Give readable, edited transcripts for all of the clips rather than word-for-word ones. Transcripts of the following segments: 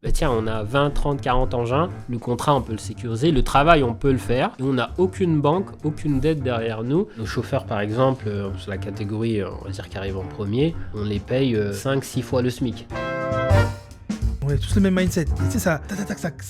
Bah tiens, on a 20, 30, 40 engins, le contrat on peut le sécuriser, le travail on peut le faire, et on n'a aucune banque, aucune dette derrière nous. Nos chauffeurs par exemple, sur la catégorie on va dire qui arrive en premier, on les paye 5-6 fois le SMIC. On a tous le même mindset. Et tu sais, ça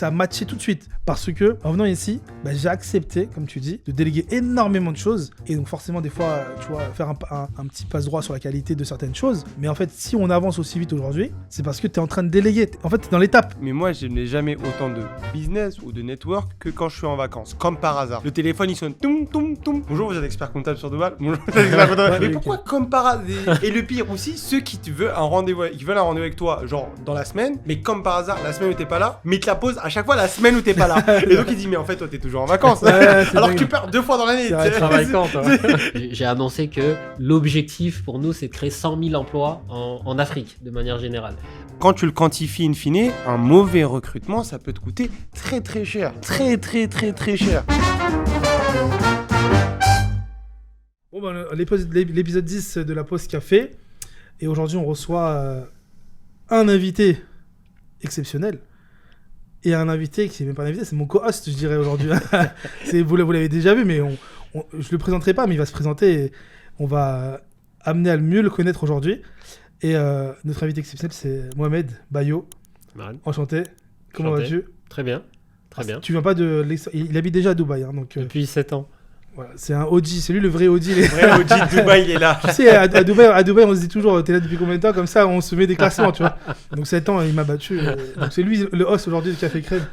a matché tout de suite. Parce que, en venant ici, j'ai accepté, comme tu dis, de déléguer énormément de choses. Et donc, forcément, des fois, tu vois, faire un petit passe-droit sur la qualité de certaines choses. Mais en fait, si on avance aussi vite aujourd'hui, c'est parce que tu es en train de déléguer. En fait, tu es dans l'étape. Mais moi, je n'ai jamais autant de business ou de network que quand je suis en vacances. Comme par hasard. Le téléphone, il sonne. Toum, toum, toum. Bonjour, vous êtes expert comptable sur Dubaï. Bonjour, vous êtes expert comptable. Mais pourquoi comme par hasard? Et le pire aussi, ceux qui veulent un rendez-vous avec toi, genre dans la semaine, mais comme par hasard, la semaine où t'es pas là, mais ils te la posent à chaque fois la semaine où t'es pas là. Et donc il dit, mais en fait, toi t'es toujours en vacances. Alors que tu perds 2 fois dans l'année. Travail quand, toi. J'ai annoncé que l'objectif pour nous, c'est de créer 100 000 emplois en Afrique, de manière générale. Quand tu le quantifies in fine, un mauvais recrutement, ça peut te coûter très très cher. Très très très très cher. Bon, l'épisode 10 de la pause café. Et aujourd'hui, on reçoit un invité exceptionnel. Et un invité qui n'est même pas un invité, c'est mon co-host, je dirais, aujourd'hui. Vous l'avez déjà vu, mais je ne le présenterai pas, mais il va se présenter et on va amener à mieux le connaître aujourd'hui. Et notre invité exceptionnel, c'est Mohamed Bayo. Enchanté. Comment vas-tu? Très bien. Très bien. Tu viens pas il habite déjà à Dubaï. Hein, donc, depuis 7 ans. Voilà, c'est un OG, c'est lui le vrai OG. Le vrai OG de Dubaï, il est là. Tu sais, à Dubaï, on se dit toujours, t'es là depuis combien de temps? Comme ça, on se met des classements, tu vois. Donc 7 ans, il m'a battu. Donc c'est lui le host aujourd'hui du Café Crème.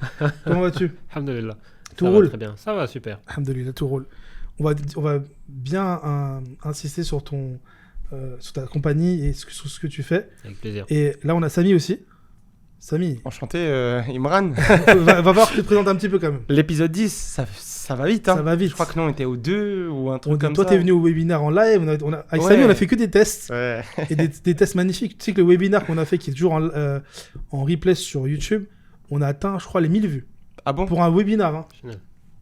Comment vas-tu? Alhamdoulilah. Tout roule? Très bien. Ça va, super. Alhamdoulilah, tout roule. On va bien insister sur ta compagnie et sur ce que tu fais. Avec plaisir. Et là, on a Samy aussi. Samy. Enchanté, Imran. va voir que tu te présentes un petit peu quand même. L'épisode 10, ça va vite. Hein. Ça va vite. Je crois que nous, on était au 2 ou un truc comme toi, ça. Toi, t'es venu au webinaire en live. Avec Samy, on a fait que des tests. Ouais. Et des tests magnifiques. Tu sais que le webinaire qu'on a fait, qui est toujours en replay sur YouTube, on a atteint, je crois, les 1000 vues. Ah bon? Pour un webinaire. Hein.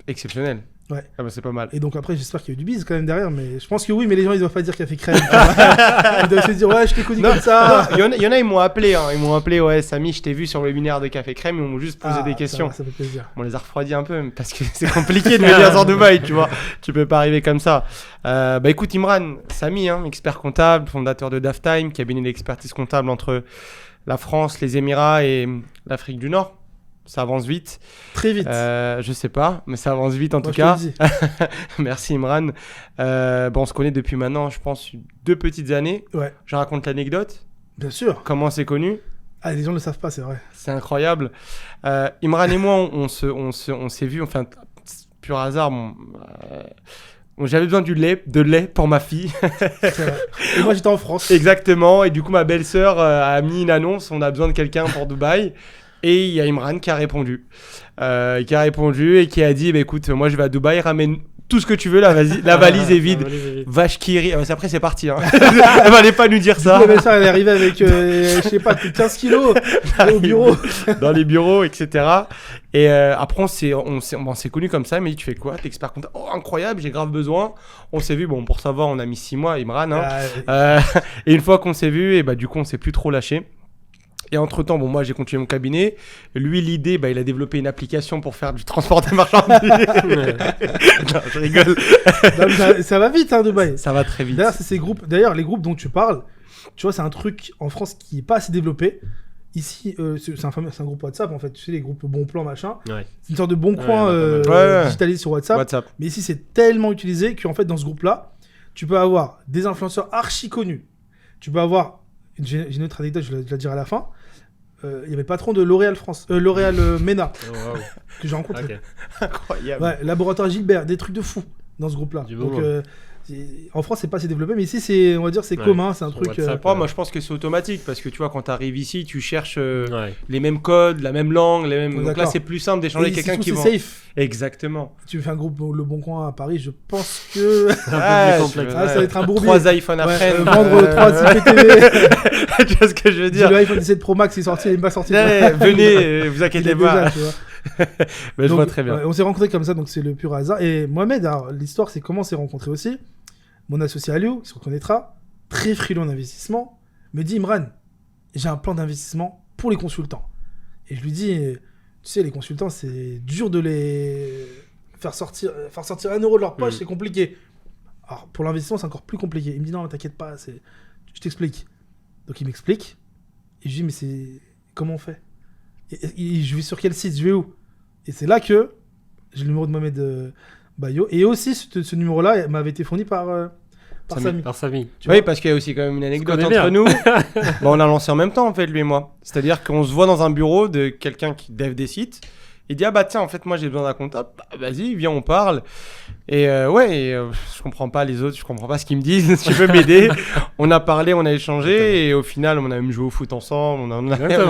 Exceptionnel. Ouais. Ah bah c'est pas mal. Et donc après, j'espère qu'il y a eu du bise quand même derrière, mais je pense que oui, mais les gens ils doivent pas dire qu'il a fait crème. Ils doivent se dire ouais, je t'ai connu comme ça. Il y en a, ils m'ont appelé, ouais, Samy, je t'ai vu sur le webinaire de Café Crème, ils m'ont juste posé des questions. Ça fait plaisir. On les a refroidis un peu parce que c'est compliqué de me dire en Dubaï, tu vois. Tu peux pas arriver comme ça. Bah écoute, Imran, Samy, expert comptable, fondateur de Daftime, cabinet d'expertise comptable entre la France, les Émirats et l'Afrique du Nord. Ça avance vite. Très vite. Je sais pas, mais ça avance vite en tout cas. Merci Imran. On se connaît depuis maintenant, je pense, 2 petites années. Ouais. Je raconte l'anecdote. Bien sûr. Comment on s'est connus. Ah, les gens ne le savent pas, c'est vrai. C'est incroyable. Imran et moi, on s'est vus, enfin, pur hasard. J'avais besoin de lait pour ma fille. Et moi, j'étais en France. Exactement. Et du coup, ma belle-sœur a mis une annonce. On a besoin de quelqu'un pour Dubaï. Et il y a Imran qui a répondu. Et qui a dit écoute, moi je vais à Dubaï, ramène tout ce que tu veux, la valise est vide. Vache qui rit. Après, c'est parti. Hein. Elle m'allait pas nous dire ça. Du coup, ça, elle est arrivée avec, je sais pas, plus de 15 kilos au bureau. Dans les bureaux, etc. Et après, on s'est connus comme ça. Il m'a dit tu fais quoi? T'es expert comptable? Oh, incroyable, j'ai grave besoin. On s'est vu, pour savoir, on a mis 6 mois, Imran. Et une fois qu'on s'est vu, et du coup, on s'est plus trop lâché. Et entre-temps, moi, j'ai continué mon cabinet. Lui, l'idée, il a développé une application pour faire du transport des marchandises. Non, je rigole. Non, ça va vite, hein, Dubaï. Ça va très vite. D'ailleurs, les groupes dont tu parles, tu vois, c'est un truc en France qui n'est pas assez développé. Ici, c'est un groupe WhatsApp, en fait. Tu sais, les groupes Bon Plan, machin. Ouais. C'est une sorte de bon coin digitalisé sur WhatsApp. Mais ici, c'est tellement utilisé qu'en fait, dans ce groupe-là, tu peux avoir des influenceurs archi connus. Tu peux avoir... J'ai une autre anecdote, je la dirai à la fin. Il y avait le patron de L'Oréal France, L'Oréal MENA, que j'ai rencontré. Okay. Incroyable. Ouais, laboratoire Gilbert, des trucs de fou dans ce groupe-là. Donc, en France, c'est pas assez développé, mais ici, on va dire, c'est commun, c'est un truc. Moi, je pense que c'est automatique parce que tu vois, quand tu arrives ici, tu cherches les mêmes codes, la même langue, les mêmes. Donc là, c'est plus simple d'échanger avec quelqu'un qui va. C'est safe. Exactement. Tu fais un groupe Le Bon Coin à Paris, je pense que. C'est un peu plus complexe. Ça va être un bourbier. 3 iPhones après. Vendre 3 IPTV. Tu vois ce que je veux dire? Le iPhone 17 Pro Max est sorti, il n'est pas sorti. Venez, vous inquiétez pas. Mais je vois très bien. On s'est rencontrés comme ça, donc c'est le pur hasard. Et Mohamed, l'histoire, c'est comment on s'est rencontrés aussi. Mon associé Aliou, il se reconnaîtra, très frileux en investissement, me dit Imran, j'ai un plan d'investissement pour les consultants. Et je lui dis, tu sais, les consultants, c'est dur de les faire sortir 1 euro de leur poche, c'est compliqué. Alors, pour l'investissement, c'est encore plus compliqué. Il me dit, non, t'inquiète pas, je t'explique. Donc, il m'explique. Et je lui dis, mais comment on fait ? Et je vais sur quel site ? Je vais où ? Et c'est là que j'ai le numéro de Mohamed Bayo. Et aussi, ce numéro-là m'avait été fourni par Samy. Par Samy. Oui, parce qu'il y a aussi quand même une anecdote entre nous. On a lancé en même temps, en fait, lui et moi. C'est-à-dire qu'on se voit dans un bureau de quelqu'un qui dev des sites. Il dit, ah bah tiens, en fait, moi, j'ai besoin d'un comptable. Bah, vas-y, viens, on parle. Et je comprends pas les autres, je comprends pas ce qu'ils me disent. Si tu peux m'aider. On a parlé, on a échangé. Et au final, on a même joué au foot ensemble. On a fait des choses.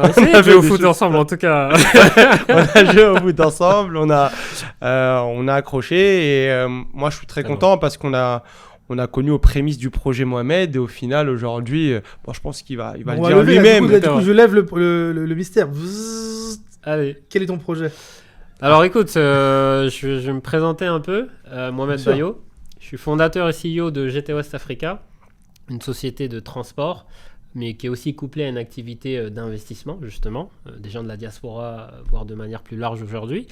On a joué au foot ensemble, en tout cas. On a joué au foot ensemble. On a accroché. Et moi, je suis très content parce qu'on a connu aux prémices du projet Mohamed. Et au final, aujourd'hui, je pense qu'il va le dire lui-même. Du coup, je lève le mystère. Allez. Quel est ton projet ? Alors écoute, je vais me présenter un peu. Mohamed Bayo. Je suis fondateur et CEO de GT West Africa, une société de transport, mais qui est aussi couplée à une activité d'investissement, justement, des gens de la diaspora, voire de manière plus large aujourd'hui.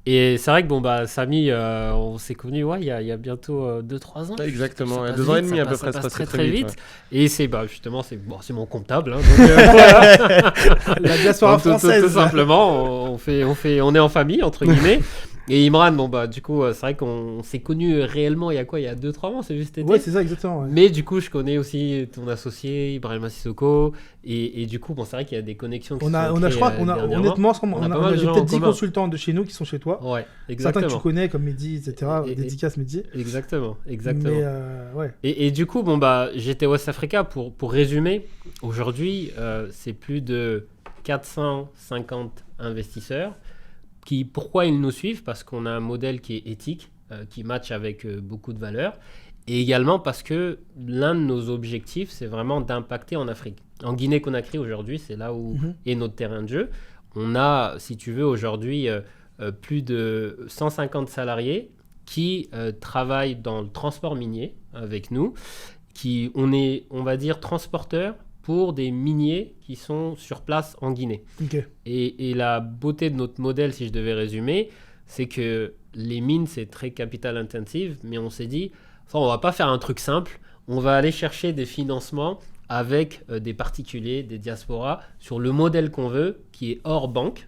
Et c'est vrai que Samy, on s'est connus il y a bientôt 2-3 ans. Exactement, 2 ans et demi à peu près, ça passe très vite. Ouais. Et c'est justement, c'est mon comptable. Hein, donc, la diaspora française. Tout simplement, on est en famille, entre guillemets. Et Imran, du coup, c'est vrai qu'on s'est connus réellement il y a 2-3 mois, c'est juste été. Ouais, c'est ça, exactement. Ouais. Mais du coup, je connais aussi ton associé, Ibrahima Sissoko. Et du coup, c'est vrai qu'il y a des connexions qui je crois qu'on a, honnêtement, j'ai peut-être 10 consultants de chez nous qui sont chez toi. Ouais, exactement. Certains que tu connais, comme Mehdi, etc. Dédicace Mehdi. Exactement. Mais, ouais. Et du coup, j'étais West Africa, pour résumer, aujourd'hui, c'est plus de 450 investisseurs. Pourquoi ils nous suivent ? Parce qu'on a un modèle qui est éthique, qui match avec beaucoup de valeurs. Et également parce que l'un de nos objectifs, c'est vraiment d'impacter en Afrique. En Guinée-Conakry, aujourd'hui, c'est là où est notre terrain de jeu. On a, si tu veux, aujourd'hui, plus de 150 salariés qui travaillent dans le transport minier avec nous. On est, on va dire, transporteurs pour des miniers qui sont sur place en Guinée. Okay. Et la beauté de notre modèle, si je devais résumer, c'est que les mines, c'est très capital intensive, mais on s'est dit, on va pas faire un truc simple, on va aller chercher des financements avec des particuliers, des diasporas, sur le modèle qu'on veut, qui est hors banque,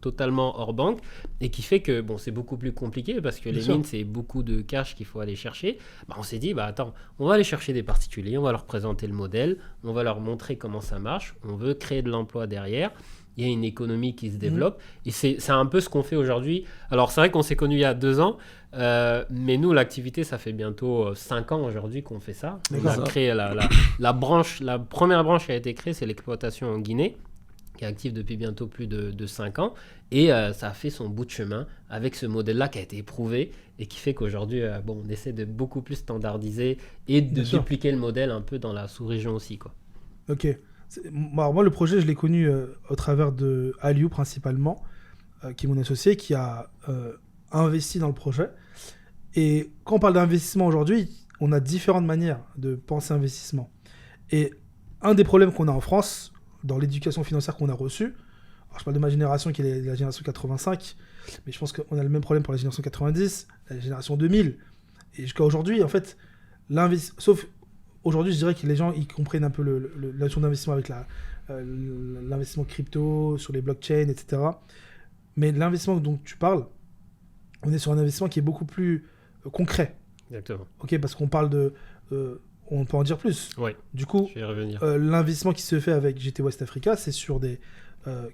totalement hors banque, et qui fait que c'est beaucoup plus compliqué, parce que les mines, c'est beaucoup de cash qu'il faut aller chercher. On s'est dit, attends, on va aller chercher des particuliers, on va leur présenter le modèle, on va leur montrer comment ça marche, on veut créer de l'emploi derrière. Il y a une économie qui se développe. Et c'est un peu ce qu'on fait aujourd'hui. Alors, c'est vrai qu'on s'est connus il y a 2 ans, mais nous, l'activité, ça fait bientôt 5 ans aujourd'hui qu'on fait ça. On a créé la première branche qui a été créée, c'est l'exploitation en Guinée, qui est active depuis bientôt plus de 5 ans. Et ça a fait son bout de chemin avec ce modèle-là qui a été éprouvé et qui fait qu'aujourd'hui, on essaie de beaucoup plus standardiser et de dupliquer le modèle un peu dans la sous-région aussi, quoi. Ok. Moi, le projet, je l'ai connu au travers de Aliou principalement, qui est mon associé, qui a investi dans le projet. Et quand on parle d'investissement aujourd'hui, on a différentes manières de penser investissement. Et un des problèmes qu'on a en France, dans l'éducation financière qu'on a reçue, alors je parle de ma génération qui est la génération 85, mais je pense qu'on a le même problème pour la génération 90, la génération 2000. Et jusqu'à aujourd'hui, en fait, sauf... Aujourd'hui, je dirais que les gens ils comprennent un peu la notion d'investissement avec l'investissement crypto, sur les blockchains, etc. Mais l'investissement dont tu parles, on est sur un investissement qui est beaucoup plus concret. Exactement. Ok, parce qu'on parle de... on peut en dire plus. Oui, du coup, je vais y revenir. L'investissement qui se fait avec GT West Africa, c'est sur des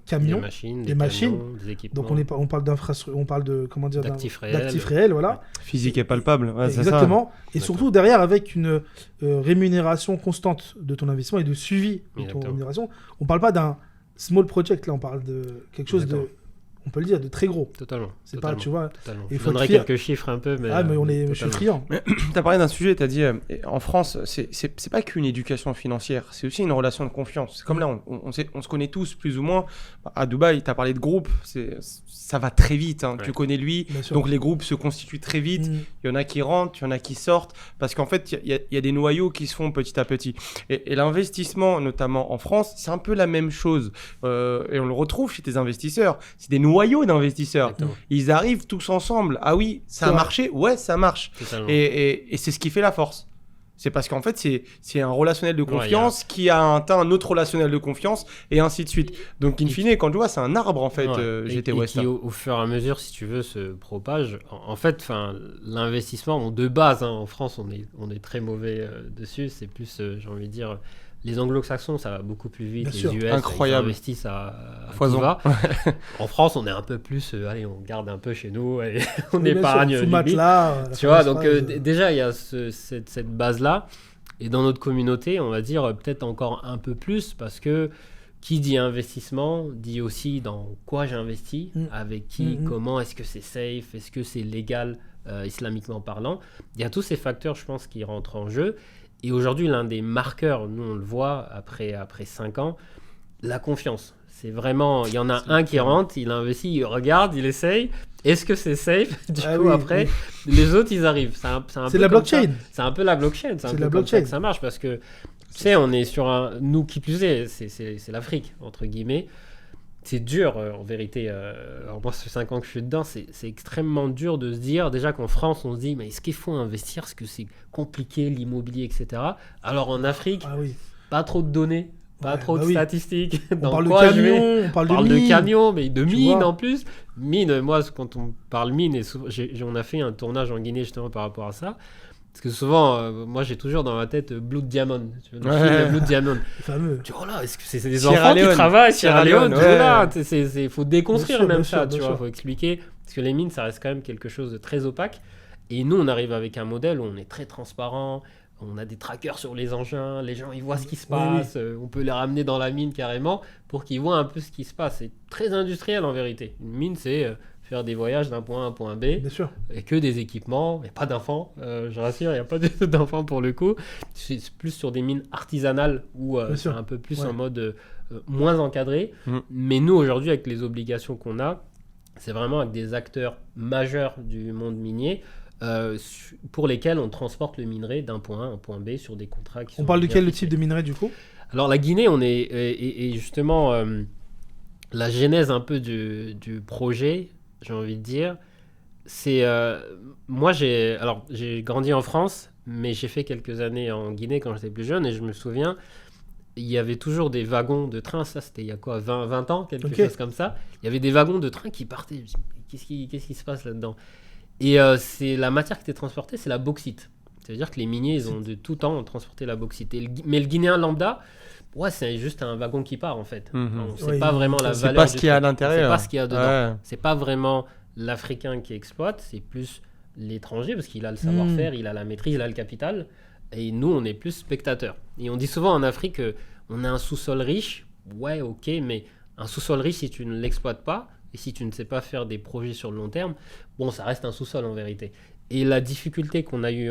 camions, des machines, des équipements. Donc on parle d'infrastructure, on parle de d'actifs réels, voilà. Physique et palpable. Ouais, exactement. C'est ça. Et surtout derrière avec une rémunération constante de ton investissement et de suivi de ton rémunération. On parle pas d'un small project là, on parle de quelque chose de. on peut le dire, de très gros. Totalement. C'est pas, tu vois. Totalement. Il Je faut donnerai être fier. quelques chiffres un peu, mais. Mais je suis friand. Tu as parlé d'un sujet, tu as dit, en France, c'est pas qu'une éducation financière, c'est aussi une relation de confiance. C'est comme là, on se connaît tous, plus ou moins. À Dubaï, tu as parlé de groupe, ça va très vite. Hein. Ouais. Tu connais lui, Bien sûr. donc les groupes se constituent très vite. Il y en a qui rentrent, il y en a qui sortent, parce qu'en fait, il y a des noyaux qui se font petit à petit. Et l'investissement, notamment en France, c'est un peu la même chose. Et on le retrouve chez tes investisseurs. C'est des noyaux d'investisseurs. Exactement. Ils arrivent tous ensemble. Ah oui, ça a Ouais. marché. Ouais, ça marche. Totalement. Et c'est ce qui fait la force. C'est parce qu'en fait, c'est un relationnel de confiance qui a atteint un autre relationnel de confiance et ainsi de suite. Donc, in fine, quand tu vois, c'est un arbre en fait, GT West. Et qui, au fur et à mesure, si tu veux, se propage. En fait, l'investissement, de base, hein, en France, on est très mauvais dessus. C'est plus, j'ai envie de dire, les anglo-saxons, ça va beaucoup plus vite. Bien les sûr. US, Incroyable. ils investissent à Foison. tout va. En France, on est un peu plus, allez, on garde un peu chez nous, allez, on Oui, bien épargne. sûr, sous limite. matelas. Tu vois, donc déjà, il y a cette base-là. Et dans notre communauté, on va dire peut-être encore un peu plus, parce que qui dit investissement dit aussi dans quoi j'ai investi, avec qui, comment, est-ce que c'est safe, est-ce que c'est légal islamiquement parlant. Il y a tous ces facteurs, je pense, qui rentrent en jeu. Et aujourd'hui, l'un des marqueurs, nous on le voit après 5 ans, la confiance. C'est vraiment, il y en a un qui rentre, il investit, il regarde, il essaye. Est-ce que c'est safe? Du coup, après, les autres, ils arrivent. C'est la blockchain. C'est un peu la blockchain. C'est un peu comme ça que ça marche, parce que, tu sais, on est sur un... Nous, qui plus est, c'est l'Afrique, entre guillemets. C'est dur, en vérité. Alors moi, ça fait 5 ans que je suis dedans. C'est extrêmement dur de se dire, déjà qu'en France, on se dit, mais est-ce qu'il faut investir? Est-ce que c'est compliqué, l'immobilier, etc. Alors en Afrique, pas trop de données. Pas trop de statistiques. On parle de camions, on parle de camions, mais de mines en plus. Mines, moi, quand on parle mines, on a fait un tournage en Guinée justement par rapport à ça. Parce que souvent, moi, j'ai toujours dans ma tête Blood Diamond. Tu vois, le film Blood Diamond. Fameux. Tu vois, là, est-ce que c'est des enfants qui travaillent Sierra Leone, voilà, faut déconstruire sûr, même bien ça, sûr, tu bien vois, sûr. faut expliquer. Parce que les mines, ça reste quand même quelque chose de très opaque. Et nous, on arrive avec un modèle où on est très transparent. On a des trackers sur les engins, les gens ils voient ce qui se passe, on peut les ramener dans la mine carrément pour qu'ils voient un peu ce qui se passe. C'est très industriel en vérité. Une mine, c'est faire des voyages d'un point A à un point B, Bien sûr. et que des équipements, il n'y a pas d'enfants, je rassure, il n'y a pas d'enfants pour le coup. C'est plus sur des mines artisanales où c'est un peu plus en mode moins encadré. Mais nous aujourd'hui, avec les obligations qu'on a, c'est vraiment avec des acteurs majeurs du monde minier, pour lesquels on transporte le minerai d'un point A à un point B sur des contrats qui sont... On parle de quel type de minerai du coup? Alors la Guinée, on est... Et justement, la genèse un peu du projet, j'ai envie de dire, c'est... moi, j'ai grandi en France, mais j'ai fait quelques années en Guinée quand j'étais plus jeune, et je me souviens, il y avait toujours des wagons de train, ça c'était il y a quoi, 20 ans, quelque chose comme ça. Il y avait des wagons de train qui partaient. Je me dis, qu'est-ce qui se passe là-dedans? Et c'est la matière qui était transportée, c'est la bauxite. C'est-à-dire que les miniers, ils ont de tout temps transporté la bauxite. Mais le Guinéen lambda, c'est juste un wagon qui part en fait. On ne sait pas vraiment la valeur. C'est pas ce qu'il y a à l'intérieur. C'est pas ce qu'il y a dedans. C'est pas vraiment l'Africain qui exploite, c'est plus l'étranger parce qu'il a le savoir-faire, il a la maîtrise, il a le capital. Et nous, on est plus spectateurs. Et on dit souvent en Afrique, on a un sous-sol riche. Ouais, ok, mais un sous-sol riche, si tu ne l'exploites pas, et si tu ne sais pas faire des projets sur le long terme, bon, ça reste un sous-sol en vérité. Et la difficulté qu'on a eue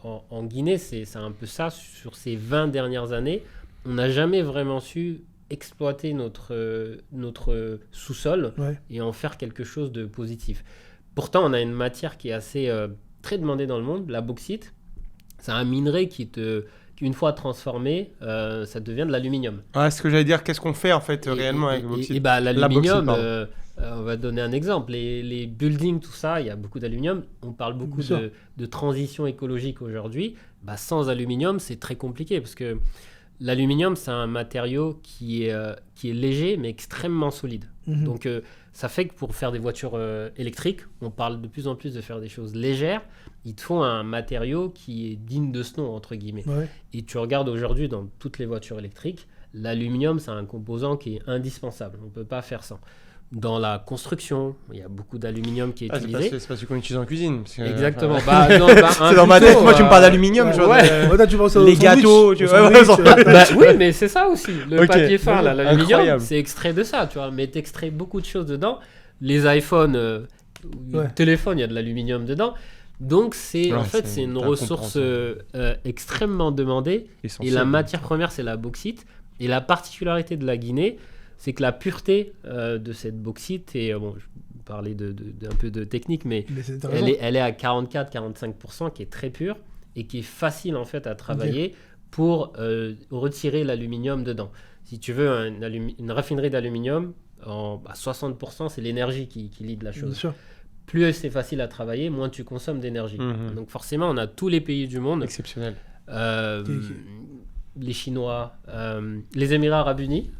en Guinée, c'est un peu ça. Sur ces 20 dernières années, on n'a jamais vraiment su exploiter notre sous-sol et en faire quelque chose de positif. Pourtant, on a une matière qui est assez très demandée dans le monde, la bauxite. C'est un minerai qui une fois transformé, ça devient de l'aluminium. Ouais, ce que j'allais dire, qu'est-ce qu'on fait en fait réellement avec le bauxite? Et l'aluminium, on va donner un exemple. Les buildings, tout ça, il y a beaucoup d'aluminium. On parle beaucoup de transition écologique aujourd'hui. Sans aluminium, c'est très compliqué parce que l'aluminium, c'est un matériau qui est léger mais extrêmement solide. Donc, ça fait que pour faire des voitures électriques, on parle de plus en plus de faire des choses légères. Il te faut un matériau qui est digne de ce nom, entre guillemets. Et tu regardes aujourd'hui dans toutes les voitures électriques, l'aluminium, c'est un composant qui est indispensable. On ne peut pas faire sans. Dans la construction, il y a beaucoup d'aluminium qui est utilisé. C'est pas ce qu'on utilise en cuisine. Exactement. C'est dans ma tête, moi tu me parles d'aluminium. Les gâteaux, tu vois. Oui, mais c'est ça aussi. Le papier fin, l'aluminium, c'est extrait de ça, tu vois. Mais t'extrais beaucoup de choses dedans. les iPhones, Ouais. téléphone, il y a de l'aluminium dedans. Donc c'est une ressource extrêmement demandée. Et la matière première, c'est la bauxite. Et la particularité de la Guinée, c'est que la pureté de cette bauxite, et bon, je parlais un peu de technique, mais elle est à 44-45%, qui est très pure et qui est facile en fait à travailler pour retirer l'aluminium dedans. Si tu veux une raffinerie d'aluminium, 60%, c'est l'énergie qui lead la chose. Bien sûr. Plus c'est facile à travailler, moins tu consommes d'énergie. Donc forcément, on a tous les pays du monde. Exceptionnel. Les Chinois, les Émirats Arabes Unis,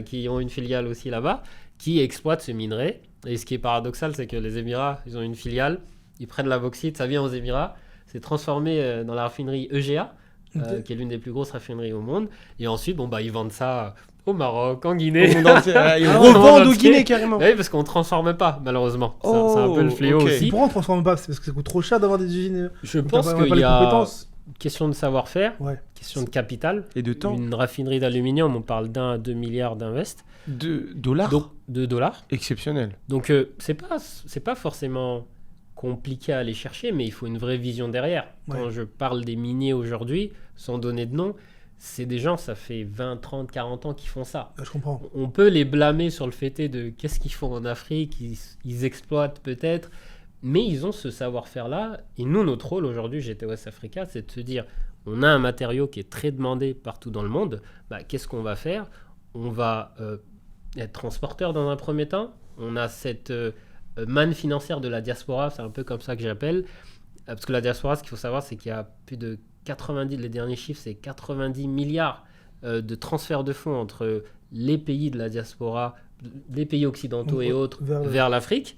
qui ont une filiale aussi là-bas, qui exploitent ce minerai. Et ce qui est paradoxal, c'est que les Émirats, ils ont une filiale, ils prennent la bauxite, ça vient aux Émirats, c'est transformé dans la raffinerie EGA, qui est l'une des plus grosses raffineries au monde. Et ensuite, ils vendent ça au Maroc, en Guinée. Ils revendent au Guinée carrément. Oui, parce qu'on ne transforme pas, malheureusement. C'est un peu le fléau aussi. Pourquoi on ne transforme pas? C'est parce que ça coûte trop cher d'avoir des usines. Je pense qu'il y a question de savoir-faire, question de capital. Et de temps. Une raffinerie d'aluminium, on parle d'1 à 2 milliards d'invest. De dollars. De dollars. Exceptionnel. Donc, c'est pas forcément compliqué à aller chercher, mais il faut une vraie vision derrière. Quand je parle des miniers aujourd'hui, sans donner de nom, c'est des gens, ça fait 20, 30, 40 ans qu'ils font ça. Je comprends. On peut les blâmer sur le fait de qu'est-ce qu'ils font en Afrique, ils exploitent peut-être, mais ils ont ce savoir-faire-là. Et nous, notre rôle aujourd'hui, GT West Africa, c'est de se dire, on a un matériau qui est très demandé partout dans le monde, qu'est-ce qu'on va faire? On va être transporteur dans un premier temps. On a cette manne financière de la diaspora, c'est un peu comme ça que j'appelle, parce que la diaspora, ce qu'il faut savoir, c'est qu'il y a plus de 90, les derniers chiffres, c'est 90 milliards de transferts de fonds entre les pays de la diaspora, les pays occidentaux et autres, vers l'Afrique.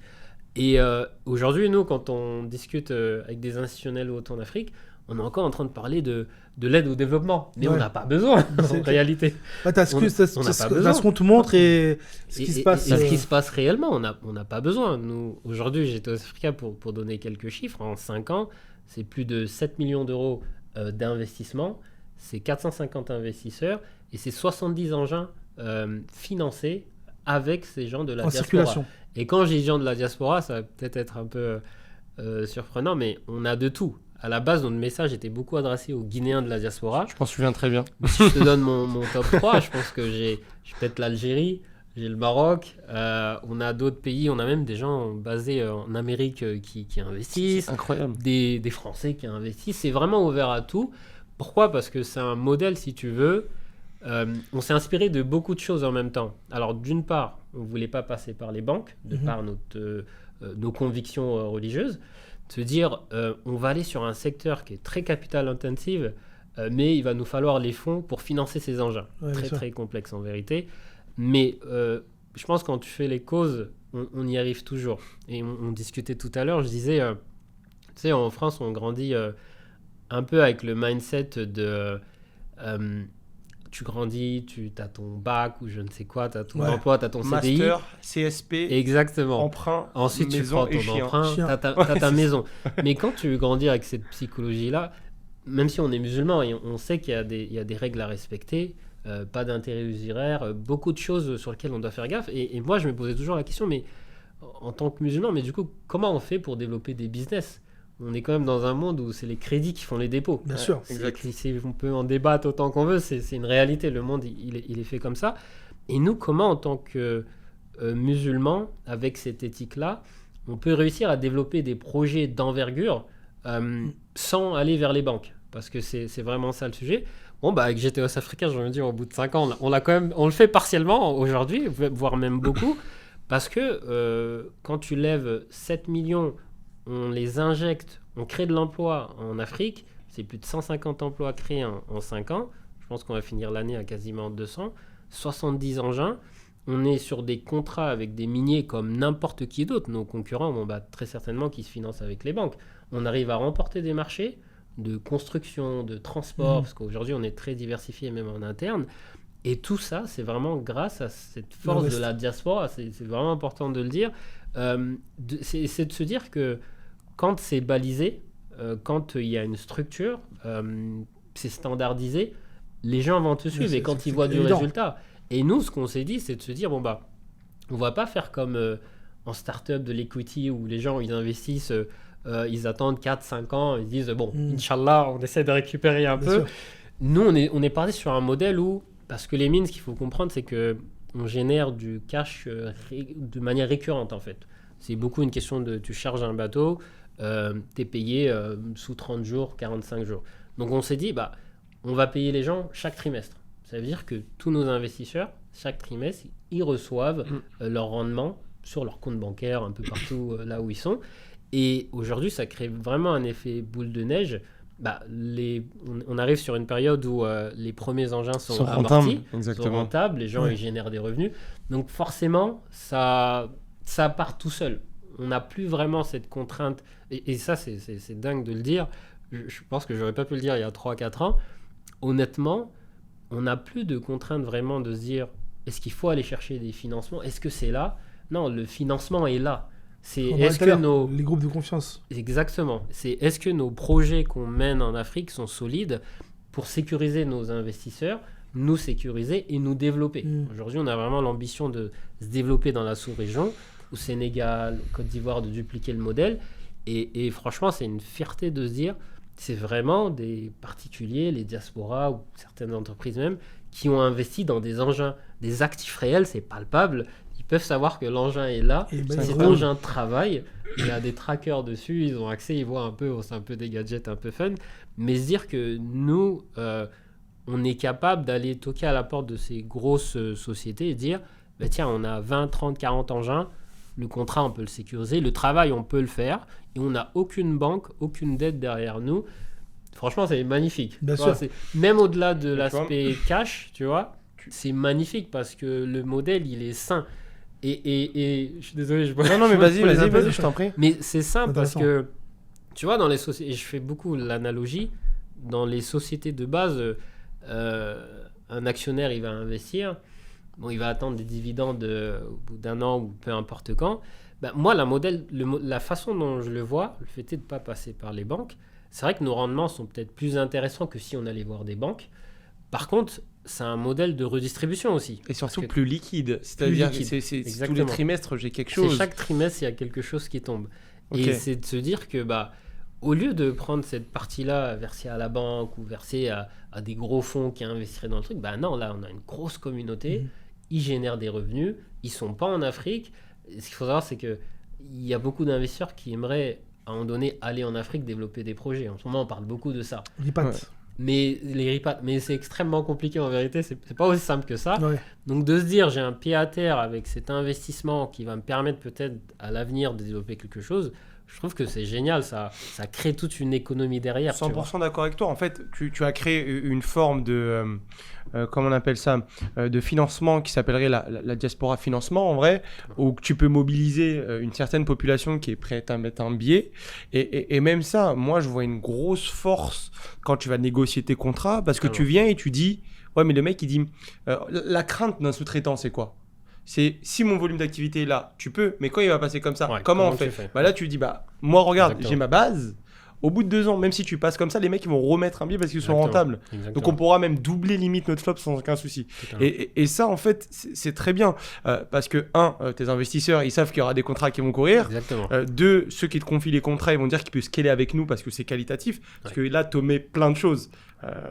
Et aujourd'hui, nous, quand on discute avec des institutionnels ou autres en Afrique, on est encore en train de parler de l'aide au développement. Mais on n'a pas besoin, en réalité. T'as ce qu'on te montre et ce qui se passe. Et ce qui se passe réellement, on n'a pas besoin. Nous, aujourd'hui, GT West Africa, pour donner quelques chiffres, en 5 ans, c'est plus de 7 millions d'euros d'investissement, c'est 450 investisseurs et c'est 70 engins financés avec ces gens de la diaspora. Circulation. Et quand je dis gens de la diaspora, ça va peut-être être un peu surprenant, mais on a de tout. À la base, notre message était beaucoup adressé aux Guinéens de la diaspora. Je m'en souviens très bien. Si je te donne mon top 3, je pense que j'ai peut-être l'Algérie, j'ai le Maroc, on a d'autres pays, on a même des gens basés en Amérique qui investissent. C'est incroyable. Des Français qui investissent. C'est vraiment ouvert à tout. Pourquoi ? Parce que c'est un modèle, si tu veux. On s'est inspiré de beaucoup de choses en même temps. Alors, d'une part, on ne voulait pas passer par les banques, de par nos convictions religieuses. Se dire, on va aller sur un secteur qui est très capital intensive, mais il va nous falloir les fonds pour financer ces engins. Très complexe en vérité. Mais je pense que quand tu fais les causes, on y arrive toujours. Et on discutait tout à l'heure, je disais, tu sais, en France, on grandit un peu avec le mindset de... tu grandis, tu as ton bac ou je ne sais quoi, tu as ton emploi, tu as ton CDI. Master, CSP, exactement. emprunt, ensuite maison tu prends ton emprunt, tu as ta maison. Mais quand tu grandis avec cette psychologie-là, même si on est musulman et on sait qu'il y a des règles à respecter, pas d'intérêt usuraire, beaucoup de choses sur lesquelles on doit faire gaffe. Et moi, je me posais toujours la question, mais en tant que musulman, mais du coup, comment on fait pour développer des business ? On est quand même dans un monde où c'est les crédits qui font les dépôts. Bien sûr. On peut en débattre autant qu'on veut, c'est une réalité. Le monde, il est fait comme ça. Et nous, comment, en tant que musulmans, avec cette éthique-là, on peut réussir à développer des projets d'envergure sans aller vers les banques ? Parce que c'est vraiment ça le sujet. Bon, avec GT West Africa, je veux dire, au bout de 5 ans, on le fait partiellement aujourd'hui, voire même beaucoup. Parce que quand tu lèves 7 millions, on les injecte, on crée de l'emploi en Afrique, c'est plus de 150 emplois créés en 5 ans. Je pense qu'on va finir l'année à quasiment 200. 70 engins. On est sur des contrats avec des miniers comme n'importe qui d'autre. Nos concurrents, très certainement, qui se financent avec les banques. On arrive à remporter des marchés de construction, de transport, parce qu'aujourd'hui, on est très diversifié, même en interne. Et tout ça, c'est vraiment grâce à cette force de la diaspora. C'est vraiment important de le dire. C'est de se dire que quand c'est balisé, quand il y a une structure, c'est standardisé, les gens vont te suivre et quand ils voient du résultat. Et nous, ce qu'on s'est dit, c'est de se dire, on va pas faire comme en start-up de l'equity où les gens ils investissent, ils attendent 4-5 ans, ils disent bon, Inch'Allah, on essaie de récupérer un peu. sûr. Nous, on est parti sur un modèle où, parce que les mines, ce qu'il faut comprendre, c'est qu'on génère du cash de manière récurrente en fait. C'est beaucoup une question de tu charges un bateau, t'es payé sous 30 jours, 45 jours. Donc on s'est dit, on va payer les gens chaque trimestre. Ça veut dire que tous nos investisseurs, chaque trimestre, ils reçoivent leur rendement sur leur compte bancaire un peu partout là où ils sont. Et aujourd'hui, ça crée vraiment un effet boule de neige. On arrive sur une période où les premiers engins sont amortis, sont rentables, les gens ils génèrent des revenus. Donc forcément, ça part tout seul. On n'a plus vraiment cette contrainte. Et ça, c'est dingue de le dire. Je pense que j'aurais pas pu le dire il y a 3-4 ans. Honnêtement, on n'a plus de contrainte vraiment de se dire est-ce qu'il faut aller chercher des financements ? Est-ce que c'est là ? Non, le financement est là. Les groupes de confiance. Exactement. Est-ce que nos projets qu'on mène en Afrique sont solides pour sécuriser nos investisseurs, nous sécuriser et nous développer. Aujourd'hui, on a vraiment l'ambition de se développer dans la sous-région, au Sénégal, Côte d'Ivoire, de dupliquer le modèle. Et franchement, c'est une fierté de se dire, c'est vraiment des particuliers, les diasporas ou certaines entreprises même, qui ont investi dans des engins, des actifs réels, c'est palpable. Ils peuvent savoir que l'engin est là, cet engin travaille, il y a des trackers dessus, ils ont accès, ils voient un peu, c'est un peu des gadgets un peu fun, mais se dire que nous, on est capable d'aller toquer à la porte de ces grosses sociétés et dire, tiens, on a 20, 30, 40 engins, le contrat, on peut le sécuriser, le travail, on peut le faire, et on n'a aucune banque, aucune dette derrière nous. Franchement, c'est magnifique. Bien sûr. Même au-delà de l'aspect cash, tu vois, c'est magnifique parce que le modèle, il est sain. Et je suis désolé, Non, mais vas-y, je t'en prie. Mais c'est simple parce que, tu vois, dans les sociétés, et je fais beaucoup l'analogie, dans les sociétés de base, un actionnaire, il va investir, il va attendre des dividendes au bout d'un an ou peu importe quand. Moi, la façon dont je le vois, le fait est de ne pas passer par les banques, c'est vrai que nos rendements sont peut-être plus intéressants que si on allait voir des banques. Par contre, c'est un modèle de redistribution aussi. Et surtout plus liquide. C'est-à-dire que tous les trimestres, j'ai quelque chose. Chaque trimestre, il y a quelque chose qui tombe. Okay. Et c'est de se dire que, au lieu de prendre cette partie-là versée à la banque ou versée à des gros fonds qui investiraient dans le truc, non, là, on a une grosse communauté, ils génèrent des revenus, ils ne sont pas en Afrique. Et ce qu'il faut savoir, c'est qu'il y a beaucoup d'investisseurs qui aimeraient, à un moment donné, aller en Afrique développer des projets. En ce moment, on parle beaucoup de ça. Mais c'est extrêmement compliqué en vérité, c'est pas aussi simple que ça. Donc de se dire j'ai un pied à terre avec cet investissement qui va me permettre peut-être à l'avenir de développer quelque chose, je trouve que c'est génial, ça crée toute une économie derrière. 100% d'accord avec toi. En fait, tu as créé une forme de comment on appelle ça, de financement qui s'appellerait la diaspora financement en vrai, où tu peux mobiliser une certaine population qui est prête à mettre un billet. Et même ça, moi je vois une grosse force quand tu vas négocier tes contrats, parce que tu viens et tu dis, ouais mais le mec il dit, la crainte d'un sous-traitant c'est quoi ? C'est si mon volume d'activité est là, tu peux, mais quand il va passer comme ça, comment on fait ? Là tu dis, moi regarde, j'ai ma base. Au bout de 2 ans, même si tu passes comme ça, les mecs ils vont remettre un billet parce qu'ils sont rentables. Donc on pourra même doubler limite notre flop sans aucun souci. Et ça en fait c'est très bien parce que tes investisseurs ils savent qu'il y aura des contrats qui vont courir. 2, ceux qui te confient les contrats ils vont dire qu'ils peuvent scaler avec nous parce que c'est qualitatif. Parce que là tu mets plein de choses.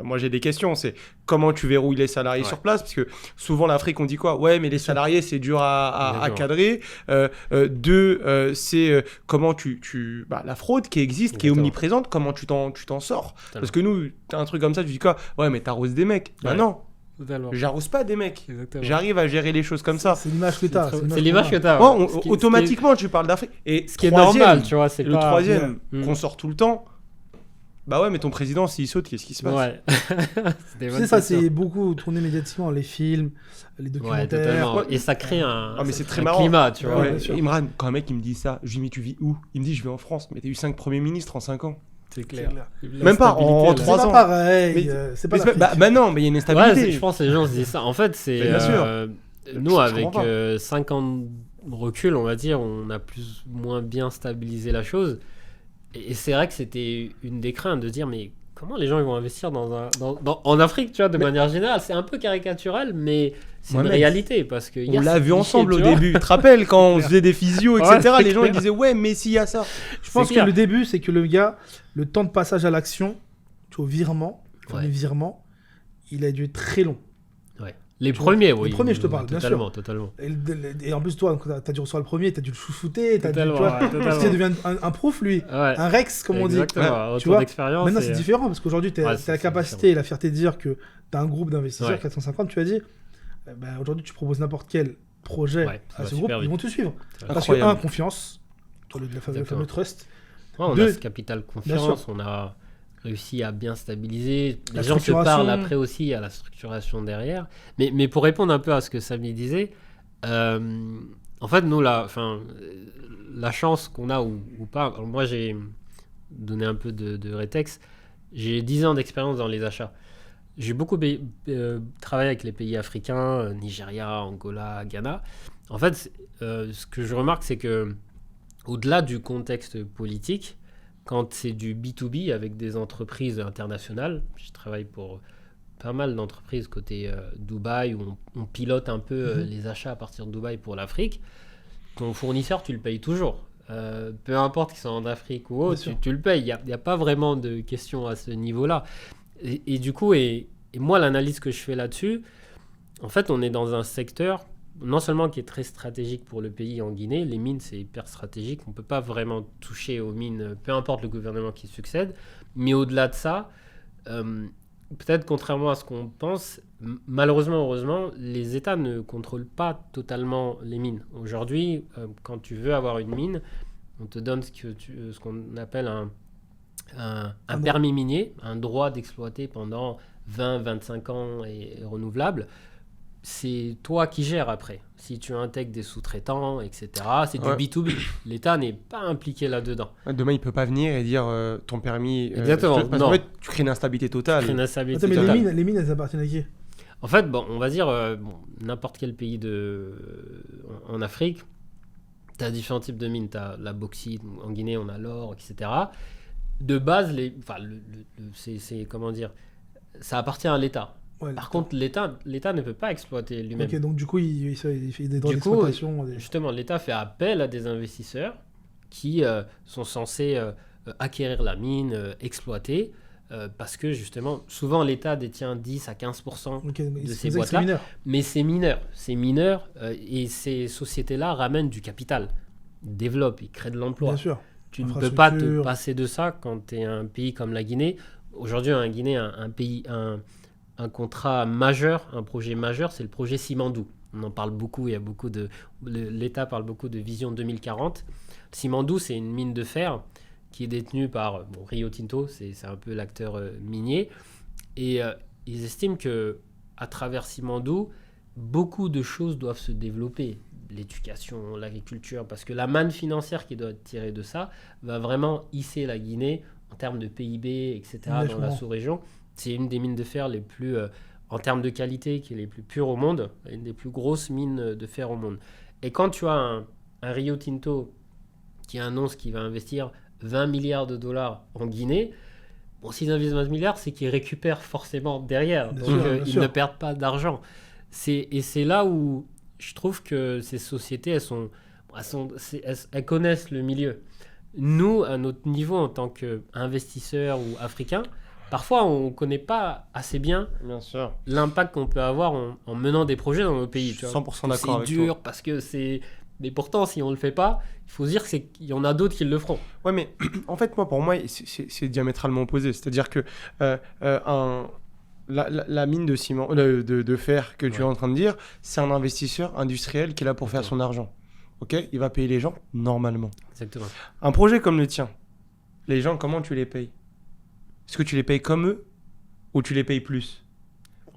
Moi j'ai des questions, c'est comment tu verrouilles les salariés sur place, parce que souvent l'Afrique on dit quoi, ouais mais les salariés c'est dur à cadrer. 2, c'est comment la fraude qui existe, qui est omniprésente, comment tu t'en sors. Parce que nous t'as un truc comme ça, tu dis quoi, ouais mais t'arroses des mecs. Non, j'arrose pas des mecs. J'arrive à gérer les choses comme ça. C'est l'image que t'as. C'est l'image que t'as. Automatiquement tu parles d'Afrique. Et ce qui est normal, tu vois, c'est le troisième qu'on sort tout le temps. Ouais, mais ton président, s'il saute, qu'est-ce qui se passe ? Tu sais, ça, c'est beaucoup tourné médiatiquement, les films, les documentaires. Et ça crée un climat, tu vois. Imran, quand un mec il me dit ça, je lui dis, mais tu vis où ? Il me dit, je vais en France. Mais t'as eu 5 premiers ministres en 5 ans. C'est clair. Même pas, en 3 ans. C'est pas pareil. C'est pas non, mais il y a une instabilité. Je pense que les gens se disent ça. En fait, c'est... Nous, avec 5 ans de recul, on va dire, on a plus ou moins bien stabilisé la chose. Et c'est vrai que c'était une des craintes de dire, mais comment les gens ils vont investir en Afrique, tu vois, de manière générale. C'est un peu caricatural, mais c'est une réalité. Parce que on l'a vu ensemble au début. Tu te rappelles quand on faisait des physios, etc. Les gens ils disaient ouais, mais s'il y a ça. Je pense que le début, c'est que le gars, le temps de passage à l'action, au virement, le virement, il a dû être très long. Ouais. Les premiers, oui. Les premiers, je te parle, bien sûr. Totalement. Et en plus, toi, quand t'as dû recevoir le premier, t'as dû le chouchouter, totalement. Parce qu'il devient un prof, lui. Ouais. Un Rex, comme on dit. Exactement. Tu vois, d'expérience. maintenant, c'est différent, parce qu'aujourd'hui, t'as la capacité et la fierté de dire que t'as un groupe d'investisseurs, 450, tu as dit. Aujourd'hui, tu proposes n'importe quel projet à ce groupe, ils vont te suivre. Parce que, confiance, le fameux trust. On a ce capital confiance, on a réussi à bien stabiliser. Les gens se parlent après aussi à la structuration derrière. Mais pour répondre un peu à ce que Samy disait, en fait, nous, la chance qu'on a ou pas, moi j'ai donné un peu de rétex, j'ai 10 ans d'expérience dans les achats. J'ai beaucoup travaillé avec les pays africains, Nigeria, Angola, Ghana. En fait, ce que je remarque, c'est que au-delà du contexte politique, quand c'est du B2B avec des entreprises internationales, je travaille pour pas mal d'entreprises côté Dubaï, où on pilote un peu les achats à partir de Dubaï pour l'Afrique, ton fournisseur, tu le payes toujours. Peu importe qu'ils sont en Afrique ou autre, tu le payes. Il n'y a pas vraiment de question à ce niveau-là. Et du coup, et moi, l'analyse que je fais là-dessus, en fait, on est dans un secteur non seulement qui est très stratégique pour le pays en Guinée, les mines c'est hyper stratégique, on ne peut pas vraiment toucher aux mines, peu importe le gouvernement qui succède, mais au-delà de ça, peut-être contrairement à ce qu'on pense, malheureusement, heureusement, les États ne contrôlent pas totalement les mines. Aujourd'hui, quand tu veux avoir une mine, on te donne ce qu'on appelle un permis minier, un droit d'exploiter pendant 20-25 ans et renouvelable. C'est toi qui gères après. Si tu intègres des sous-traitants, etc., c'est du B2B. L'État n'est pas impliqué là-dedans. Demain, il ne peut pas venir et dire ton permis... Exactement. Parce qu'en fait, tu crées une instabilité totale. Mais les mines, elles appartiennent à qui ? En fait, on va dire, n'importe quel pays en Afrique, tu as différents types de mines. Tu as la bauxite, en Guinée, on a l'or, etc. De base, c'est comment dire, ça appartient à l'État. Par contre, l'État ne peut pas exploiter lui-même. Ok, donc du coup, il fait des droits d'exploitation. Justement, l'État fait appel à des investisseurs qui sont censés acquérir la mine, exploiter, parce que justement, souvent l'État détient 10 à 15% de ces boîtes-là. Mais c'est mineur, et ces sociétés-là ramènent du capital, développent, ils créent de l'emploi. Bien sûr. Tu ne peux pas te passer de ça quand tu es un pays comme la Guinée. Aujourd'hui, en Guinée, un contrat majeur, un projet majeur, c'est le projet Simandou. On en parle beaucoup, l'État parle beaucoup de Vision 2040. Simandou, c'est une mine de fer qui est détenue par Rio Tinto, c'est un peu l'acteur minier. Et ils estiment qu'à travers Simandou, beaucoup de choses doivent se développer. L'éducation, l'agriculture, parce que la manne financière qui doit être tirée de ça va vraiment hisser la Guinée en termes de PIB, etc., dans la sous-région. C'est une des mines de fer les plus, en termes de qualité, qui est les plus pures au monde, une des plus grosses mines de fer au monde. Et quand tu as un Rio Tinto qui annonce qu'il va investir 20 milliards de dollars en Guinée, s'ils investissent 20 milliards, c'est qu'ils récupèrent forcément derrière. Donc ils ne perdent pas d'argent. Et c'est là où je trouve que ces sociétés, elles connaissent le milieu. Nous, à notre niveau, en tant qu'investisseurs ou africains, parfois, on ne connaît pas assez bien l'impact qu'on peut avoir en menant des projets dans nos pays. Je suis 100% d'accord avec toi. C'est dur parce que c'est... Mais pourtant, si on ne le fait pas, il faut se dire qu'il y en a d'autres qui le feront. Ouais, mais en fait, pour moi, c'est diamétralement opposé. C'est-à-dire que la mine de ciment, de fer que tu es en train de dire, c'est un investisseur industriel qui est là pour faire son argent. Ok, il va payer les gens normalement. Exactement. Un projet comme le tien, les gens, comment tu les payes ? Est-ce que tu les payes comme eux ou tu les payes plus ?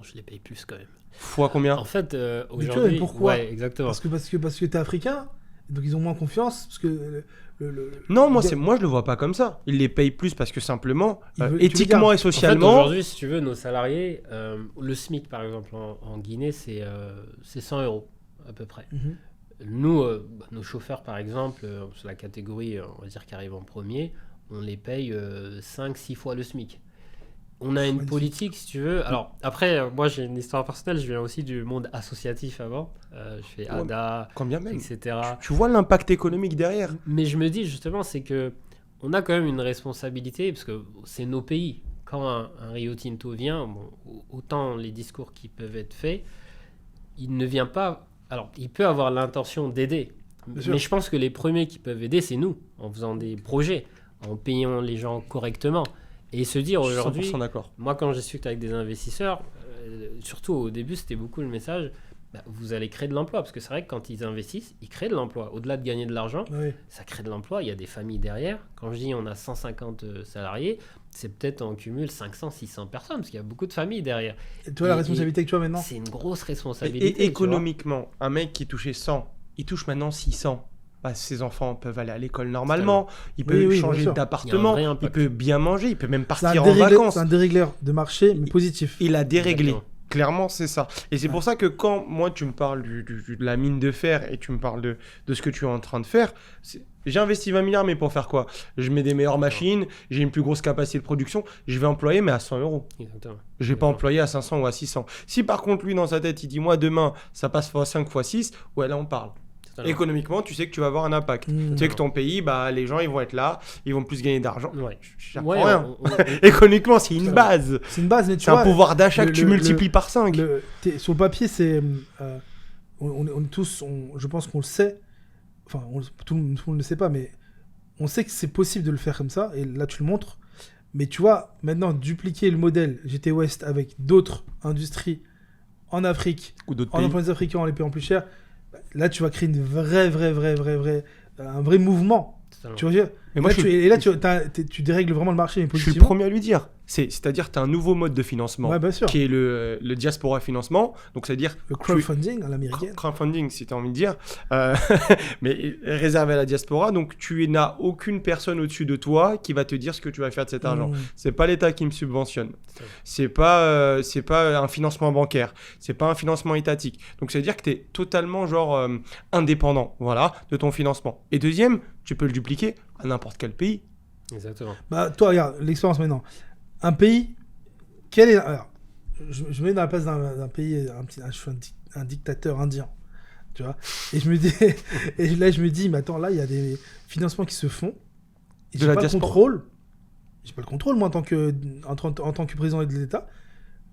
Je les paye plus quand même. Fois combien ? En fait, aujourd'hui... Mais pourquoi ? Ouais, exactement. Parce que t'es africain, donc ils ont moins confiance, parce que... Non, moi je le vois pas comme ça. Ils les payent plus parce que simplement, éthiquement et socialement... En fait, aujourd'hui, si tu veux, nos salariés, le SMIC par exemple en Guinée, c'est 100 € à peu près. Nous, nos chauffeurs par exemple, sur la catégorie, on va dire, qui arrive en premier, on les paye 5-6 fois le SMIC. On a une Magnifique. politique, si tu veux. Alors, après, moi, j'ai une histoire personnelle. Je viens aussi du monde associatif avant. Je fais ADA, Quand bien même. etc. Tu vois l'impact économique derrière. Mais je me dis, justement, c'est que on a quand même une responsabilité, parce que c'est nos pays. Quand un Rio Tinto vient, bon, autant les discours qui peuvent être faits, il ne vient pas... Alors, il peut avoir l'intention d'aider. Bien sûr. Mais je pense que les premiers qui peuvent aider, c'est nous, en faisant des projets, en payant les gens correctement. Et se dire Je suis aujourd'hui... 100% d'accord. Moi, quand je discute avec des investisseurs, surtout au début, c'était beaucoup le message, vous allez créer de l'emploi. Parce que c'est vrai que quand ils investissent, ils créent de l'emploi. Au-delà de gagner de l'argent, Oui. ça crée de l'emploi. Il y a des familles derrière. Quand je dis on a 150 salariés, c'est peut-être en cumul 500, 600 personnes. Parce qu'il y a beaucoup de familles derrière. Et toi, la Et- responsabilité que tu as maintenant. C'est une grosse responsabilité. Et tu vois. économiquement, un mec qui touchait 100, il touche maintenant 600. Bah, ses enfants peuvent aller à l'école normalement, il peut Oui, bien changer sûr. Il y a d'appartement, un vrai il impact. peut bien manger, il peut même C'est un, partir en vacances. c'est un dérégleur de marché, mais positif. Il a déréglé. Exactement. Clairement, c'est ça. Et c'est pour ça que quand moi tu me parles de la mine de fer et tu me parles de ce que tu es en train de faire, j'ai investi 20 milliards, mais pour faire quoi? Je mets des meilleures machines, j'ai une plus grosse capacité de production, je vais employer, mais à 100 euros. Exactement. Je vais pas employer à 500 ou à 600. Si par contre, lui, dans sa tête, il dit, moi, demain, ça passe x5, x6, ouais, là, on parle. Totalement. Économiquement, tu sais que tu vas avoir un impact. Tu sais que ton pays, bah, les gens, ils vont être là, ils vont plus gagner d'argent. Ouais. J'apprends Ouais, rien. on- Économiquement, c'est une Ça- base. C'est une base, mais tu C'est vois. un pouvoir d'achat le- que tu le- multiplies par 5. Sur le papier, c'est. On est tous. Je pense qu'on le sait. Enfin, tout le monde ne le sait pas, mais on sait que c'est possible de le faire comme ça, et là, tu le montres. Mais tu vois, maintenant, dupliquer le modèle GT West avec d'autres industries en Afrique, Ou d'autres en pays. employant les Africains, en les payant plus cher, là, tu vas créer une un vrai mouvement. Totalement. Tu vois, ce que je veux dire Mais moi, Là, je suis- et là, tu dérègles vraiment le marché, mais Je suis le positivement. premier à lui dire. C'est-à-dire, tu as un nouveau mode de financement Ouais, bien sûr. qui est le diaspora financement. Donc, c'est-à-dire Le crowdfunding à l'américaine. crowdfunding, si tu as envie de dire, mais réservé à la diaspora. Donc, tu n'as aucune personne au-dessus de toi qui va te dire ce que tu vas faire de cet argent. Mmh. C'est pas l'État qui me subventionne. C'est ça. C'est pas un financement bancaire. C'est pas un financement étatique. Donc, c'est-à-dire que tu es totalement genre indépendant, voilà, de ton financement. Et deuxième, tu peux le dupliquer à n'importe quel pays. Exactement. Bah, toi, regarde, l'expérience maintenant. Un pays, quel est. Alors, je me mets dans la place d'un pays, je suis un dictateur indien. Tu vois. Et je me dis, et là, je me dis, mais attends, là, il y a des financements qui se font. Et De j'ai la pas le diaspora. contrôle. J'ai pas le contrôle, moi, en tant que président de l'État.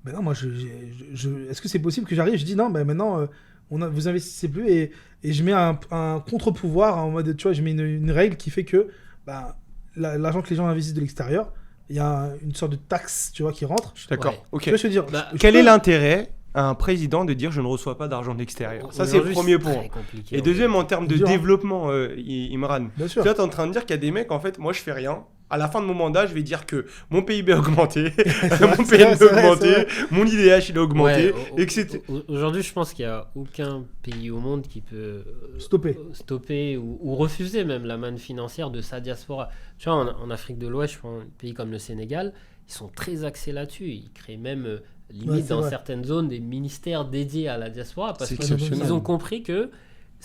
Ben non, moi, est-ce que c'est possible que j'arrive? Je dis non, ben maintenant, vous investissez plus et je mets un contre-pouvoir en mode, tu vois, je mets une règle qui fait que ben, l'argent que les gens investissent de l'extérieur, il y a une sorte de taxe, tu vois, qui rentre. Je suis d'accord. Ouais. Ok. Tu vois ce que je veux dire? Bah, Je Quel peux- est l'intérêt à un président de dire je ne reçois pas d'argent de l'extérieur? Ça, c'est le Aujourd'hui, premier point. très compliqué, Et en deuxième, en termes de Dur, hein. développement, Imran. Bien Tu sûr. vois, t'es en train de dire qu'il y a des mecs, en fait, moi, je fais rien. À la fin de mon mandat, je vais dire que mon PIB a augmenté, mon c'est PNB vrai, a c'est vrai, augmenté, c'est vrai. mon IDH il a augmenté, Ouais, etc. Aujourd'hui, je pense qu'il n'y a aucun pays au monde qui peut Stopper. ou refuser même la manne financière de sa diaspora. Tu vois, en Afrique de l'Ouest, je prends un pays comme le Sénégal, ils sont très axés là-dessus. Ils créent même, Ouais, limite, c'est dans vrai. certaines zones, des ministères dédiés à la diaspora parce C'est qu'ils exceptionnel. ont compris que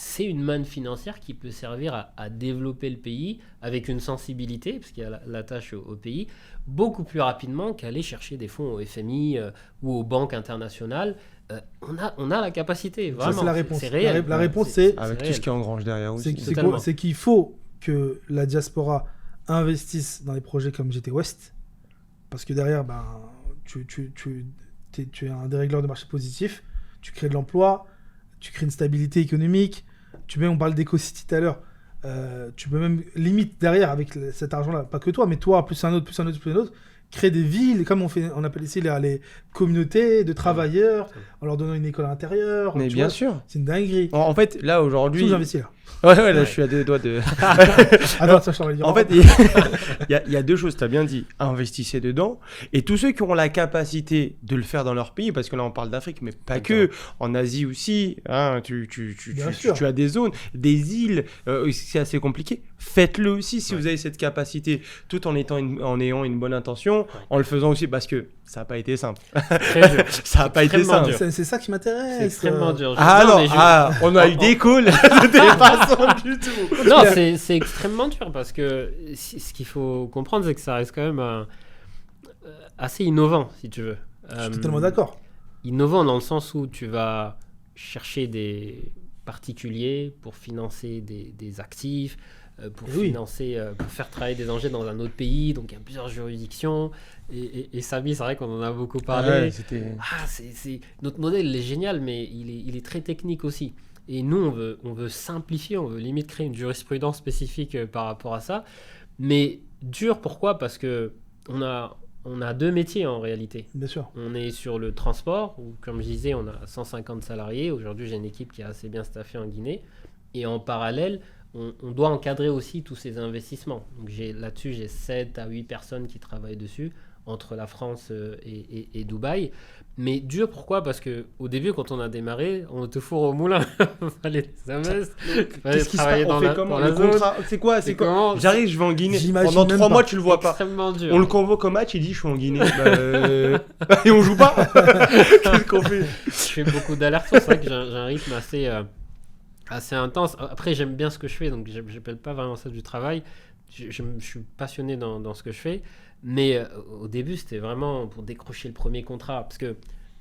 c'est une manne financière qui peut servir à développer le pays avec une sensibilité, parce qu'il y a la tâche au pays, beaucoup plus rapidement qu'aller chercher des fonds au FMI ou aux banques internationales. On a la capacité, Ça, vraiment. c'est la réponse. C'est réel. La réponse, c'est Avec tout réel. ce qui engrange derrière aussi. Totalement. c'est qu'il faut que la diaspora investisse dans des projets comme GT West, parce que derrière, ben, tu es un dérégleur de marché positif, tu crées de l'emploi, tu crées une stabilité économique, on parle d'EcoCity tout à l'heure, tu peux même, limite derrière, avec cet argent-là, pas que toi, mais toi, plus un autre, plus un autre, plus un autre, créer des villes, comme on appelle ici les communautés de travailleurs, en leur donnant une école à l'intérieur. Mais tu bien vois, sûr. c'est une dinguerie. En fait, là aujourd'hui. Tout j'investis là. Ouais, là je suis à deux doigts de. Attends, ça, je t'en vais le dire. En fait, il y a deux choses, tu as bien dit, investissez dedans. Et tous ceux qui ont la capacité de le faire dans leur pays, parce que là on parle d'Afrique, mais pas que, en Asie aussi, hein, Bien sûr. tu as des zones, des îles, c'est assez compliqué. Faites-le aussi si vous avez cette capacité, tout en ayant une bonne intention, en le faisant aussi, parce que ça n'a pas été simple. Très dur. Ça n'a pas été Extrêmement simple. dur. C'est ça qui C'est m'intéresse. extrêmement dur. Ah non, mais on a eu des calls, c'était pas simple du tout. Non, c'est extrêmement dur parce que ce qu'il faut comprendre, c'est que ça reste quand même assez innovant, si tu veux. Je suis totalement d'accord. Innovant dans le sens où tu vas chercher des particuliers pour financer des actifs, pour faire travailler des ingés dans un autre pays, donc il y a plusieurs juridictions. Et Samy, c'est vrai qu'on en a beaucoup parlé. Notre modèle il est génial, mais il est très technique aussi. Et nous, on veut simplifier, on veut limite créer une jurisprudence spécifique par rapport à ça. Mais dur, pourquoi ? Parce que on a deux métiers en réalité. Bien sûr. On est sur le transport, où comme je disais, on a 150 salariés. Aujourd'hui, j'ai une équipe qui est assez bien staffée en Guinée. Et en parallèle, on doit encadrer aussi tous ces investissements. Donc là-dessus, j'ai 7 à 8 personnes qui travaillent dessus, entre la France et Dubaï. Mais dur, pourquoi ? Parce qu'au début, quand on a démarré, on te fourre au moulin. Fallait s'investir. Qu'est-ce qui se passe ? On fait comment ? Le contrat, c'est quoi ? J'arrive, je vais en Guinée. Pendant 3 mois, tu le vois pas. Extrêmement dur. On le convoque au match, il dit je suis en Guinée. Et on joue pas. Qu'est-ce qu'on fait ? Je fais beaucoup d'allers-retours. C'est vrai que j'ai un rythme assez intense. Après, j'aime bien ce que je fais, donc je n'appelle pas vraiment ça du travail. Je suis passionné dans ce que je fais. Mais au début, c'était vraiment pour décrocher le premier contrat. Parce que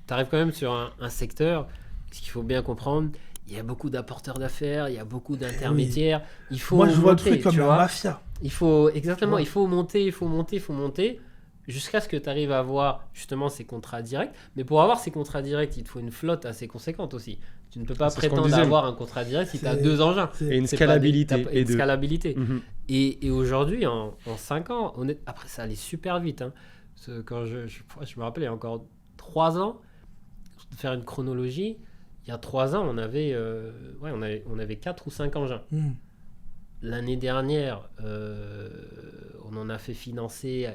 tu arrives quand même sur un secteur, ce qu'il faut bien comprendre, il y a beaucoup d'apporteurs d'affaires, il y a beaucoup d'intermédiaires. Il faut Moi, je vois le monter, truc comme la mafia. Il faut monter, jusqu'à ce que tu arrives à avoir justement ces contrats directs. Mais pour avoir ces contrats directs, il te faut une flotte assez conséquente aussi. Tu ne peux pas prétendre avoir un contrat direct si tu as 2 engins. Et une scalabilité. Et aujourd'hui, en 5 ans, après ça allait super vite. Hein. Quand je me rappelle, il y a encore 3 ans, de faire une chronologie, il y a 3 ans, on avait 4 ou 5 engins. L'année dernière, on en a fait financer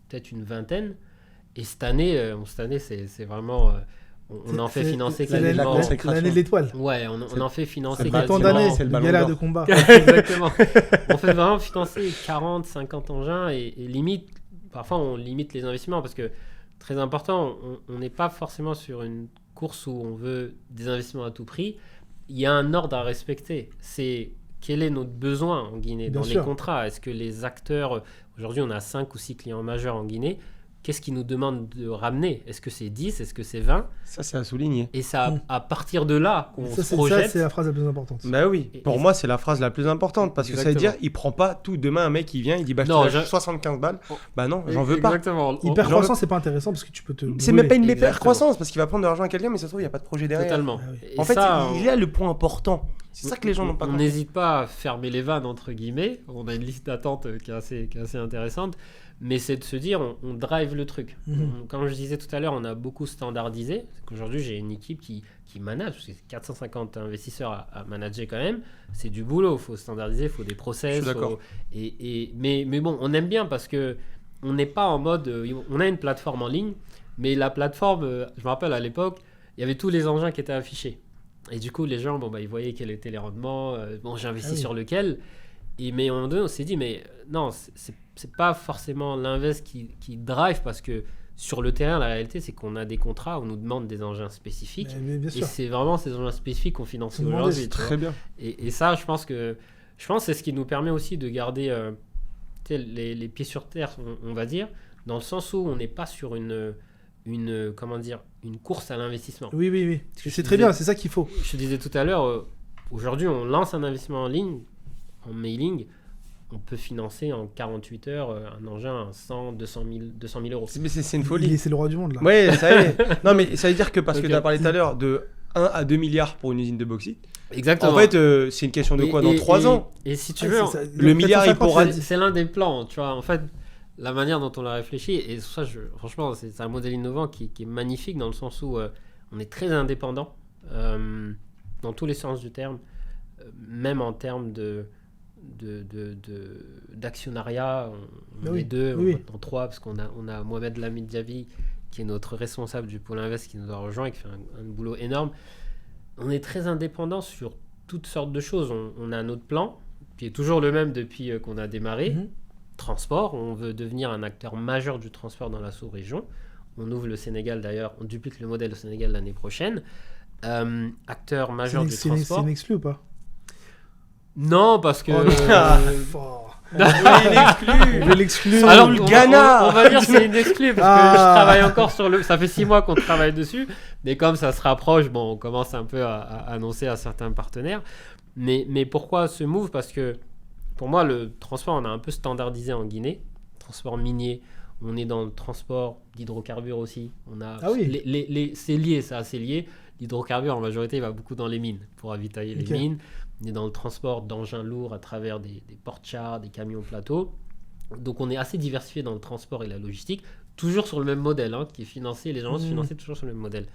peut-être une vingtaine. Et cette année, c'est vraiment... on en fait financer quasiment... L'année de l'étoile. Ouais, on en fait financer quasiment... C'est le galère de combat. Exactement. On fait vraiment financer 40, 50 engins et limite, parfois on limite les investissements parce que, très important, on n'est pas forcément sur une course où on veut des investissements à tout prix. Il y a un ordre à respecter. C'est quel est notre besoin en Guinée dans les contrats. Est-ce que les acteurs... Aujourd'hui, on a 5 ou 6 clients majeurs en Guinée. Qu'est-ce qu'ils nous demandent de ramener ? Est-ce que c'est 10 ? Est-ce que c'est 20 ? Ça, c'est à souligner. Et ça, à partir de là, qu'on se projette... Ça, c'est la phrase la plus importante. Bah oui, pour moi, c'est la phrase la plus importante. Parce que ça veut dire, il prend pas tout. Demain, un mec, il vient, il dit, bah, je te lâche 75 balles. Bah non, j'en veux pas. Exactement. Hyper-croissance, c'est pas intéressant parce que tu peux te... C'est même pas une hyper-croissance parce qu'il va prendre de l'argent à quelqu'un, mais ça se trouve, il n'y a pas de projet derrière. Totalement. En fait, il y a le point important. C'est ça que les gens n'ont pas compris. On n'hésite pas à fermer les vannes, entre guillemets. On a une liste d'attente qui est assez intéressante. Mais c'est de se dire, on drive le truc. Comme je disais tout à l'heure, on a beaucoup standardisé. Qu'aujourd'hui, j'ai une équipe qui manage, parce que c'est 450 investisseurs à manager quand même. C'est du boulot, il faut standardiser, il faut des process. Je suis d'accord. Mais bon, on aime bien parce que on n'est pas en mode... on a une plateforme en ligne, mais la plateforme, je me rappelle à l'époque, il y avait tous les engins qui étaient affichés. Et du coup, les gens, ils voyaient quels étaient les rendements. J'ai investi sur lequel. Mais à un moment donné, on s'est dit, mais non, c'est pas forcément l'invest qui drive parce que sur le terrain, la réalité, c'est qu'on a des contrats où on nous demande des engins spécifiques. Mais et c'est vraiment ces engins spécifiques qu'on finance aujourd'hui. Très bien. Et ça, je pense que c'est ce qui nous permet aussi de garder les pieds sur terre, on va dire, dans le sens où on n'est pas sur une course à l'investissement. Oui. C'est très bien, c'est ça qu'il faut. Je te disais tout à l'heure, aujourd'hui, on lance un investissement en ligne, en mailing, on peut financer en 48 heures un engin à 100, 200 000 euros. C'est une folie. C'est le roi du monde, là. Oui, ça y est. Non, mais ça veut dire que parce que tu as parlé tout à l'heure de 1 à 2 milliards pour une usine de bauxite. Exactement. En fait, c'est une question de quoi dans 3 ans. Et si tu veux, le milliard, il pourra... C'est l'un des plans, tu vois. En fait, la manière dont on l'a réfléchi, et ça, franchement, c'est un modèle innovant qui est magnifique dans le sens où on est très indépendant dans tous les sens du terme, même en termes d'actionnariat. On est 2, en 3, parce qu'on a Mohamed Lamid Diaby, qui est notre responsable du pôle Invest, qui nous a rejoint et qui fait un boulot énorme. On est très indépendant sur toutes sortes de choses. On a notre plan, qui est toujours le même depuis qu'on a démarré. Transport, on veut devenir un acteur majeur du transport dans la sous-région. On ouvre le Sénégal d'ailleurs, on duplique le modèle au Sénégal l'année prochaine. Acteur majeur du transport. C'est une exclu ou pas? Non, parce que... Il exclut. Je l'exclus. Alors, le on- Ghana. on va dire que c'est une exclue parce que je travaille encore sur le. Ça fait 6 mois qu'on travaille dessus, mais comme ça se rapproche, bon, on commence un peu à annoncer à certains partenaires. Mais pourquoi ce move? Parce que pour moi, le transport, on a un peu standardisé en Guinée. Transport minier, on est dans le transport d'hydrocarbures aussi. On a c'est lié, ça, c'est lié. L'hydrocarbure, en majorité, il va beaucoup dans les mines pour ravitailler les mines. On est dans le transport d'engins lourds à travers des porte-chars, des camions plateaux. Donc on est assez diversifié dans le transport et la logistique, toujours sur le même modèle qui est financé, les gens se financer toujours sur le même modèle.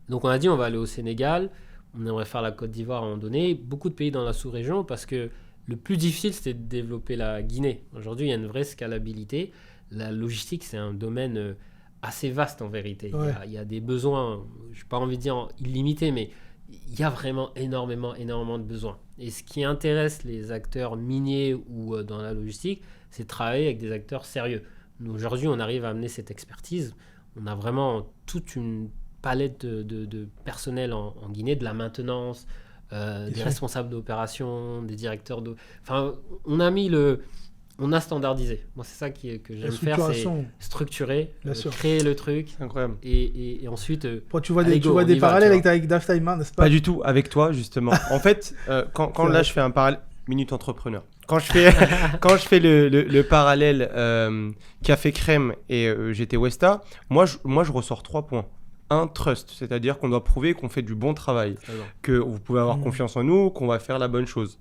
Donc on a dit on va aller au Sénégal, on aimerait faire la Côte d'Ivoire à un moment donné, beaucoup de pays dans la sous-région parce que le plus difficile c'était de développer la Guinée. Aujourd'hui il y a une vraie scalabilité, la logistique c'est un domaine assez vaste en vérité, il y a des besoins, je n'ai pas envie de dire illimités, mais il y a vraiment énormément de besoins. Et ce qui intéresse les acteurs miniers ou dans la logistique, c'est de travailler avec des acteurs sérieux. Nous, aujourd'hui, on arrive à amener cette expertise. On a vraiment toute une palette de personnel en Guinée, de la maintenance, des responsables d'opération, des directeurs de... Enfin, on a standardisé. Moi, c'est ça que j'aime faire, c'est structurer, créer le truc. C'est incroyable. Et ensuite... tu vois des parallèles avec Daftime, n'est-ce pas? Pas du tout, avec toi, justement. En fait, quand là, je fais un parallèle... Minute entrepreneur. Quand je fais le parallèle Café Crème et GT Westa, moi, je ressors 3 points. 1, trust, c'est-à-dire qu'on doit prouver qu'on fait du bon travail, que vous pouvez avoir confiance en nous, qu'on va faire la bonne chose.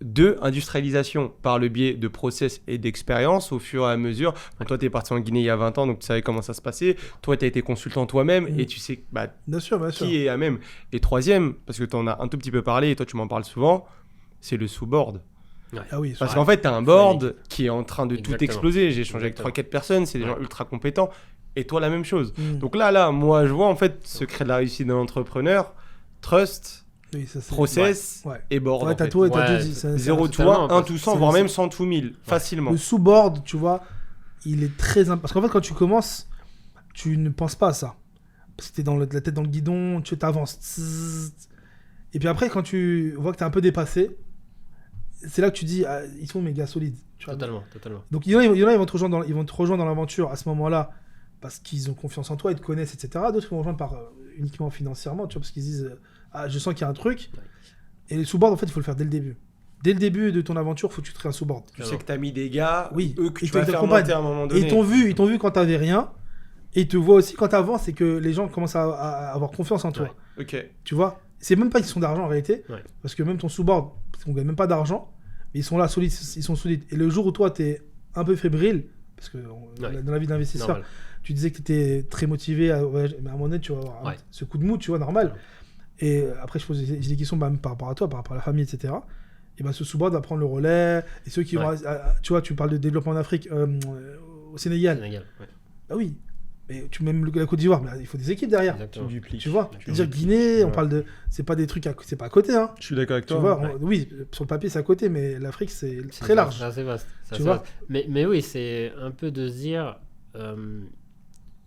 2, industrialisation par le biais de process et d'expérience au fur et à mesure. Toi, tu es parti en Guinée il y a 20 ans, donc tu savais comment ça se passait. Toi, tu as été consultant toi-même et tu sais bien sûr. qui est à même. Et 3e, parce que tu en as un tout petit peu parlé et toi, tu m'en parles souvent, c'est le sous-board. Ouais. Ah oui, parce qu'en fait, tu as un board qui est en train de tout exploser. J'ai échangé avec 3-4 personnes, c'est des gens ultra compétents. Et toi, la même chose. Donc là, moi, je vois en fait secret de la réussite d'un entrepreneur, trust, process et board. Ouais, t'as tout dit. 0 tout 1, 1 tout 100, voire même 100 tout 1000, facilement. Le sous-board, tu vois, il est très important. Parce qu'en fait, quand tu commences, tu ne penses pas à ça. Parce que t'es dans la tête dans le guidon, tu t'avances. Et puis après, quand tu vois que t'es un peu dépassé, c'est là que tu dis, ils sont méga solides. Tu vois. Totalement. Donc il y en a, ils vont te rejoindre dans l'aventure à ce moment-là parce qu'ils ont confiance en toi, ils te connaissent, etc. D'autres qui vont rejoindre uniquement financièrement, tu vois, parce qu'ils disent, je sens qu'il y a un truc. Et le sous-board, en fait, il faut le faire dès le début. Dès le début de ton aventure, il faut que tu te crées un sous-board. Tu sais que t'as mis des gars, eux que tu vas faire monter à un moment donné. Et ils t'ont vu quand t'avais rien. Et ils te voient aussi quand t'avances et que les gens commencent à avoir confiance en toi. Ok. Tu vois, c'est même pas qu'ils sont d'argent en réalité, parce que même ton sous-board, on gagne même pas d'argent, mais ils sont là solides, ils sont solides. Et le jour où toi t'es un peu fébrile, parce que dans la vie d'investisseur, tu disais que t'étais très motivé, mais à un moment donné tu vas avoir ce coup de mou, tu vois, normal. Et après je pose des questions par rapport à toi, par rapport à la famille, etc. Et ce sous-board va prendre le relais. Et ceux qui vont, tu vois, tu parles de développement en Afrique, au Sénégal. Ah oui. Mais même la Côte d'Ivoire, il faut des équipes derrière. Tu dupliques. Tu vois, c'est-à-dire Guinée, on parle de, c'est pas des trucs, c'est pas à côté, hein. Je suis d'accord avec toi. Tu vois, oui, sur le papier c'est à côté, mais l'Afrique c'est très large. C'est vaste. Tu vois. Mais oui, c'est un peu de se dire,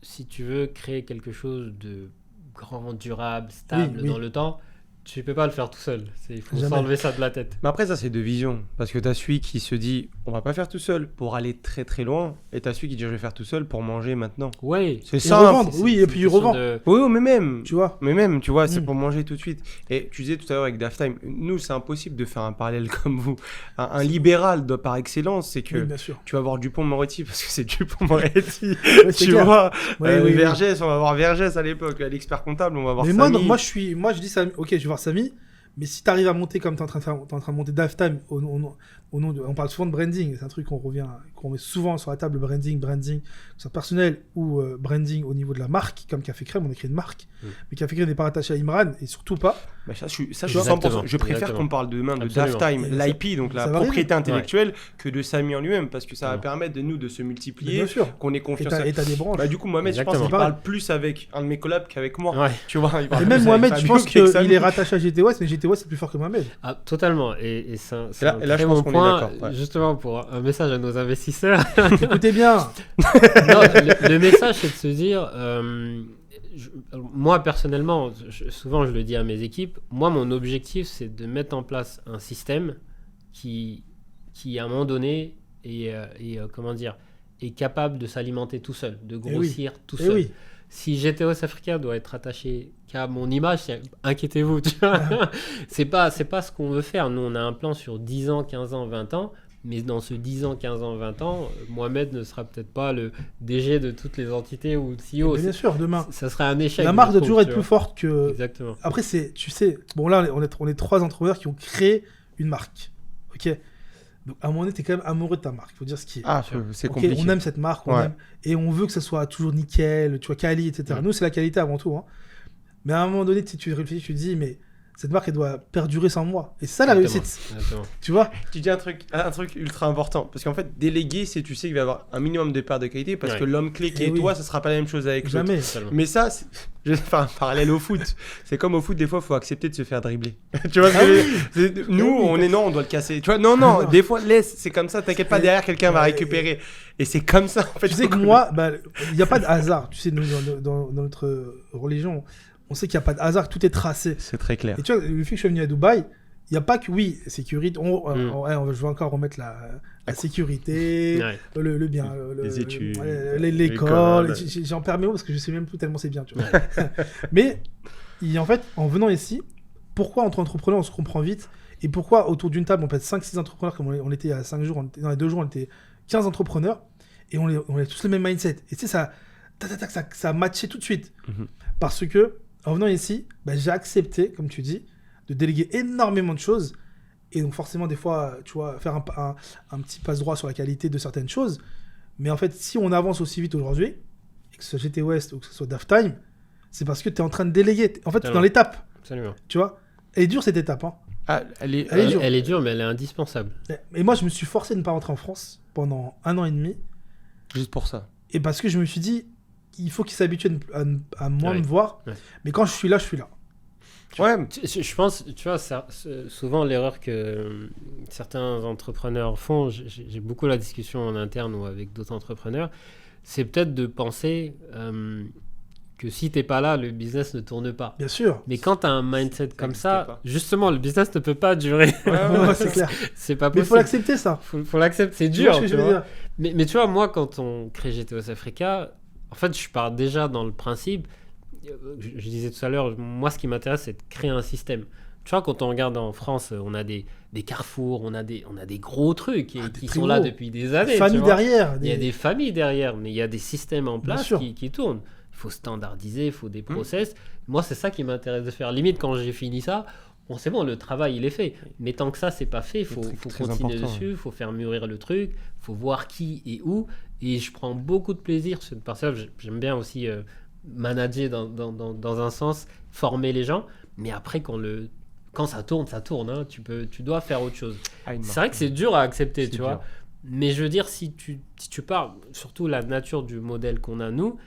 si tu veux créer quelque chose de grand, durable, stable dans le temps, tu peux pas le faire tout seul. Il faut s'enlever ça de la tête. Mais après, ça, c'est 2 visions. Parce que t'as celui qui se dit, on va pas faire tout seul pour aller très très loin. Et t'as celui qui dit, je vais faire tout seul pour manger maintenant. Oui. C'est ça. Et puis il revend. Oui, mais même. Tu vois. Mais même, tu vois, c'est pour manger tout de suite. Et tu disais tout à l'heure avec Daftime, nous, c'est impossible de faire un parallèle comme vous. Un libéral par excellence, c'est que tu vas voir Dupond-Moretti parce que c'est Dupond-Moretti. Tu vois. Vergès, on va voir Vergès à l'époque. L'expert comptable, on va voir Samy. Moi, je dis Samy. Ok, je vais voir Samy. Mais si tu arrives à monter comme tu es en train de monter Daftime au nom de, on parle souvent de branding, c'est un truc qu'on met souvent sur la table, branding, que ce soit personnel ou branding au niveau de la marque, comme Café Crème, on a créé une marque, mais Café Crème n'est pas rattaché à Imran et surtout pas. Bah ça, je suis 100%. Je préfère qu'on parle demain de Daftime, l'IP, donc la propriété intellectuelle, que de Samy en lui-même, parce que ça va permettre de nous de se multiplier, qu'on ait confiance. Et t'as des branches. Bah, du coup, Mohamed, je pense qu'il parle plus avec un de mes collabs qu'avec moi. Tu vois, et même Mohamed, je pense qu'il est rattaché à GT West, mais GT West c'est plus fort que Mohamed. Ah, totalement. Et c'est un là, très je pense bon qu'on point, est d'accord. justement, pour un message à nos investisseurs. Écoutez bien. Non, le message, c'est de se dire, moi personnellement, souvent je le dis à mes équipes, moi mon objectif c'est de mettre en place un système qui qui à un moment donné est capable de s'alimenter tout seul, de grossir tout seul. Oui. Si GTOS Africa doit être attaché qu'à mon image, inquiétez-vous, tu vois. C'est pas ce qu'on veut faire. Nous, on a un plan sur 10 ans, 15 ans, 20 ans. Mais dans ce 10 ans, 15 ans, 20 ans, Mohamed ne sera peut-être pas le DG de toutes les entités ou le CEO. Bien sûr, demain. Ça serait un échec. La marque doit toujours être plus forte que... Exactement. Après, tu sais, bon là, on est 3 entrepreneurs qui ont créé une marque. Ok. Donc, à un moment donné, t'es quand même amoureux de ta marque. Il faut dire ce qui est. Ah, c'est compliqué. On aime cette marque, on aime, et on veut que ça soit toujours nickel, tu vois, quali, etc. Nous, c'est la qualité avant tout. Hein. Mais à un moment donné, si tu réfléchis, tu te dis, mais cette marque, elle doit perdurer sans moi. Et c'est ça la réussite. Exactement. Tu vois. Tu dis un truc ultra important. Parce qu'en fait, déléguer, c'est tu sais qu'il va y avoir un minimum de parts de qualité. Parce que l'homme clé qui est toi, ça sera pas la même chose avec l'autre. Jamais. Mais ça, je vais faire un parallèle au foot. C'est comme au foot, des fois, il faut accepter de se faire dribbler. Tu vois, nous, on doit le casser. Tu vois, non, des fois, laisse, c'est comme ça, t'inquiète pas, derrière, quelqu'un va récupérer. Et c'est comme ça, en fait. Tu sais que moi, il n'y a pas de hasard. Tu sais, nous, dans notre religion, on sait qu'il n'y a pas de hasard, tout est tracé. C'est très clair. Et tu vois, le fait que je suis venu à Dubaï, il n'y a pas que, sécurité, je veux encore remettre la sécurité, le bien, les études, l'école, j'en perds mes mots parce que je sais même plus tellement c'est bien. Tu vois. Mais, en fait, en venant ici, pourquoi entre entrepreneurs on se comprend vite et pourquoi autour d'une table on peut être 5-6 entrepreneurs comme on était il y a 5 jours, dans les 2 jours on était 15 entrepreneurs et on a tous le même mindset. Et tu sais, ça a matché tout de suite. Parce que, en venant ici, j'ai accepté, comme tu dis, de déléguer énormément de choses. Et donc forcément, des fois, tu vois, faire un petit passe-droit sur la qualité de certaines choses. Mais en fait, si on avance aussi vite aujourd'hui, et que ce soit GT West ou que ce soit Daftime, c'est parce que tu es en train de déléguer. En fait, tu es dans l'étape. Absolument. Tu vois, elle est dure cette étape. Hein. Ah, elle est dure. Elle est dure, mais elle est indispensable. Et moi, je me suis forcé de ne pas rentrer en France pendant 1 an et demi. Juste pour ça. Et parce que je me suis dit, il faut qu'ils s'habituent à moins me voir. Mais quand je suis là, je suis là. Je pense, tu vois, souvent l'erreur que certains entrepreneurs font, j'ai beaucoup la discussion en interne ou avec d'autres entrepreneurs, c'est peut-être de penser que si t'es pas là, le business ne tourne pas. Bien sûr. Mais quand tu as un mindset comme ça, justement, le business ne peut pas durer. C'est clair. C'est pas possible. Mais il faut l'accepter, ça. Faut l'accepter, c'est dur. Tu vois. Mais tu vois, moi, quand on crée GTOS Africa, en fait, je pars déjà dans le principe. Je disais tout à l'heure, moi, ce qui m'intéresse, c'est de créer un système. Tu vois, quand on regarde en France, on a des carrefours, on a des gros trucs qui sont là depuis des années. Familles derrière. Il y a des familles derrière, mais il y a des systèmes en place qui tournent. Il faut standardiser, il faut des process. Moi, c'est ça qui m'intéresse de faire. Limite, quand j'ai fini ça, c'est bon, le travail, il est fait. Mais tant que ça, c'est pas fait, il faut continuer dessus, il faut faire mûrir le truc, il faut voir qui et où. Et je prends beaucoup de plaisir sur cette partie-là. J'aime bien aussi manager dans un sens, former les gens. Mais après, quand ça tourne, ça tourne. Hein. Tu dois faire autre chose. C'est vrai que c'est dur à accepter, tu vois. Mais je veux dire, si tu parles, surtout la nature du modèle qu'on a, nous,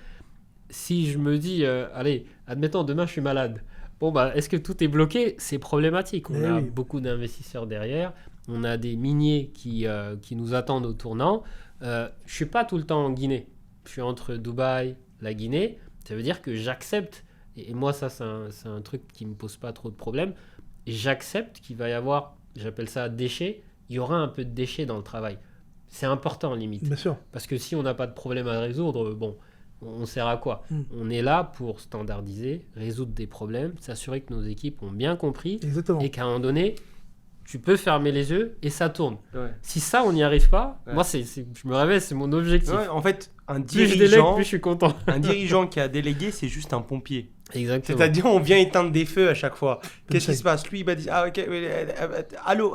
si je me dis, allez, admettons, demain, je suis malade. Bon, est-ce que tout est bloqué ? C'est problématique. On a beaucoup d'investisseurs derrière. On a des miniers qui nous attendent au tournant. Je suis pas tout le temps en Guinée. Je suis entre Dubaï, la Guinée. Ça veut dire que j'accepte, et moi ça c'est un truc qui me pose pas trop de problèmes, j'accepte qu'il va y avoir, j'appelle ça déchets, il y aura un peu de déchets dans le travail. C'est important limite. Bien sûr. Parce que si on n'a pas de problème à résoudre, bon, on sert à quoi ? On est là pour standardiser, résoudre des problèmes, s'assurer que nos équipes ont bien compris. Exactement. Et qu'à un moment donné, tu peux fermer les yeux et ça tourne. Si ça, on n'y arrive pas, moi, je me réveille, c'est mon objectif. En fait, plus je délègue, plus je suis content. Un dirigeant qui a délégué, c'est juste un pompier. Exactement. C'est-à-dire, on vient éteindre des feux à chaque fois. Qu'est-ce qui se passe ? Lui, il va dire, ok, allô,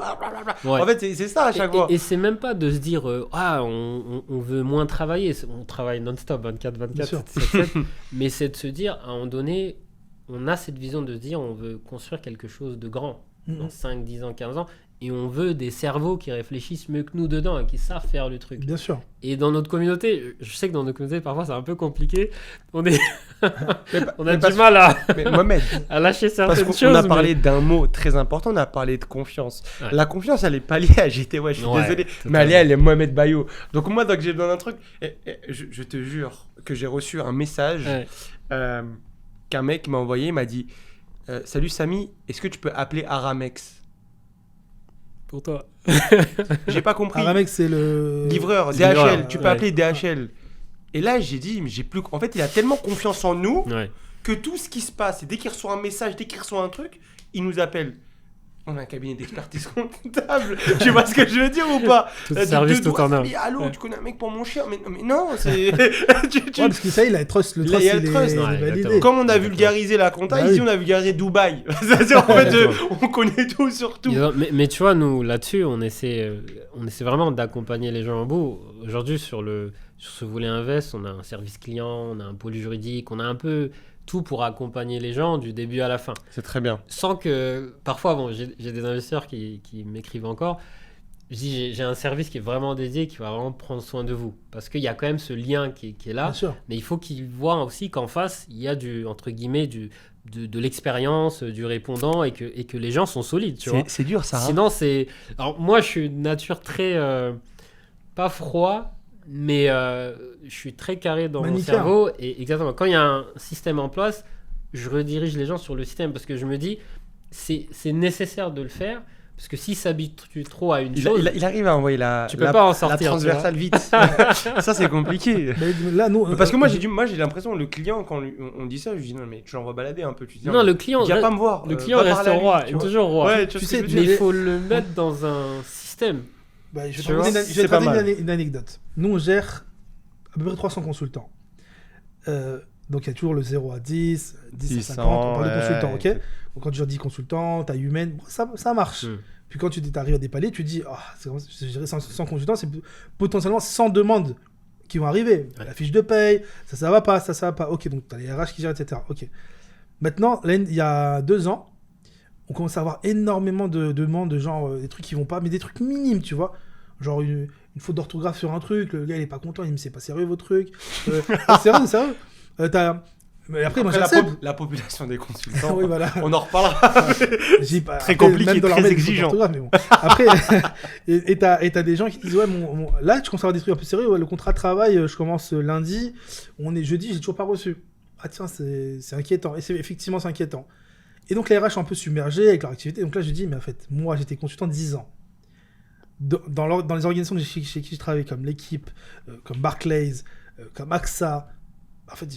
En fait, c'est ça à chaque fois. Et c'est même pas de se dire, on veut moins travailler. On travaille non-stop, 24/24, 7/7. Mais c'est de se dire, à un moment donné, on a cette vision de se dire, on veut construire quelque chose de grand. Dans 5, 10 ans, 15 ans, et on veut des cerveaux qui réfléchissent mieux que nous dedans et qui savent faire le truc. Bien sûr. Et dans notre communauté, je sais que dans notre communauté, parfois, c'est un peu compliqué. On a du mal à lâcher certaines choses. On a parlé d'un mot très important, on a parlé de confiance. Ouais. La confiance, elle n'est pas liée à GT, je suis désolé, mais elle est Mohamed Bayo. Donc moi, dès que j'ai besoin d'un truc, je te jure que j'ai reçu un message qu'un mec m'a envoyé, il m'a dit... Salut Samy, est-ce que tu peux appeler Aramex ? Pour toi. J'ai pas compris. Aramex, c'est le. Livreur, C'est livreur, DHL, tu peux ouais. appeler DHL. Et là, j'ai dit, mais j'ai plus. En fait, il a tellement confiance en nous Ouais. que tout ce qui se passe, et dès qu'il reçoit un message, dès qu'il reçoit un truc, il nous appelle. On a un cabinet d'expertise comptable. Tu vois ce que je veux dire ou pas? Tout Là, service, deux tout en doigts, un. mais allô, Ouais. tu connais un mec pour mon chien? Mais non, c'est. Ouais, parce que ça, il a trust. Le Là, trust, il y a le il est trust, il est ouais, validé. exactement. Comme on a vulgarisé la compta, Bah ici oui. on a vulgarisé Dubaï. C'est-à-dire en fait, on connaît tout sur tout. Mais tu vois, nous, là-dessus, on essaie vraiment d'accompagner les gens au bout. Aujourd'hui, sur ce volet Invest, on a un service client, on a un pôle juridique, on a un peu tout pour accompagner les gens du début à la fin. C'est très bien. Sans que, parfois, bon, j'ai des investisseurs qui m'écrivent encore. Je dis, j'ai un service qui est vraiment dédié, qui va vraiment prendre soin de vous. Parce qu'il y a quand même ce lien qui est là. Bien sûr. Mais il faut qu'ils voient aussi qu'en face, il y a entre guillemets, de l'expérience, du répondant et que les gens sont solides, tu vois. C'est dur ça. Hein. Sinon, c'est... Alors, moi, je suis de nature très... pas froid, mais je suis très carré dans mon Manichéen. cerveau. Et exactement, quand il y a un système en place, je redirige les gens sur le système parce que je me dis, c'est nécessaire de le faire. Parce que s'ils s'habituent trop à une chose... Il arrive à envoyer Tu peux pas en sortir, la tu vois. transversale vite. Ça c'est compliqué. Mais là, nous. Parce que moi j'ai l'impression, le client, quand on dit ça, je dis non mais tu l'envoies balader un peu. Tu dis, Non, le client, viens pas me voir. le client va reste parler à lui, roi, tu il est vois. toujours roi. Ouais, tu Tu sais, sais, Mais il faut le mettre dans un système. Bah, je vais Tu te vois, raconter c'est pas mal. une anecdote. Nous, on gère à peu près 300 consultants. Donc, il y a toujours le 0 à 10, 10 à 50, on parle de consultants, ok? Donc, quand tu gères 10 consultants, taille humaine, bon, ça marche. Puis quand tu arrives à des paliers, tu te dis, je gérer 100 consultants, c'est potentiellement 100 demandes qui vont arriver. Ouais. La fiche de paye, ça va pas, ça va pas. Ok, donc tu as les RH qui gèrent, etc. Ok. Maintenant, là, il y a 2 ans, on commence à avoir énormément de demandes, de genre des trucs qui vont pas, mais des trucs minimes, tu vois. Genre une faute d'orthographe sur un truc, le gars il est pas content, il me dit c'est pas sérieux votre truc. Sérieux. Mais après, moi j'accepte. La population des consultants, Oui, voilà. on en reparlera. J'ai pas- Très après, compliqué, même dans très l'armée, il y a des fautes exigeant. d'orthographe, mais bon. Après, et t'as des gens qui disent ouais, là tu commences à avoir des trucs un peu sérieux. Ouais, le contrat de travail, je commence lundi, on est jeudi, j'ai toujours pas reçu. Ah tiens, c'est inquiétant. Et effectivement, c'est inquiétant. Et donc les RH sont un peu submergés avec leur activité. Donc là, je dis, mais en fait, moi j'étais consultant 10 ans. Dans les organisations chez qui je travaille, comme l'équipe, comme Barclays, comme AXA, en fait,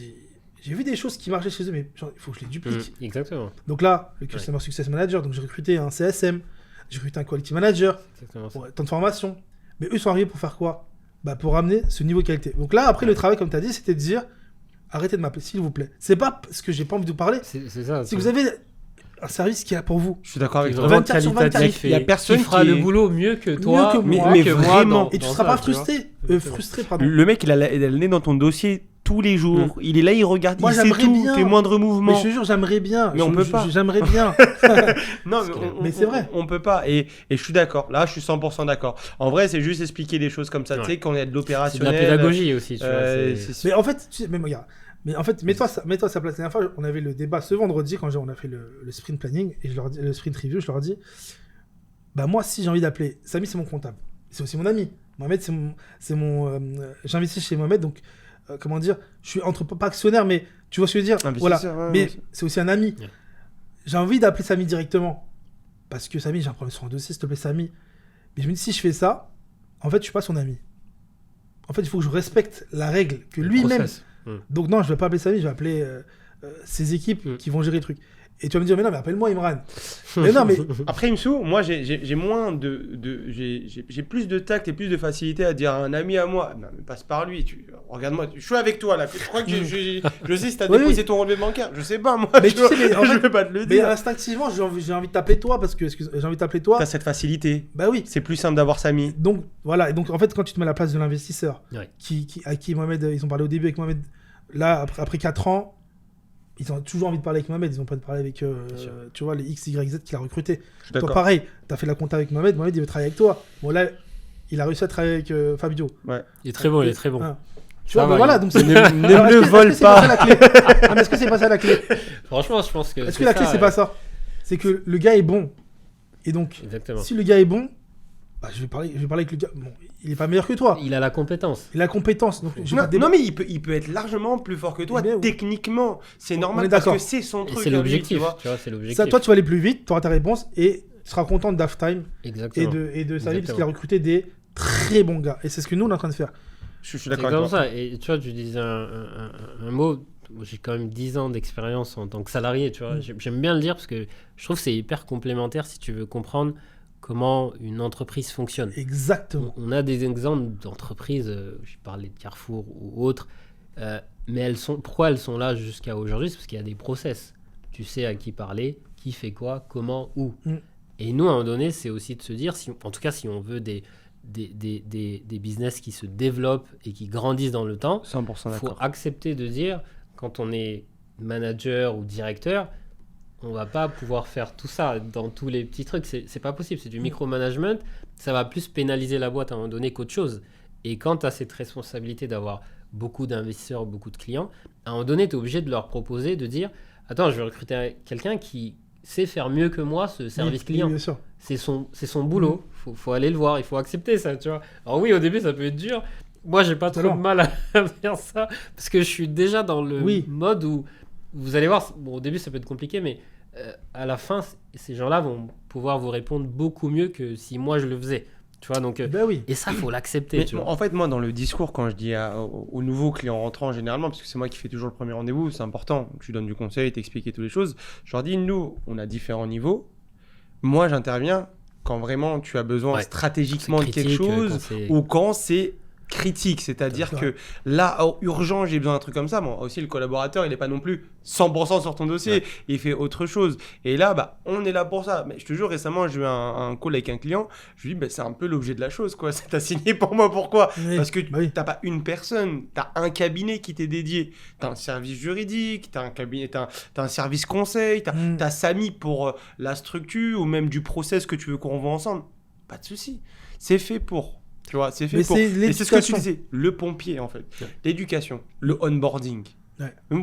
j'ai vu des choses qui marchaient chez eux, mais genre, il faut que je les duplique. Exactement. Donc là, le Customer Success Manager, donc j'ai recruté un CSM, j'ai recruté un Quality Manager, Exactement ça. tant de formation. Mais eux sont arrivés pour faire quoi? Bah, pour ramener ce niveau de qualité. Donc là, après, le travail, comme tu as dit, c'était de dire, arrêtez de m'appeler, s'il vous plaît. C'est pas parce que j'ai pas envie de vous parler, C'est ça. c'est que vous avez un service qui est là pour vous. Je suis d'accord avec toi. vraiment 24 sur qualitatif. 24. Il y a personne qui fera qui le est- boulot mieux que toi, Mieux que moi. Mais que moi vraiment. dans- Et tu dans seras ça, pas tu vois. frustré, pardon. Le mec, il a le nez dans ton dossier tous les jours. Il est là, il regarde, Moi, il sait j'aimerais tout, bien. tes moindres Mais mouvements. je te jure, j'aimerais bien. Mais on peut pas. J'aimerais bien. Non, Mais c'est vrai. On peut pas. Et je suis d'accord. Là, je suis 100% d'accord. En vrai, c'est juste expliquer des choses comme ça. Ouais. Tu sais, quand il y a de C'est de l'opérationnel. la pédagogie aussi, tu vois. Mais en fait, tu sais, même regarde. Mais en fait, mets-toi à sa place. La dernière fois, on avait le débat ce vendredi quand on a fait le sprint planning et le sprint review. Je leur dis, bah moi, si j'ai envie d'appeler, Samy, c'est mon comptable. C'est aussi mon ami. Mohamed, j'investis chez Mohamed, donc comment dire, je suis pas actionnaire, mais tu vois ce que je veux dire. Voilà. Mais c'est aussi un ami. Ouais. J'ai envie d'appeler Samy directement parce que Samy, j'ai un problème sur un dossier, s'il te plaît, Samy. Mais je me dis, si je fais ça, en fait, je suis pas son ami. En fait, il faut que je respecte la règle que lui-même. Donc non, je vais pas appeler Samy, je vais appeler ses équipes qui vont gérer le truc. Et tu vas me dire, mais non, mais appelle-moi Imran. Mais non, mais Après, Imsou, moi, j'ai moins j'ai plus de tact et plus de facilité à dire à un ami à moi, non, mais passe par lui. Regarde-moi, je suis avec toi là. Je crois que je sais si t'as Oui, déposé oui. ton relevé bancaire. Je sais pas, moi. Mais tu sais, mais en je fait- vais pas te le mais dire. instinctivement, j'ai envie de t'appeler toi parce que j'ai envie de t'appeler toi. T'as cette facilité. Bah oui. C'est plus simple d'avoir Samy. Donc voilà, et donc en fait quand tu te mets à la place de l'investisseur, Ouais. à qui Mohamed, ils ont parlé au début avec Mohamed, là après 4 ans, ils ont toujours envie de parler avec Mohamed, ils ont pas de parler avec sûr. tu vois les X, Y, Z qu'il a recruté. Je suis Toi d'accord. pareil, t'as fait la compta avec Mohamed, il veut travailler avec toi. Bon là, il a réussi à travailler avec Fabio. Il est très bon, il est très bon. Hein. Tu Ça vois, va, voilà, il- donc c'est... Ne Alors, le vole est-ce que c'est ça pas. la clé mais est-ce que c'est pas ça la clé? Franchement, je pense que. Est-ce que la clé c'est pas ça? C'est que le gars est bon. Et donc, Exactement. si le gars est bon, bah, je vais parler avec le gars. Bon, il est pas meilleur que toi. Il a la compétence. Il a la compétence. Donc, je vais Non, pas débattre. mais il peut être largement plus fort que toi, Eh bien, oui. techniquement. C'est On normal est parce d'accord. que c'est son Et truc. c'est à lui, l'objectif. tu vois. Tu vois, c'est l'objectif. Ça, toi, tu vas aller plus vite, tu auras ta réponse et il sera content de Daft Time Exactement. et de sa vie parce qu'il a recruté des très bons gars. Et c'est ce que nous, on est en train de faire. Je suis C'est d'accord comme avec toi. ça. Et tu vois, tu disais un mot. J'ai quand même 10 ans d'expérience en tant que salarié, tu vois. J'aime bien le dire parce que je trouve que c'est hyper complémentaire si tu veux comprendre comment une entreprise fonctionne. Exactement. On a des exemples d'entreprises, j'ai parlé de Carrefour ou autres, mais pourquoi elles sont là jusqu'à aujourd'hui? C'est parce qu'il y a des process. Tu sais à qui parler, qui fait quoi, comment, où. Et nous, à un moment donné, c'est aussi de se dire, en tout cas, si on veut des business qui se développent et qui grandissent dans le temps, 100% il faut d'accord. accepter de dire, quand on est manager ou directeur, on va pas pouvoir faire tout ça dans tous les petits trucs. C'est pas possible. C'est du micromanagement. Ça va plus pénaliser la boîte à un moment donné qu'autre chose. Et quand tu as cette responsabilité d'avoir beaucoup d'investisseurs, beaucoup de clients, à un moment donné, tu es obligé de leur proposer, de dire, attends, je vais recruter quelqu'un qui sait faire mieux que moi ce service client. Oui, bien sûr. C'est son boulot. Faut aller le voir. Il faut accepter ça, tu vois. Alors oui, au début, ça peut être dur. Moi, j'ai pas trop de mal à faire ça parce que je suis déjà dans le mode où vous allez voir. Bon, au début, ça peut être compliqué, mais à la fin, ces gens-là vont pouvoir vous répondre beaucoup mieux que si moi je le faisais. Tu vois, donc, et ça, il faut l'accepter. Tu vois. En fait, moi, dans le discours, quand je dis aux nouveaux clients rentrants, généralement, parce que c'est moi qui fais toujours le premier rendez-vous, c'est important, tu donnes du conseil, t'expliques toutes les choses, je leur dis, nous, on a différents niveaux. Moi, j'interviens quand vraiment tu as besoin stratégiquement de quelque chose ou quand c'est critique, c'est-à-dire que là, urgent, j'ai besoin d'un truc comme ça. Bon, aussi, le collaborateur, il n'est pas non plus 100% sur ton dossier, il fait autre chose. Et là, on est là pour ça. Mais je te jure, récemment, j'ai eu un call avec un client, je lui dis, c'est un peu l'objet de la chose, quoi. T'as signé pour moi, pourquoi ? Parce que t'as pas une personne, t'as un cabinet qui t'est dédié. T'as un service juridique, t'as un cabinet, t'as un service conseil, t'as Samy pour la structure ou même du process que tu veux qu'on revoie ensemble. Pas de souci. C'est fait pour... Tu vois, c'est fait mais pour... Et c'est ce que tu disais, le pompier en fait, l'éducation, le onboarding.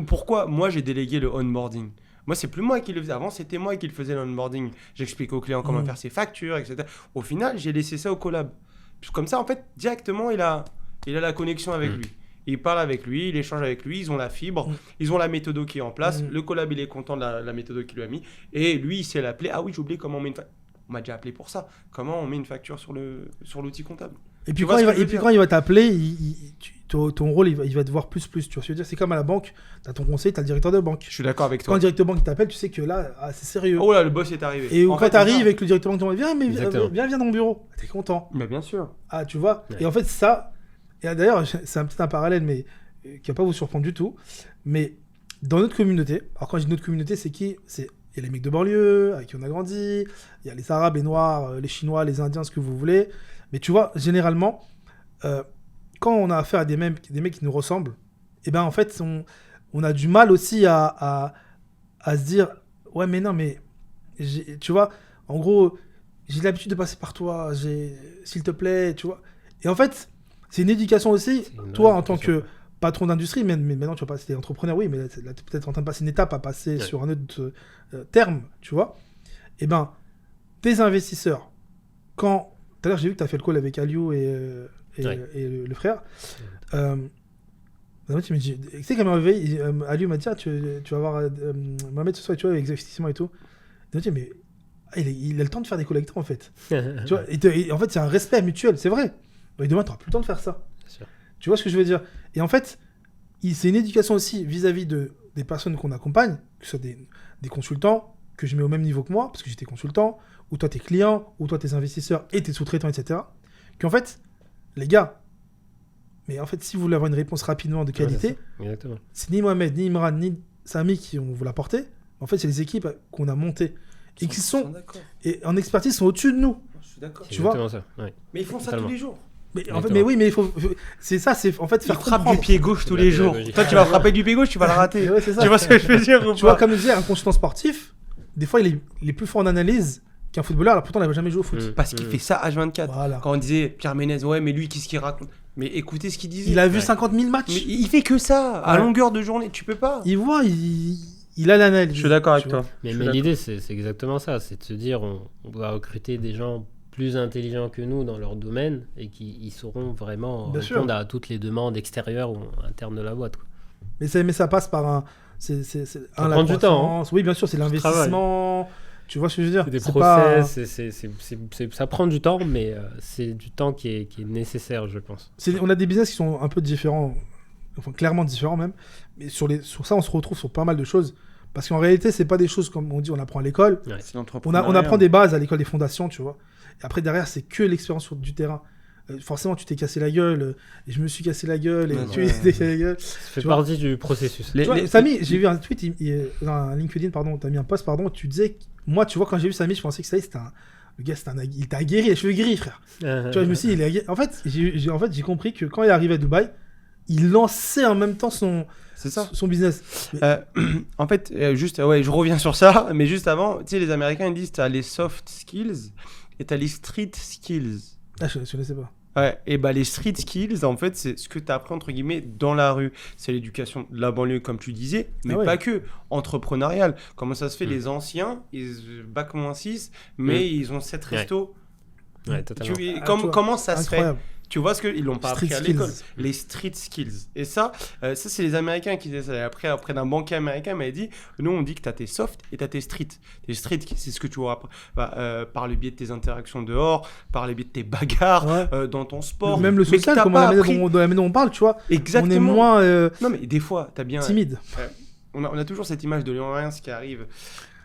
Pourquoi moi j'ai délégué le onboarding ? Moi c'est plus moi qui le faisais, avant c'était moi qui le faisais le onboarding. J'expliquais au client comment faire ses factures, etc. Au final j'ai laissé ça au collab. Puis comme ça en fait directement il a la connexion avec lui. Il parle avec lui, il échange avec lui, ils ont la fibre, ils ont la méthode qui est en place, le collab il est content de la méthode qu'il lui a mis, et lui il sait l'appeler, ah oui j'ai oublié comment on met une facture. On m'a déjà appelé pour ça. Comment on met une facture sur l'outil comptable. Et puis, quand il va t'appeler, ton rôle, il va te voir plus. Tu vois ce que je veux dire ? C'est comme à la banque, tu as ton conseiller, tu as le directeur de banque. Je suis d'accord avec toi. Quand le directeur de banque t'appelle, tu sais que là, c'est sérieux. Oh là, le boss est arrivé. Et quand tu arrives avec le directeur de banque, tu dis viens dans mon bureau. Tu es content. Mais bien sûr. Ah, tu vois. Et en fait, ça. Et d'ailleurs, c'est un parallèle, mais qui va pas vous surprendre du tout. Mais dans notre communauté, alors quand je dis notre communauté, c'est qui ? Il y a les mecs de banlieue, avec qui on a grandi, il y a les Arabes, les Noirs, les Chinois, les Indiens, ce que vous voulez. Mais tu vois, généralement, quand on a affaire à des mecs qui nous ressemblent, et ben en fait, on a du mal aussi à se dire « Ouais, mais non, mais... » Tu vois, en gros, j'ai l'habitude de passer par toi, s'il te plaît, tu vois. Et en fait, c'est une éducation aussi, toi, en tant que patron d'industrie, mais maintenant tu vas passer entrepreneur, oui, mais là, tu es peut-être en train de passer une étape à passer sur un autre terme, tu vois. Et ben, tes investisseurs, quand... Tout à l'heure, j'ai vu que tu as fait le call avec Aliou et le frère. Tu sais qu'à réveillé, Aliou m'a dit tu vas voir Mohamed ce soir, tu vois, avec les investissements et tout. Il m'a dit, mais il a le temps de faire des collecteurs, en fait. Tu vois, et en fait, c'est un respect mutuel, c'est vrai. Et demain, tu n'auras plus le temps de faire ça. Tu vois ce que je veux dire ? Et en fait, c'est une éducation aussi vis-à-vis des personnes qu'on accompagne, que ce soit des consultants, que je mets au même niveau que moi, parce que j'étais consultant, ou toi tes clients, ou toi tes investisseurs et tes sous-traitants, etc. Qu'en fait, les gars, mais en fait, si vous voulez avoir une réponse rapidement de qualité, c'est ni Mohamed, ni Imran, ni Samy qui vont vous l'apporter. En fait, c'est les équipes qu'on a montées et qui sont, et en expertise, sont au-dessus de nous. Je suis d'accord. Tu vois ça. Ouais. Mais ils font ça tous les jours. Mais en fait, mais oui, mais il faut. C'est ça, c'est en fait faire frappe du pied gauche tous les jours. Toi, tu vas frapper du pied gauche, tu vas la rater. Ouais, tu vois ce que je veux dire ou Tu vois, comme je disais, un consultant sportif, des fois, il est plus fort en analyse qu'un footballeur, alors pourtant, il n'a jamais joué au foot. Parce qu'il fait ça H24. Voilà. Quand on disait Pierre Ménez, ouais, mais lui, qu'est-ce qu'il raconte ? Mais écoutez ce qu'il disait. Il a vu 50 000 matchs. Mais il fait que ça, à longueur de journée. Tu peux pas. Il voit, il a l'analyse. Je suis d'accord avec toi. Mais l'idée, c'est exactement ça. C'est de se dire, on doit recruter des gens plus intelligents que nous dans leur domaine et qui sauront vraiment répondre à toutes les demandes extérieures ou internes de la boîte. Quoi. Mais ça passe par un... Ça prend du temps. Oui, bien sûr, c'est l'investissement. Tu vois ce que je veux dire? C'est des C'est pas- process, ça prend du temps, mais c'est du temps qui est nécessaire, je pense. on a des business qui sont un peu différents, enfin clairement différents même, mais sur ça, on se retrouve sur pas mal de choses. Parce qu'en réalité, c'est pas des choses comme on dit, on apprend à l'école. Ouais. C'est On l'entrepreneuriat. apprend des bases à l'école des fondations, tu vois. Et après, derrière, c'est que l'expérience du terrain. Forcément, tu t'es cassé la gueule, et je me suis cassé la gueule, et Ouais, tu ouais. t'es cassé la gueule. Ça fait Tu vois. partie du processus. Tu vois, Samy, j'ai vu un tweet, un LinkedIn, pardon, t'as mis un post, pardon, tu disais, moi, tu vois, quand j'ai vu Samy, je pensais que ça y est, le gars, il t'a aguerri, les cheveux gris, frère. Tu vois, je me suis dit, il est aguerri. En fait, j'ai compris que quand il est arrivé à Dubaï, il lançait en même temps son business. En fait, je reviens sur ça, mais juste avant, tu sais, les Américains ils disent t'as les soft skills et t'as les street skills. Ah, je ne sais pas. Ouais, et bah les street skills, en fait, c'est ce que tu apprends entre guillemets dans la rue. C'est l'éducation de la banlieue, comme tu disais, mais ouais. pas que. Entrepreneurial. Comment ça se fait, les anciens, ils bac -6, mais ils ont 7 restos. Ouais, totalement. Comment ça se fait? Incroyable. Tu vois ce qu'ils l'ont pas Street appris à skills. l'école. Les street skills. Et ça c'est les Américains qui disaient ça. Après, auprès d'un banquier américain, il m'avait dit, nous on dit que tu as tes soft et tu as tes street. Tes street, c'est ce que tu auras par le biais de tes interactions dehors, par le biais de tes bagarres, dans ton sport. Même le Mais que social, t'as comme pas dans appris. la manière dont on parle, tu vois. Exactement. On est moins Non, mais des fois, tu as bien. timide. On a toujours cette image de Léon Reims qui arrive.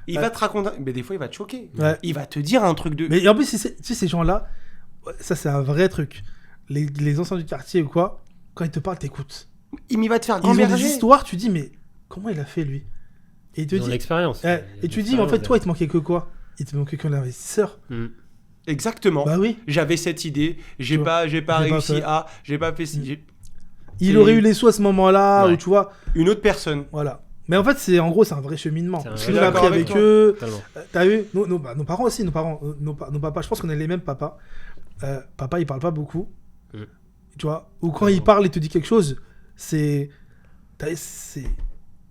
Il va te raconter, mais des fois il va te choquer. Ouais. Il va te dire un truc de. Mais en plus, tu sais, ces gens-là, ça c'est un vrai truc. Les anciens du quartier ou quoi, quand ils te parlent, t'écoutes. Il va te faire Ils ont des gamberger. histoires, tu dis, mais comment il a fait lui? Et il te Ils ont dit, l'expérience. et tu dis, mais en fait, toi, il te manquait que quoi? Il te manquait que l'investisseur. Exactement. Bah oui. J'avais cette idée, j'ai pas réussi à, j'ai pas fait ci. Il aurait eu les sous à ce moment-là, Ouais. ou tu vois. Une autre personne. Voilà. Mais en fait, c'est un vrai cheminement. C'est un Parce vrai- que nous, on a appris D'accord avec avec eux. Totalement. T'as vu, nos parents aussi, nos papas, je pense qu'on est les mêmes papas. Papa, il parle pas beaucoup. Tu vois, ou quand il parle, il te dit quelque chose, c'est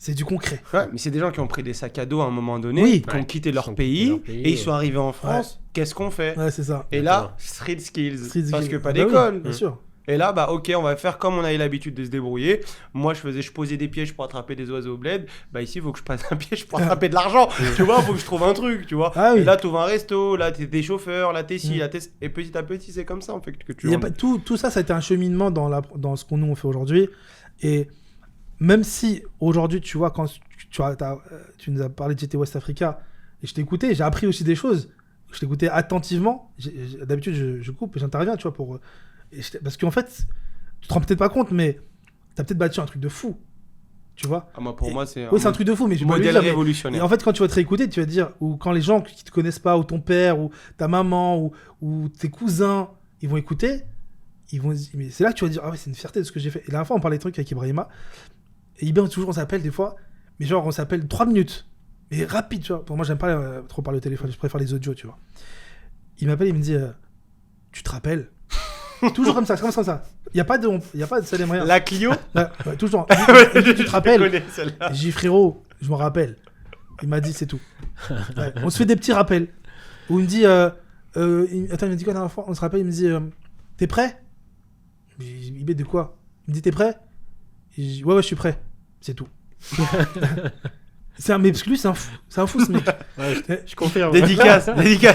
du concret. Ouais, mais c'est des gens qui ont pris des sacs à dos à un moment donné, Oui. qui ont Ouais. quitté Ils leur ont pays, quitté leur pays, et ils sont arrivés en France. Qu'est-ce qu'on fait? Ouais, c'est ça. Et là, street skills. Street parce skills. que pas Bah oui, d'école. bien sûr. Et là, bah ok, on va faire comme on avait l'habitude de se débrouiller. Moi, je posais des pièges pour attraper des oiseaux au bled. Bah ici, il faut que je passe un piège pour attraper de l'argent. Tu vois, il faut que je trouve un truc, tu vois. Ah oui. Et là, tu ouvres un resto, là, t'es chauffeur, là, t'es ci, là, t'es... Et petit à petit, c'est comme ça, en fait, que tu... Il y a pas, tout ça, ça a été un cheminement dans ce qu'on nous on fait aujourd'hui. Et même si aujourd'hui, tu vois, quand tu nous as parlé de GT West Africa, et je t'ai écouté, j'ai appris aussi des choses. Je t'écoutais attentivement. D'habitude, je coupe et j'interviens, tu vois, pour... Parce qu'en fait, tu te rends peut-être pas compte, mais t'as peut-être battu un truc de fou. Tu vois? Ah, moi, pour moi, c'est Oui, c'est un truc de fou, mais je vais pas lui modèle dire, mais- révolutionnaire. Et en fait, quand tu vas te réécouter, tu vas te dire, ou quand les gens qui te connaissent pas, ou ton père, ou ta maman, ou tes cousins, ils vont écouter, ils vont se dire, mais c'est là que tu vas dire, ah ouais, c'est une fierté de ce que j'ai fait. Et la dernière fois, on parlait des trucs avec Ibrahima, et Ibrahima, toujours, on s'appelle des fois, mais genre, on s'appelle 3 minutes, mais rapide, tu vois. Pour moi, j'aime pas trop parler au téléphone, je préfère les audios, tu vois. Il m'appelle, il me dit, tu te rappelles? Toujours comme ça, c'est comme ça. Il n'y a pas de ça n'aime rien. La Clio. Ouais, toujours. Il me dit, tu te rappelles? Je connais celle-là. J'ai dit, frérot, je me rappelle. Il m'a dit, c'est tout. Ouais, on se fait des petits rappels. Où il me dit, attends, il me dit quoi la dernière fois? On se rappelle, il me dit, t'es prêt? Il met de quoi? Il me dit, t'es prêt? Je dis, ouais, je suis prêt. C'est tout. Mais parce que lui, c'est un fou, ce mec. Ouais, je confirme. Dédicace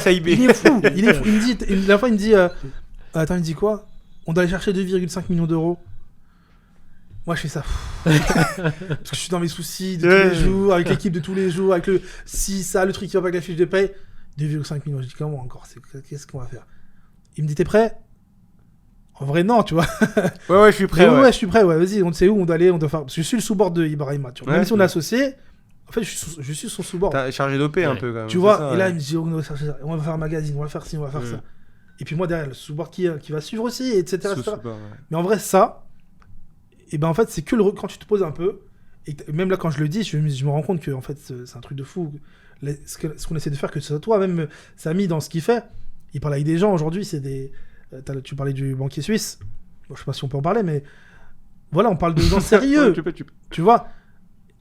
à IB. Il est fou. Il me dit, la dernière fois, il me dit, attends, il me dit quoi? On doit aller chercher 2,5 millions d'euros. Moi, je fais ça. Parce que je suis dans mes soucis de tous les jours, avec l'équipe de tous les jours, avec le le truc qui va pas avec la fiche de paye. 2,5 millions. Je dis, comment encore? Qu'est-ce qu'on va faire? Il me dit, t'es prêt? En vrai, non, tu vois. Ouais, je suis prêt. Ouais, je suis prêt. Ouais, vas-y, on sait où on doit aller. On doit faire... Parce que je suis le sous-board de Ibrahima. Tu vois. Même si on est associé, en fait, je suis son sous-board. T'as chargé d'OP un peu quand même. Tu vois, c'est ça, et là, ouais. il me dit, on va chercher ça. On va faire un magazine, on va faire ci, on va faire ça. Et puis moi, derrière, le sous-board qui va suivre aussi, etc. etc. Super, ouais. Mais en vrai, ça, et ben en fait, c'est que quand tu te poses un peu, et même là, quand je le dis, je me rends compte que en fait, c'est un truc de fou. Ce qu'on essaie de faire, que ce soit toi, même Samy, dans ce qu'il fait, il parle avec des gens aujourd'hui, c'est des. Tu parlais du banquier suisse. Bon, je sais pas si on peut en parler, mais voilà, on parle de gens sérieux. Ouais, tu peux. Tu vois?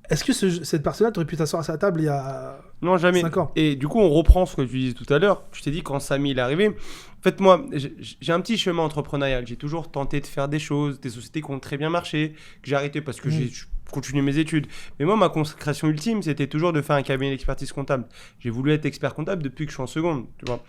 Est-ce que cette personne-là, t'aurais pu t'asseoir à sa table il y a Non, jamais. 5 ans? Et du coup, on reprend ce que tu disais tout à l'heure. Je t'ai dit quand Samy il est arrivé. En fait, moi, j'ai un petit chemin entrepreneurial. J'ai toujours tenté de faire des choses, des sociétés qui ont très bien marché, que j'ai arrêté parce que je continuer mes études. Mais moi, ma consécration ultime, c'était toujours de faire un cabinet d'expertise comptable. J'ai voulu être expert comptable depuis que je suis en seconde, tu vois.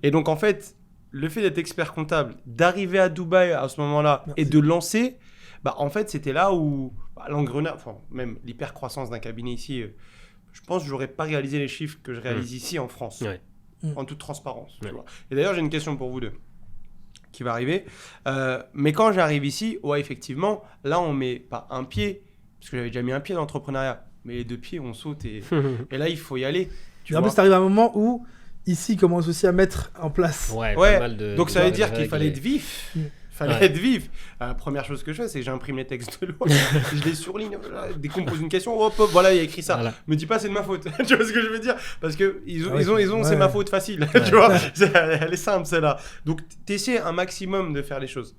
Et donc, en fait, le fait d'être expert comptable, d'arriver à Dubaï à ce moment-là et de lancer, en fait, c'était là où l'engrenage, même l'hypercroissance d'un cabinet ici, je pense que je n'aurais pas réalisé les chiffres que je réalise ici en France, en toute transparence. Tu vois. Et d'ailleurs, j'ai une question pour vous deux qui va arriver. Mais quand j'arrive ici, effectivement, là, on met pas un pied, parce que j'avais déjà mis un pied dans l'entrepreneuriat, mais les 2 pieds, on saute et là, il faut y aller. En plus, tu arrives à un moment où, ici, ils commencent aussi à mettre en place. Pas mal de, donc ça veut dire qu'il fallait être vif. Être vif. Première chose que je fais, c'est que j'imprime les textes de loi, je les surligne, décompose une question, hop, voilà, il y a écrit ça. Voilà. Me dis pas c'est de ma faute. Tu vois ce que je veux dire? Parce que ils ont c'est ma faute facile. Tu vois, elle est simple celle-là. Donc t'essaies un maximum de faire les choses.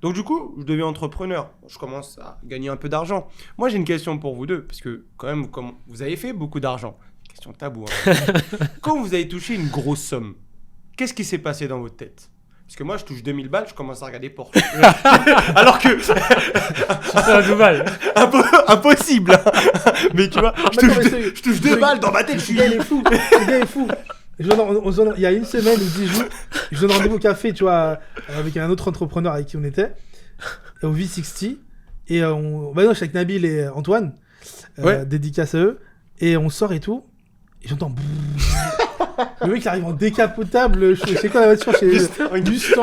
Donc du coup, je deviens entrepreneur. Je commence à gagner un peu d'argent. Moi, j'ai une question pour vous deux, parce que quand même, comme vous avez fait beaucoup d'argent. Question tabou. Quand vous avez touché une grosse somme, qu'est-ce qui s'est passé dans votre tête? Parce que moi, je touche 2000 balles, je commence à regarder Porsche. Alors que... C'est à Dubaï. Impossible. Mais tu vois, je touche 2 balles dans ma tête. Le gars, il est fou. Le gars est fou. Il y a une semaine ou 10 jours, je donne rendez-vous au café, tu vois, avec un autre entrepreneur avec qui on était, au V60. Et je suis avec Nabil et Antoine, dédicace à eux. Et on sort et tout. Et j'entends... Le mec il arrive en décapotable, je sais quoi la voiture, Mustang.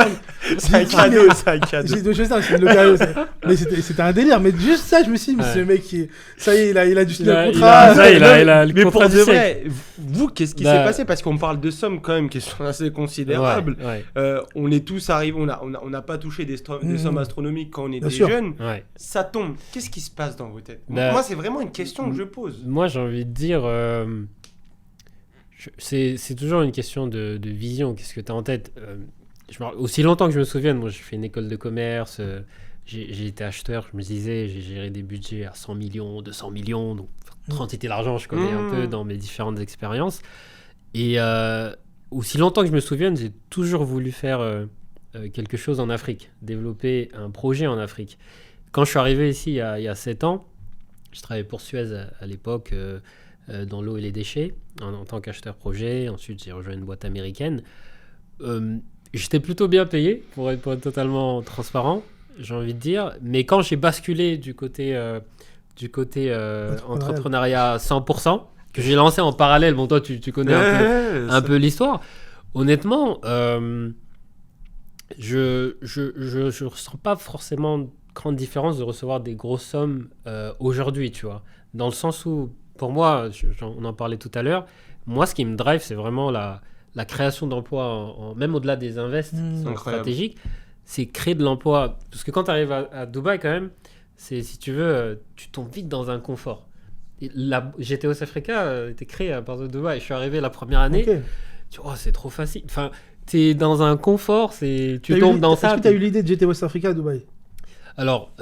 C'est un cadeau, c'est un cadeau. Mais c'était un délire, mais juste ça, je me suis dit, mais ce mec, ça y est, il a du contrat. Il a le contrat de vrai. Vous, qu'est-ce qui s'est passé? Parce qu'on parle de sommes quand même qui sont assez considérables. On est tous arrivés, on n'a pas touché des sommes astronomiques quand on est des jeunes. Ça tombe. Qu'est-ce qui se passe dans vos têtes? Moi, c'est vraiment une question que je pose. Moi, j'ai envie de dire... C'est toujours une question de vision. Qu'est-ce que tu as en tête? Aussi longtemps que je me souvienne, moi j'ai fait une école de commerce, j'ai été acheteur, je me disais, j'ai géré des budgets à 100 millions, 200 millions, donc 30 c'était l'argent, je connais un peu dans mes différentes expériences. Et aussi longtemps que je me souvienne, j'ai toujours voulu faire quelque chose en Afrique, développer un projet en Afrique. Quand je suis arrivé ici il y a 7 ans, je travaillais pour Suez à l'époque, dans l'eau et les déchets en tant qu'acheteur projet. Ensuite j'ai rejoint une boîte américaine. J'étais plutôt bien payé pour être totalement transparent, j'ai envie de dire, mais quand j'ai basculé du côté entrepreneuriat 100% que j'ai lancé en parallèle, bon toi tu connais un peu l'histoire, honnêtement je ressens pas forcément grande différence de recevoir des grosses sommes aujourd'hui, tu vois, dans le sens où pour moi, on en parlait tout à l'heure, moi, ce qui me drive, c'est vraiment la création d'emplois, même au-delà des invests stratégiques, c'est créer de l'emploi. Parce que quand tu arrives à Dubaï, quand même, si tu veux, tu tombes vite dans un confort. GTOS Africa était créé à partir de Dubaï. Je suis arrivé la première année, tu vois, c'est trop facile. Enfin, tu es dans un confort, tu tombes dans ça. Est-ce que tu as eu l'idée de GTOS Africa à Dubaï? Alors,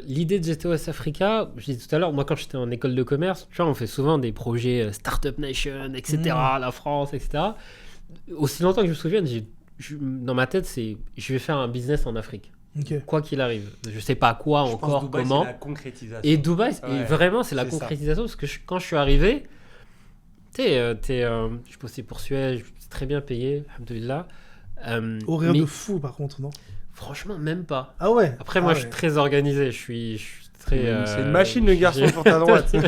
l'idée de GTOS Africa, je disais tout à l'heure, moi quand j'étais en école de commerce, tu vois, on fait souvent des projets Startup Nation, etc., la France, etc. Aussi longtemps que je me souvienne, dans ma tête, je vais faire un business en Afrique. Quoi qu'il arrive. Je sais pas quoi encore, Dubaï, comment. C'est la concrétisation. Et Dubaï, vraiment, c'est la concrétisation, parce que quand je suis arrivé, je bossais pour Suez, je suis très bien payé, alhamdoulilah. Horaire de fou, par contre, non? Franchement, même pas. Ah ouais. Après, moi, je suis très organisé. Je suis très. C'est une machine, le garçon, sur ta droite. Je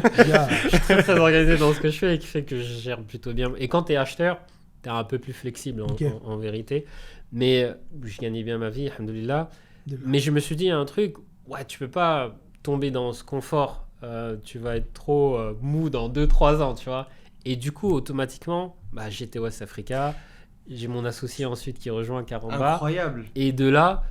suis très, très organisé dans ce que je fais et qui fait que je gère plutôt bien. Et quand tu es acheteur, tu es un peu plus flexible en vérité. Mais je gagnais bien ma vie, alhamdoulilah. Mais je me suis dit un truc, tu peux pas tomber dans ce confort. Tu vas être trop mou dans 2-3 ans, tu vois. Et du coup, automatiquement, j'étais West Africa. J'ai mon associé ensuite qui rejoint Karamba. Incroyable. Et de là,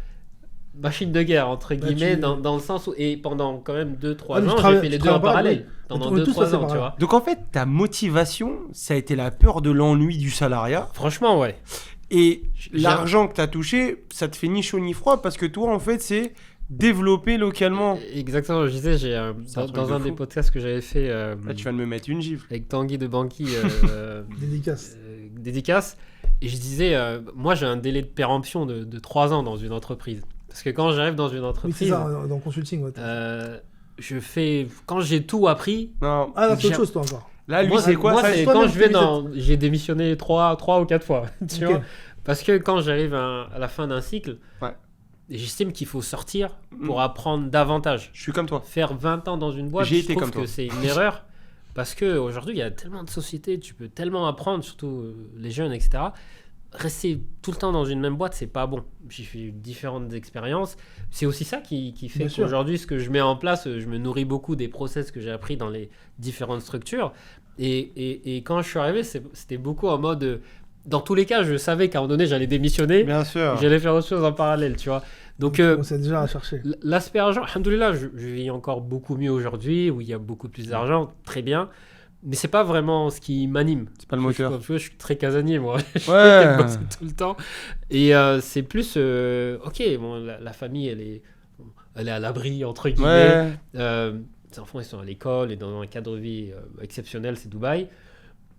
machine de guerre, entre guillemets, dans le sens où... Et pendant quand même 2-3 ans, j'ai fait les deux en parallèle. Pendant 2-3 ans, tu vois. Donc en fait, ta motivation, ça a été la peur de l'ennui du salariat. Franchement, ouais. Et l'argent que tu as touché, ça te fait ni chaud ni froid parce que toi, en fait, c'est développer localement. Exactement, je disais, dans un des podcasts que j'avais fait... Là, tu viens de me mettre une gifle. Avec Tanguy de Banqui. Dédicace. Et je disais, moi j'ai un délai de péremption de 3 ans dans une entreprise. Parce que quand j'arrive dans une entreprise... Oui, c'est ça, dans le consulting. je fais quand j'ai tout appris. Non. Ah, non, c'est autre chose, toi, encore. Là, lui, Moi, c'est quoi moi, ça c'est toi, quand même je vais tu j'ai démissionné 3 ou 4 fois, tu Ok. vois. Parce que quand j'arrive à la fin d'un cycle, Ouais. j'estime qu'il faut sortir pour apprendre davantage. Je suis comme toi. Faire 20 ans dans une boîte, J'ai je été trouve comme que toi. c'est une erreur. Parce qu'aujourd'hui, il y a tellement de sociétés, tu peux tellement apprendre, surtout les jeunes, etc. Rester tout le temps dans une même boîte, c'est pas bon. J'ai fait différentes expériences. C'est aussi ça qui fait Bien sûr. qu'aujourd'hui, ce que je mets en place, je me nourris beaucoup des process que j'ai appris dans les différentes structures. Et quand je suis arrivé, c'était beaucoup en mode... dans tous les cas, je savais qu'à un moment donné, j'allais démissionner. Bien sûr. J'allais faire autre chose en parallèle, tu vois. Donc, On sait déjà à chercher. l'aspect argent, alhamdoulilah, je vis encore beaucoup mieux aujourd'hui, où il y a beaucoup plus d'argent, très bien. Mais c'est pas vraiment ce qui m'anime. C'est pas le moteur. Je suis très casanier, moi. Je Ouais. bosse tout le temps. Et c'est plus, ok, bon, la famille, elle est à l'abri, entre guillemets. Ouais. Les enfants, ils sont à l'école et dans un cadre de vie exceptionnel, c'est Dubaï.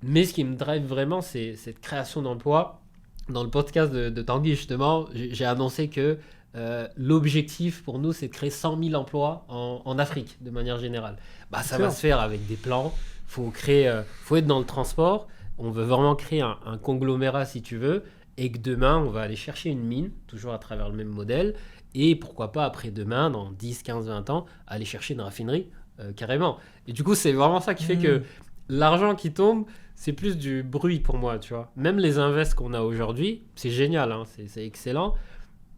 Mais ce qui me drive vraiment, c'est cette création d'emplois. Dans le podcast de Tanguy, justement, j'ai annoncé que l'objectif pour nous, c'est de créer 100 000 emplois en Afrique, de manière générale. Bah, ça va se faire avec des plans. Faut être dans le transport. On veut vraiment créer un conglomérat, si tu veux, et que demain, on va aller chercher une mine, toujours à travers le même modèle, et pourquoi pas après-demain, dans 10, 15, 20 ans, aller chercher une raffinerie, carrément. Et du coup, c'est vraiment ça qui fait que l'argent qui tombe, c'est plus du bruit pour moi, tu vois. Même les invests qu'on a aujourd'hui, c'est génial, hein, c'est excellent,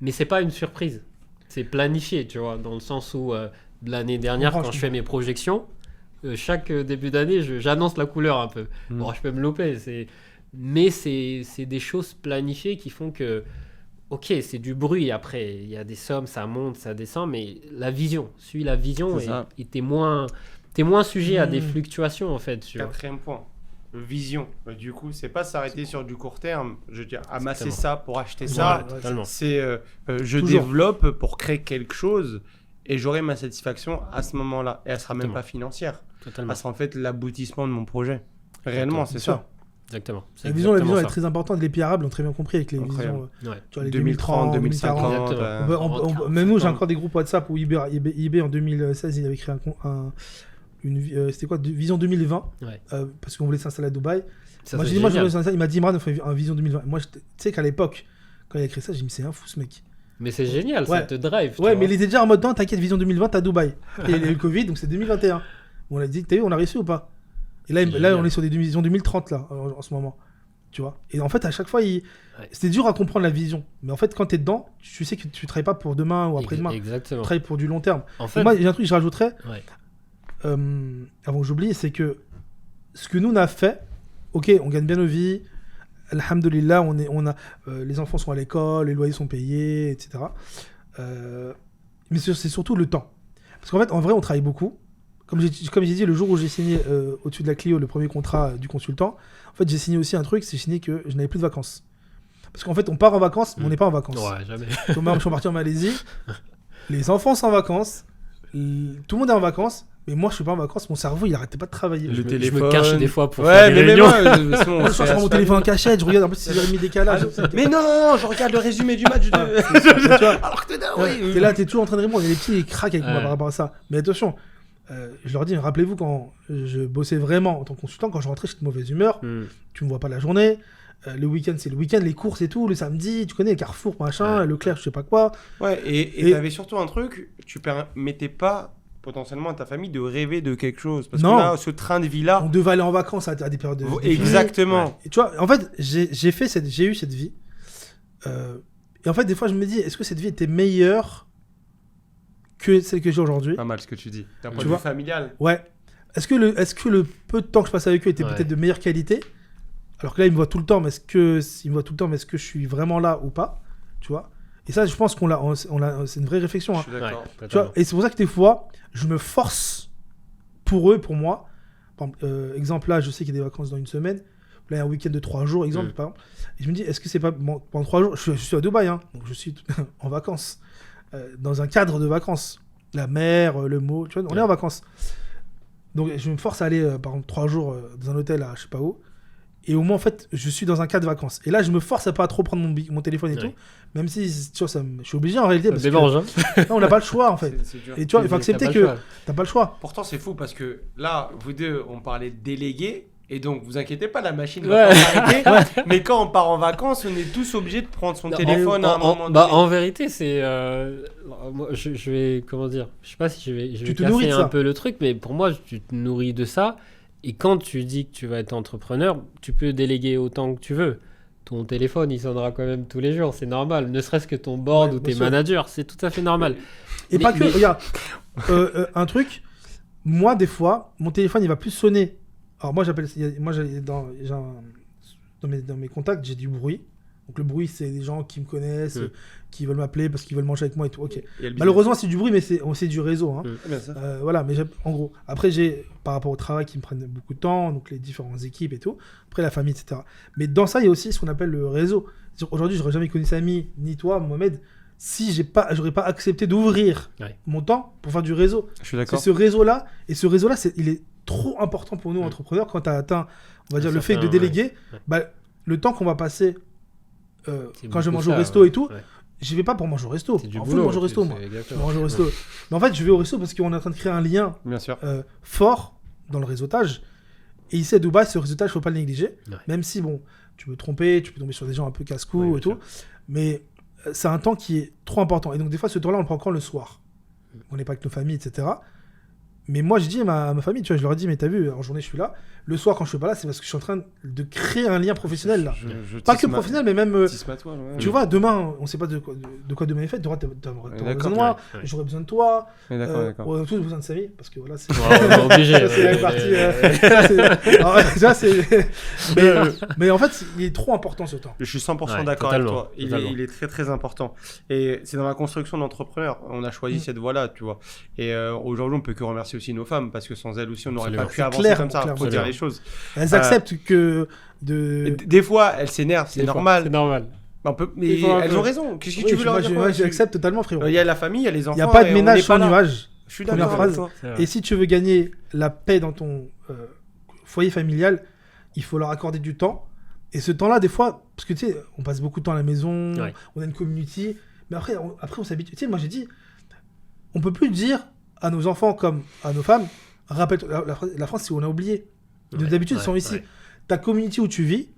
mais c'est pas une surprise. C'est planifié, tu vois, dans le sens où l'année dernière, quand je fais mes projections, chaque début d'année, j'annonce la couleur un peu. Bon, je peux me louper, mais c'est des choses planifiées qui font que, ok, c'est du bruit après, il y a des sommes, ça monte, ça descend, mais la vision, et t'es moins sujet à des fluctuations, en fait. Tu vois. Quatrième point. Vision. Du coup, c'est pas s'arrêter sur du court terme. Je veux dire, amasser Exactement. ça pour acheter ça. Ouais, Totalement. C'est je Toujours. développe pour créer quelque chose et j'aurai ma satisfaction à ce moment-là. Et elle sera même Exactement. pas financière. Totalement. Elle sera en fait l'aboutissement de mon projet. Réellement, c'est Sûr. ça. Exactement. C'est La vision exactement est ça. très importante. Les pays arabes l'ont très bien compris avec les Incroyable. visions. Ouais. Tu vois, les 2030, 2050. Exactement. Même nous, j'ai encore des groupes WhatsApp où eBay en 2016, il avait créé c'était quoi, Vision 2020, Ouais. parce qu'on voulait s'installer à Dubaï. Ça, Moi, c'est j'ai dit, moi, je génial. voulais s'installer. Il m'a dit, Imran, on fait un Vision 2020. Moi, tu sais qu'à l'époque, quand il a créé ça, j'ai dit, mais c'est un fou ce mec. Mais c'est génial, Ouais. ça te drive. tu Ouais, vois. mais il était déjà en mode, non, t'inquiète, Vision 2020, t'as Dubaï. Et il y a eu le Covid, donc c'est 2021. On a dit, t'as vu, on a réussi ou pas? Et là, Génial. on est sur des visions 2030, là, en ce moment. Tu vois. Et en fait, à chaque fois, Ouais. c'était dur à comprendre la vision. Mais en fait, quand t'es dedans, tu sais que tu travailles pas pour demain ou après-demain. Tu Exactement. travailles pour du long terme. En Et fait, moi, il y a un truc que je rajouterais, ouais. avant que j'oublie, c'est que ce que nous, on a fait, ok, on gagne bien nos vies, alhamdoulilah, les enfants sont à l'école, les loyers sont payés, etc. Mais c'est surtout le temps. Parce qu'en fait, en vrai, on travaille beaucoup. Comme j'ai dit, le jour où j'ai signé au-dessus de la Clio le premier contrat du consultant, en fait, j'ai signé aussi un truc, c'est signé que je n'avais plus de vacances. Parce qu'en fait, on part en vacances, mais on n'est pas en vacances. Ouais, jamais. Comme moi, je suis parti en Malaisie, les enfants sont en vacances, tout le monde est en vacances, mais moi, je suis pas en vacances, mon cerveau, il arrêtait pas de travailler. Je me cache des fois pour Ouais, faire des mais réunions. Je prends mon téléphone en cachette, je regarde, en plus, c'est mis décalage. Mais non, je regarde le résumé du match de. Tu vois, Alors que oui. t'es là, t'es toujours en train de répondre, il y a des petits craques avec moi Ouais. par rapport à ça. Mais attention, je leur dis, rappelez-vous, quand je bossais vraiment en tant que consultant, quand je rentrais, j'étais de mauvaise humeur, tu me vois pas la journée. Le week-end, c'est le week-end, les courses et tout, le samedi, tu connais, Carrefour, machin, Ouais. Leclerc, je sais pas quoi. Ouais, et t'avais surtout un truc, tu permettais pas potentiellement à ta famille de rêver de quelque chose. Parce Non. que là, ce train de vie-là. On devait aller en vacances à des périodes de Exactement. Et tu vois, en fait, j'ai eu cette vie. Et en fait, des fois, je me dis, est-ce que cette vie était meilleure que celle que j'ai aujourd'hui? Pas mal ce que tu dis. D'un point Tu de vois vue familial. Ouais. Est-ce que le peu de temps que je passe avec eux était Ouais. peut-être de meilleure qualité? Alors que là, ils me voient tout le temps, mais est-ce que je suis vraiment là ou pas? Tu vois? Et ça, je pense c'est une vraie réflexion. Je Hein. suis d'accord. Ouais, Tu vois, et c'est pour ça que des fois, je me force pour eux, pour moi. Par exemple, exemple là, je sais qu'il y a des vacances dans une semaine. Là, il y a un week-end de 3 jours, exemple, par exemple. Et je me dis, est-ce que c'est pas pendant 3 jours, je suis à Dubaï, hein, donc je suis en vacances, dans un cadre de vacances. La mer, le mot, tu vois, on est en vacances. Donc je me force à aller, par exemple, 3 jours dans un hôtel à je sais pas où. Et au moins, en fait, je suis dans un cas de vacances. Et là, je me force à pas trop prendre mon téléphone et tout. Même si, tu vois, je suis obligé en réalité. Parce démange, que, non, on n'a pas le choix, en fait. C'est dur. Et tu vois, il faut accepter que t'as pas le choix. Pourtant, c'est fou parce que là, vous deux, on parlait de déléguer. Et donc, vous inquiétez pas, la machine va pas s'arrêter. Mais quand on part en vacances, on est tous obligés de prendre son téléphone à un moment donné. En vérité, c'est... moi, je vais... Comment dire? Je sais pas si je vais casser un peu le truc, mais pour moi, tu te nourris de ça. Et quand tu dis que tu vas être entrepreneur, tu peux déléguer autant que tu veux. Ton téléphone, il sonnera quand même tous les jours, c'est normal. Ne serait-ce que ton board ou tes managers, c'est tout à fait normal. Et pas que, regarde, un truc, moi, des fois, mon téléphone, il va plus sonner. Alors moi, dans mes contacts, j'ai du bruit. Donc le bruit, c'est des gens qui me connaissent, qui veulent m'appeler parce qu'ils veulent manger avec moi et tout. Ok. Malheureusement, c'est du bruit, mais c'est du réseau. Hein. Voilà, mais en gros. Après, j'ai par rapport au travail qui me prennent beaucoup de temps, donc les différentes équipes et tout. Après, la famille, etc. Mais dans ça, il y a aussi ce qu'on appelle le réseau. Aujourd'hui, j'aurais jamais connu Samy ni toi, Mohamed, si j'aurais pas accepté d'ouvrir mon temps pour faire du réseau. Je suis d'accord. C'est ce réseau-là, et ce réseau-là, il est trop important pour nous entrepreneurs quand tu as atteint, on va dire, le fait de déléguer. Bah, le temps qu'on va passer quand je mange au resto et tout, j'y vais pas pour manger au resto. C'est du en boulot, manger au resto, moi. Je mange au resto. Mais en fait, je vais au resto parce qu'on est en train de créer un lien fort dans le réseautage. Et ici à Dubaï, ce réseautage, il faut pas le négliger. Même si, bon, tu peux te tromper, tu peux tomber sur des gens un peu casse-cou et tout. Mais c'est un temps qui est trop important. Et donc, des fois, ce temps-là, on le prend quand le soir. On n'est pas avec nos familles, etc. Mais moi, je dis à ma famille, tu vois, je leur ai dit, mais t'as vu, en journée, je suis là. Le soir, quand je suis pas là, c'est parce que je suis en train de créer un lien professionnel, là. Pas que professionnel, mais même... tu vois, demain, on sait pas de quoi demain est fait. T'auras besoin de moi, j'aurai besoin de toi. On a tous besoin de sa vie, parce que voilà, c'est... obligé. Mais en fait, il est trop important, ce temps. Je suis 100% d'accord avec toi. Il est très, très important. Et c'est dans la construction d'entrepreneur. On a choisi cette voie-là, tu vois. Et aujourd'hui, on peut que remercier aussi nos femmes, parce que sans elles aussi, on n'aurait pas pu avancer comme ça. Faut dire les choses. Elles acceptent que des fois elles s'énervent, c'est normal. C'est normal. Mais elles ont raison. Qu'est-ce que tu veux leur dire? Moi, j'accepte totalement, frérot. Il y a la famille, il y a les enfants. Il n'y a pas de ménage sans nuage. Je suis d'accord avec toi. Et si tu veux gagner la paix dans ton foyer familial, il faut leur accorder du temps. Et ce temps-là, des fois, parce que tu sais, on passe beaucoup de temps à la maison, on a une community, mais après on s'habitue. Tu sais, moi j'ai dit, on peut plus dire à nos enfants comme à nos femmes, rappelle la France, c'est où on a oublié. D'habitude, ils sont ici. Ta community où tu vis,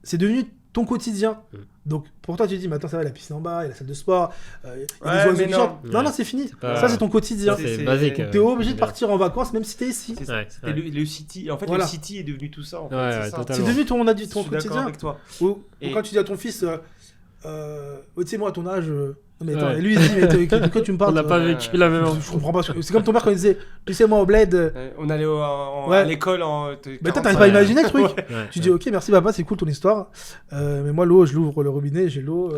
c'est devenu ton quotidien. Donc pour toi, tu te dis, mais attends, ça va, la piscine en bas, il y a la salle de sport, il y a des oiseaux qui chantent. Non, c'est fini. Ça, c'est ton quotidien. C'est basique. T'es obligé de partir en vacances, même si t'es ici. C'est le city. En fait, le city est devenu tout ça. En fait. C'est devenu ton quotidien. Avec toi. Ou quand tu dis à ton fils, tu sais, moi, à ton âge... Non, mais attends, lui, il dit, mais de quoi tu me parles? On n'a pas vécu la même chose. Je comprends pas. C'est comme ton père quand il disait, tu sais, moi, au bled... On allait à l'école en... Mais toi, t'arrives pas à imaginer le truc. Tu dis, ok, merci papa, c'est cool ton histoire. Mais moi, l'eau, je l'ouvre le robinet, j'ai l'eau.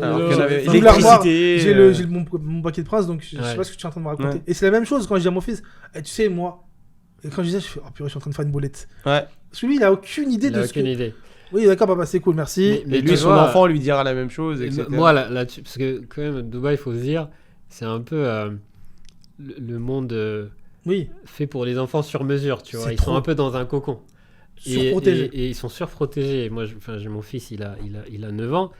L'électricité. J'ai mon paquet de prince, donc je sais pas ce que tu es en train de me raconter. Et c'est la même chose quand je dis à mon fils, tu sais, moi... Et quand je disais, je fais, oh purée, je suis en train de faire une boulette. Parce que lui, il a aucune idée de ce que... Oui, d'accord, papa, c'est cool, merci. Mais lui, son enfant lui dira la même chose, etc. Moi, là-dessus, parce que quand même, Dubaï, il faut se dire, c'est un peu le monde fait pour les enfants sur mesure, tu vois. Ils sont un peu dans un cocon. Surprotégés. Et ils sont surprotégés. Moi, j'ai mon fils, il a 9 ans.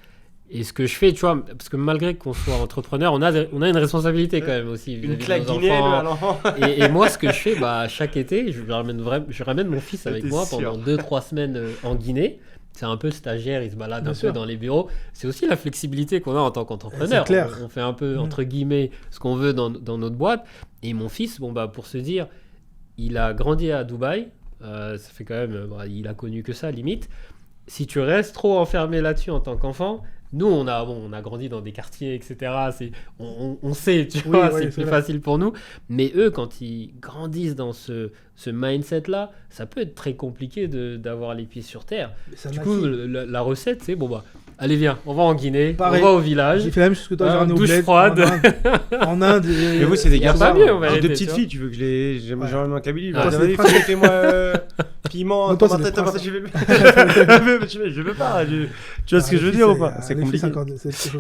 Et ce que je fais, tu vois, parce que malgré qu'on soit entrepreneur, on a une responsabilité quand même aussi. Une claque guinéenne à l'enfant. Et moi, ce que je fais, chaque été, je ramène mon fils avec moi pendant 2-3 semaines en Guinée. C'est un peu stagiaire, il se balade peu dans les bureaux. C'est aussi la flexibilité qu'on a en tant qu'entrepreneur. C'est clair. On fait un peu, entre guillemets, ce qu'on veut dans notre boîte. Et mon fils, pour se dire, il a grandi à Dubaï. Ça fait quand même... il a connu que ça, limite. Si tu restes trop enfermé là-dessus en tant qu'enfant... Nous, on a grandi dans des quartiers, etc. On sait, tu vois, c'est plus facile pour nous. Mais eux, quand ils grandissent dans ce mindset-là, ça peut être très compliqué d'avoir les pieds sur terre. Du coup, la recette, c'est allez, viens, on va en Guinée, on va au village. J'ai fait la même chose que toi, j'ai ramené au douche bled, froide. En Inde. Mais vous, c'est des garçons. Pas mieux, en vérité, deux petites filles, tu veux que j'ai ramené en Kabylie. Fais-moi piment, tomate, je veux pas. Tu vois ce que je veux dire ou pas? C'est compliqué.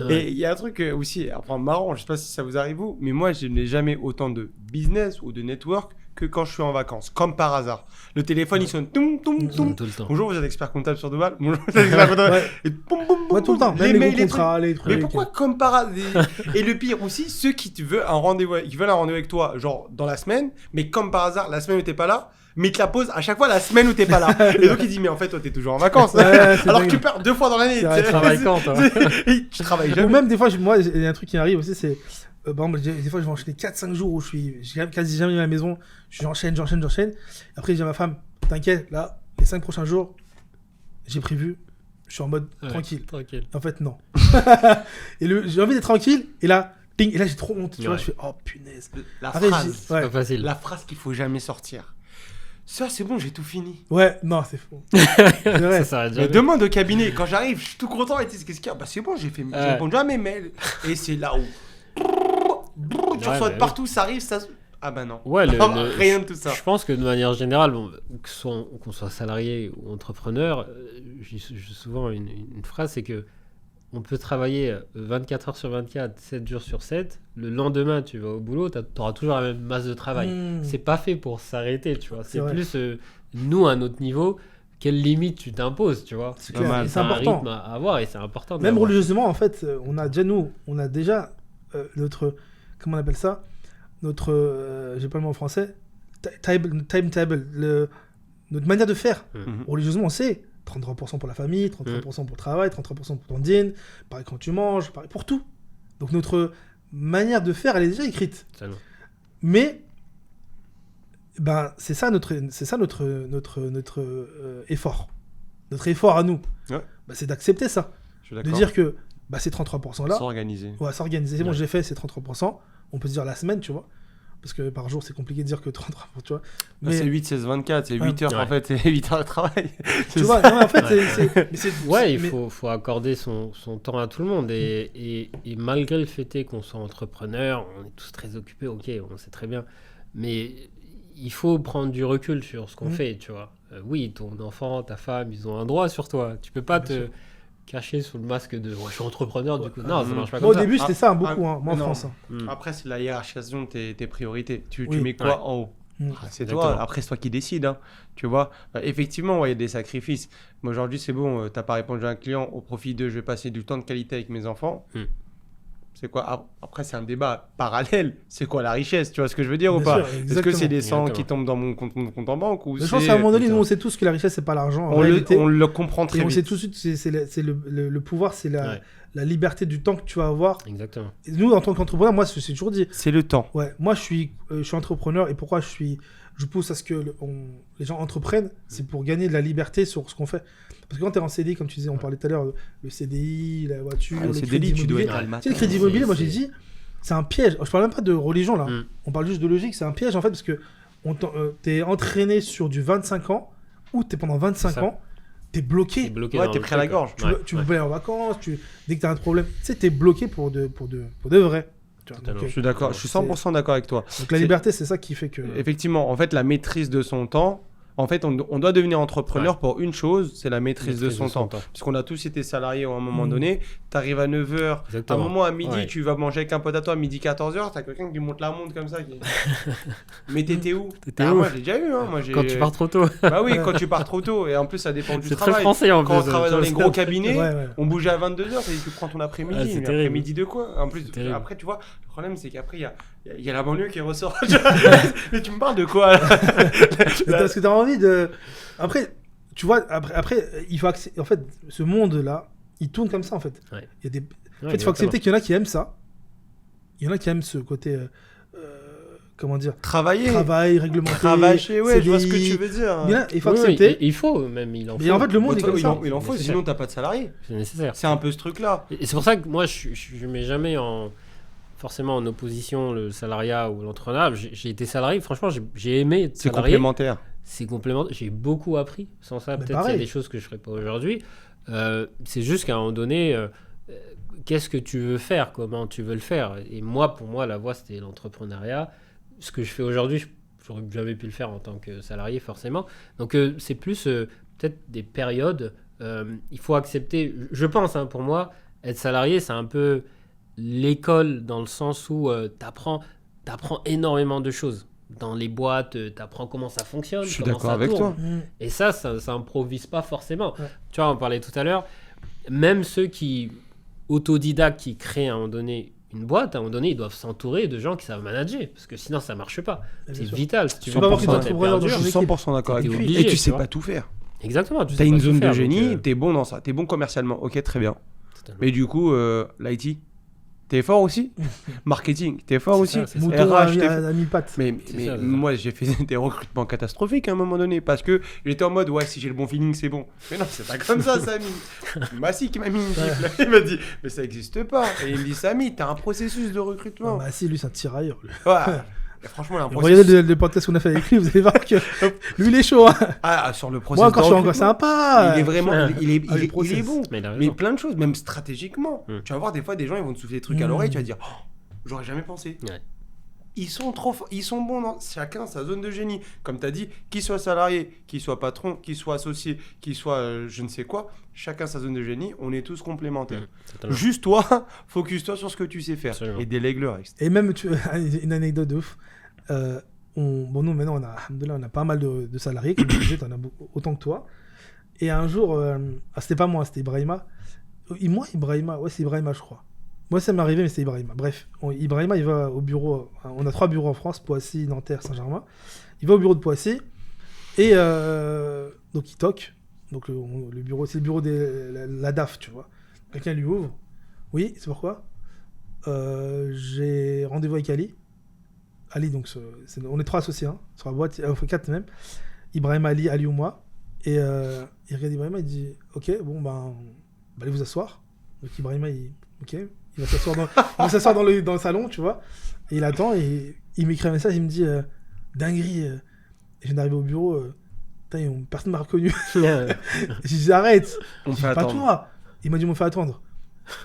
Et il y a un truc aussi, marrant, je sais pas si ça vous arrive vous, mais moi, je n'ai jamais autant de business ou de network que quand je suis en vacances, comme par hasard. Le téléphone, il sonne, toum, toum, toum. Tout le temps. Bonjour, vous êtes expert comptable sur 2 balles. Bonjour, vous êtes expert comptable. Ouais. Et boum, boum, boum, Ouais, tout le temps. boum. Même les mails, gros contrats, les trucs. Mais pourquoi comme par hasard Et le pire aussi, ceux qui veulent un rendez-vous avec toi, genre dans la semaine, mais comme par hasard, la semaine où t'es pas là, mais ils te la posent à chaque fois la semaine où t'es pas là. Et donc il dit, mais en fait, toi, t'es toujours en vacances. Ouais, Alors dingue. que tu perds 2 fois dans l'année. C'est vrai, Tu travailles quand, toi? Tu travailles Ou jamais. même des fois, moi, il y a un truc qui m'arrive aussi, c'est. Par exemple, des fois, je vais enchaîner 4-5 jours où j'ai quasi jamais à la maison. J'enchaîne. Après, je dis à ma femme, t'inquiète, là, les 5 prochains jours, j'ai prévu, je suis en mode tranquille. En fait, non. Et j'ai envie d'être tranquille, et là, ping, et là, j'ai trop honte. Tu vois, je fais, oh punaise. La Après, phrase. C'est pas facile. La phrase qu'il faut jamais sortir. Ça, c'est bon, j'ai tout fini. Ouais, non, c'est faux. C'est vrai. Ça s'arrête Mais jamais. demande au cabinet, quand j'arrive, je suis tout content. Et tu sais, qu'est-ce qu'il y a ? Bah, c'est bon, j'ai répondu à mes mails. Et c'est là où. Tu reçois de bah partout, ça arrive, ça. Ah bah non. Ouais, Rien de tout ça. Je pense que de manière générale, bon, qu'on soit salarié ou entrepreneur, j'ai souvent une phrase, c'est que on peut travailler 24 heures sur 24, 7 jours sur 7. Le lendemain, tu vas au boulot, tu auras toujours la même masse de travail. C'est pas fait pour s'arrêter, tu vois. C'est vrai. plus, nous, à notre niveau, quelle limite tu t'imposes, tu vois. C'est pas clair. mal. Et c'est un important. rythme à avoir et c'est important. Même d'avoir. religieusement, en fait, on a déjà notre, comment on appelle ça, notre, j'ai pas le mot en français, timetable, notre manière de faire. Mhm. Religieusement, on sait 33% pour la famille, 33% pour le travail, 33% pour ton dîne, pareil quand tu manges, pareil pour tout. Donc notre manière de faire, elle est déjà écrite. Ça, non. Mais ben c'est ça notre effort. Notre effort à nous. Ouais. Ben, c'est d'accepter ça. Je suis De d'accord. dire que bah, ces 33% là, S'organiser. on va s'organiser. C'est bon, Ouais. j'ai fait ces 33%. On peut se dire la semaine, tu vois. Parce que par jour, c'est compliqué de dire que 33%, tu vois. Ah, c'est 8, 16, 24, c'est 8 heures Ouais. en fait, c'est 8 heures de travail. tu vois, non, mais en fait, Ouais. Ouais, il mais- faut accorder son temps à tout le monde. Et malgré le fait qu'on soit entrepreneur, on est tous très occupés, ok, on sait très bien. Mais il faut prendre du recul sur ce qu'on fait, tu vois. Oui, ton enfant, ta femme, ils ont un droit sur toi. Tu peux pas Bien te sûr. cacher sous le masque de « je suis entrepreneur, du coup ». Non, ça Mhm. marche pas Moi, au comme ça. début, c'était ça, beaucoup, Ah, hein, moi en non. France. Hein. Mm. Après, c'est la hiérarchisation de tes priorités. Tu Oui. mets quoi Ouais. en haut? Mm. Ah, c'est Exactement. toi, après c'est toi qui décides, hein, tu vois. Effectivement, ouais, il y a des sacrifices. Mais aujourd'hui, c'est bon, t'as pas répondu à un client au profit de je vais passer du temps de qualité avec mes enfants. Mm. C'est quoi? Après, c'est un débat parallèle. C'est quoi la richesse? Tu vois ce que je veux dire ou Bien pas? sûr, Est-ce que c'est des 100 Exactement. qui tombent dans mon compte en banque ou Mais je pense qu'à un moment donné, putain, nous, on sait tous que la richesse, c'est pas l'argent. En on réalité. le comprend très Et on vite. sait tout de suite, c'est le pouvoir, c'est Ouais. la liberté du temps que tu vas avoir. Exactement. Et nous, en tant qu'entrepreneur, moi, c'est toujours dit. C'est le temps. Ouais, moi, je suis entrepreneur et pourquoi je pousse à ce que les gens entreprennent, c'est pour gagner de la liberté sur ce qu'on fait. Parce que quand tu es en CDI, comme tu disais, on parlait tout à l'heure, le CDI, la voiture, Ah, le c'est crédit délit, tu dois immobilier. être à le Tu matin. sais, le crédit C'est- immobilier, moi, j'ai c'est- dit, c'est un piège. Je parle même pas de religion, là. Mm. On parle juste de logique. C'est un piège, en fait, parce que t'es entraîné sur du 25 ans ou t'es pendant 25 C'est ça. ans, t'es bloqué. T'es bloqué Ouais, dans t'es le pris à la truc, gorge. ouais. Tu Ouais. veux aller en vacances, dès que t'as un problème, tu sais, t'es bloqué pour de vrai. Tu vois, Totalement. donc, Je suis d'accord, je suis 100% d'accord avec toi. donc la C'est- liberté, c'est ça qui fait que. Effectivement, en fait, la maîtrise de son temps, en fait, on doit devenir entrepreneur pour une chose, c'est la maîtrise de son temps. Puisqu'on a tous été salariés à un moment Mm. donné, tu arrives à 9h, à un Exactement. moment à midi, Ouais. tu vas manger avec un pote à toi à midi 14h, tu as quelqu'un qui monte la montre comme ça. Mais t'étais où? T'étais Ah, où moi, j'ai déjà eu. Hein. Moi, j'ai... Quand tu pars trop tôt. Bah oui, quand tu pars trop tôt. Et en plus, ça dépend du C'est très travail. français en plus. Quand on travaille dans les gros Ouais, cabinets, ouais. on bougeait à 22h, ça dit que tu prends ton après-midi. Ah, c'est mais terrible. après-midi de quoi? En plus, C'est terrible. après, tu vois, le problème, c'est qu'après, il y a la banlieue qui ressort. Mais tu me parles de quoi là? Parce que t'as envie de. Après, tu vois, après il faut en fait, ce monde-là, il tourne comme ça, en fait. Ouais. Il y a des... Ouais, En fait, il faut accepter qu'il y en a qui aiment ça. Il y en a qui aiment ce côté. Comment dire, Travailler. travail réglementé. Cravacher, ouais, je vois ce que CDI. tu veux dire. Il y en a- il faut Oui, oui, accepter. il faut, même, il en faut. Mais en fait, le monde est Bah, comme il ça. en faut, C'est sinon nécessaire. t'as pas de salarié. C'est nécessaire. C'est un peu ce truc-là. Et c'est pour ça que moi, je mets jamais forcément en opposition le salariat ou l'entrepreneuriat. J'ai été salarié, franchement, j'ai aimé être C'est salarié. complémentaire. C'est complémentaire. J'ai beaucoup appris. Sans ça, Mais peut-être qu'il y a pareil. des choses que je ferais pas aujourd'hui. C'est juste qu'à un moment donné, qu'est-ce que tu veux faire? Comment tu veux le faire? Et moi, pour moi, la voie, c'était l'entrepreneuriat. Ce que je fais aujourd'hui, j'aurais jamais pu le faire en tant que salarié, forcément. Donc, c'est plus peut-être des périodes. Il faut accepter. Je pense, hein, pour moi, être salarié, c'est un peu l'école dans le sens où t'apprends énormément de choses. dans les boîtes, tu apprends comment ça fonctionne. Je suis comment d'accord ça avec tourne. toi. Et ça improvise pas forcément. Ouais. Tu vois, on parlait tout à l'heure, même ceux qui, autodidactes, qui créent à un moment donné une boîte, à un moment donné, ils doivent s'entourer de gens qui savent manager, parce que sinon ça marche pas. Bien C'est sûr. vital. Si tu Tu veux peux avoir que qui ça t'entrepreneur dans Je ton suis 100% d'accord avec T'es toi. obligé, Et tu tu sais vois. pas tout faire. Exactement. Tu T'as sais une pas tout zone de faire, génie, donc, t'es bon dans ça, t'es bon commercialement. Ok, très bien. totalement. Mais du coup, l'IT, t'es fort aussi. Marketing, t'es fort C'est aussi. ça, c'est ça. Mouton RH, t'es à 1000 pattes. Mais C'est ça, moi, j'ai fait des recrutements catastrophiques à un moment donné parce que j'étais en mode, ouais, si j'ai le bon feeling, c'est bon. Mais non, c'est pas comme ça, Samy. Massi qui m'a mis une gifle. Il m'a dit, mais ça existe pas. Et il me dit, Samy, t'as un processus de recrutement. Bah si, lui, c'est un tirailleur. Lui. Ouais. Et franchement, il y a un Regardez processus. le podcast qu'on a fait avec lui, vous allez voir que lui, il est chaud. Hein. Ah, sur le processus. Moi, encore, je suis de encore recrutement, sympa. Il est vraiment, il est le process. bon. Mais il a Mais raison. plein de choses, même stratégiquement. Mm. Tu vas voir, des fois, des gens, ils vont te souffler des trucs à l'oreille, tu vas dire, oh, j'aurais jamais pensé. Ouais. Ils sont trop forts, ils sont bons dans chacun sa zone de génie. Comme tu as dit, qu'il soit salarié, qu'il soit patron, qu'il soit associé, qu'il soit je ne sais quoi, chacun sa zone de génie, on est tous complémentaires. Totalement. Juste toi, focus-toi sur ce que tu sais faire Absolument. et délègue le reste. Et même, une anecdote de ouf. Bon, nous, maintenant, on a pas mal de salariés, comme je disais, t'en as autant que toi. Et un jour, c'était pas moi, c'était Ibrahima. Ibrahima, ouais, c'est Ibrahima, je crois. Moi, ça m'est arrivé, mais c'est Ibrahima. Bref, Ibrahima, il va au bureau. On a 3 bureaux en France, Poissy, Nanterre, Saint-Germain. Il va au bureau de Poissy. Et donc, il toque. Donc, le bureau, c'est le bureau de la DAF, tu vois. Quelqu'un lui ouvre. Oui, c'est pourquoi j'ai rendez-vous avec Ali. Ali, donc, on est 3 associés, hein, sur la boîte, 4 même. Ibrahima, Ali ou moi. Et il regarde Ibrahima, il dit ok, bon, allez vous asseoir. Donc, Ibrahima, il va s'asseoir dans le salon, tu vois. Et il attend et il m'écrit un message, il me dit dinguerie, je viens d'arriver au bureau, personne m'a reconnu. Je dis arrête, On je fait dis, pas attendre. toi. Il m'a dit on me fait attendre.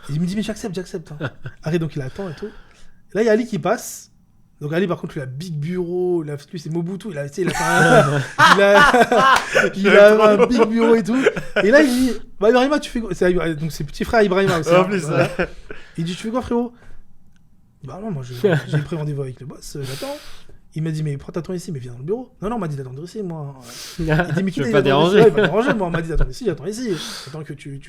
Et il me dit mais j'accepte. Hein. Arrête, donc il attend et tout. Et là il y a Ali qui passe. Donc Ali par contre il a big bureau, lui c'est Mobutu, il a fait un big bureau et tout. Et là il dit Ibrahima tu fais quoi? Donc c'est petit frère Ibrahima aussi. En hein. plus, Voilà. Il dit tu fais quoi frérot? Bah non moi j'ai pris rendez-vous avec le boss, j'attends. Il m'a dit mais prends ton ici, mais viens dans le bureau. Non on m'a dit d'attendre ici moi. Il dit mais qui Je veux t'a pas dit d'attendre ici? déranger. Ouais, il m'a dérangé moi, on m'a dit d'attendre ici, j'attends ici. J'attends que tu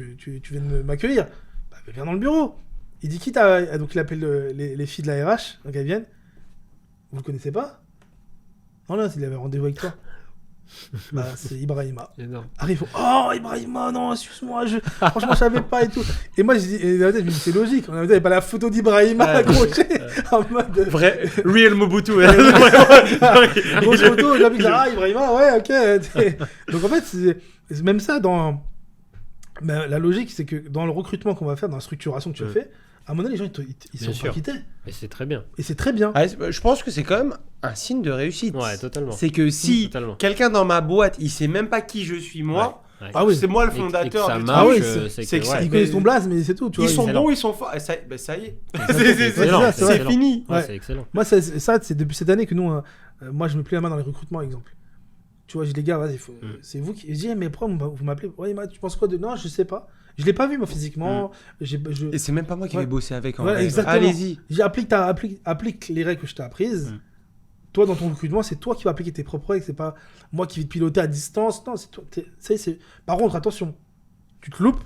viennes m'accueillir. Bah viens dans le bureau. Il dit qui t'a. Donc il appelle les filles de la RH, donc elles viennent. Vous le connaissez pas? Non, il avait rendez-vous avec toi. Bah, c'est Ibrahima. Énorme. Arrive, oh Ibrahima, non, excuse-moi, franchement, je savais pas et tout. Et moi, je me dis, c'est logique, on avait pas la photo d'Ibrahima accrochée en mode. Vrai, real Mobutu. Grosse photo, j'ai dit, ah, Ibrahima, ouais, ok. Donc en fait, c'est même ça dans. Mais la logique, c'est que dans le recrutement qu'on va faire, dans la structuration que tu as fait, à un moment donné, les gens, ils Bien sont sûr. pas quittés. Et c'est très bien. Et c'est très bien. Ah, je pense que c'est quand même un signe de réussite. Ouais, totalement. C'est que si Totalement. quelqu'un dans ma boîte, il sait même pas qui je suis moi, Ouais. Ah oui. c'est moi le Et que fondateur ça du marche, oui, c'est que ça- Ils mais- connaissent ton blaze, mais c'est tout. Tu Ils vois, sont excellent. bons, ils sont forts. Ça y est. C'est excellent, ça, c'est c'est excellent. fini. Ouais, Ouais. c'est excellent. Moi, c'est depuis cette année que nous, moi, je mets plus la main dans les recrutements, exemple. Tu vois, je dis, les gars, vas-y, c'est vous qui. Je dis, mais pourquoi vous m'appelez? Ouais, tu penses quoi de. Non, je sais pas. Je l'ai pas vu, moi, physiquement. Et c'est même pas moi qui vais bosser avec. en Ouais, vrai. exactement. Allez-y. Applique les règles que je t'ai apprises. Toi, dans ton recrutement, c'est toi qui vas appliquer tes propres règles. C'est pas moi qui vais te piloter à distance. Non, c'est toi. Par contre, attention, tu te loupes,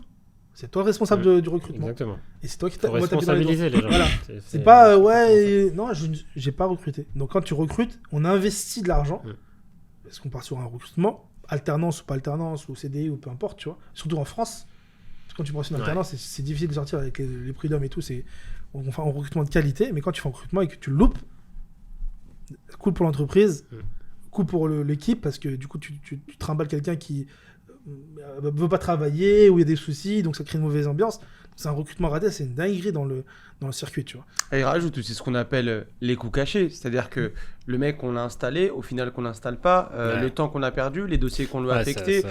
c'est toi le responsable du recrutement. Exactement. Et c'est toi qui Faut moi, t'as mis dans les doigts. responsabiliser les gens. Voilà. C'est pas, non, j'ai pas recruté. Donc quand tu recrutes, on investit de l'argent. Parce qu'on part sur un recrutement, alternance ou pas alternance, ou CDI ou peu importe, tu vois. Surtout en France. Parce que quand tu prends une alternance, c'est difficile de sortir avec les prix d'hommes et tout. On fait un recrutement de qualité, mais quand tu fais un recrutement et que tu le loupes, cool pour l'entreprise, cool pour l'équipe, parce que du coup, tu trimbales quelqu'un qui veut pas travailler, où il y a des soucis, donc ça crée une mauvaise ambiance. C'est un recrutement raté, c'est une dinguerie dans le circuit, tu vois. Et il rajoute, c'est ce qu'on appelle les coûts cachés. C'est-à-dire que le mec qu'on a installé, au final qu'on n'installe pas, le temps qu'on a perdu, les dossiers qu'on lui a affectés.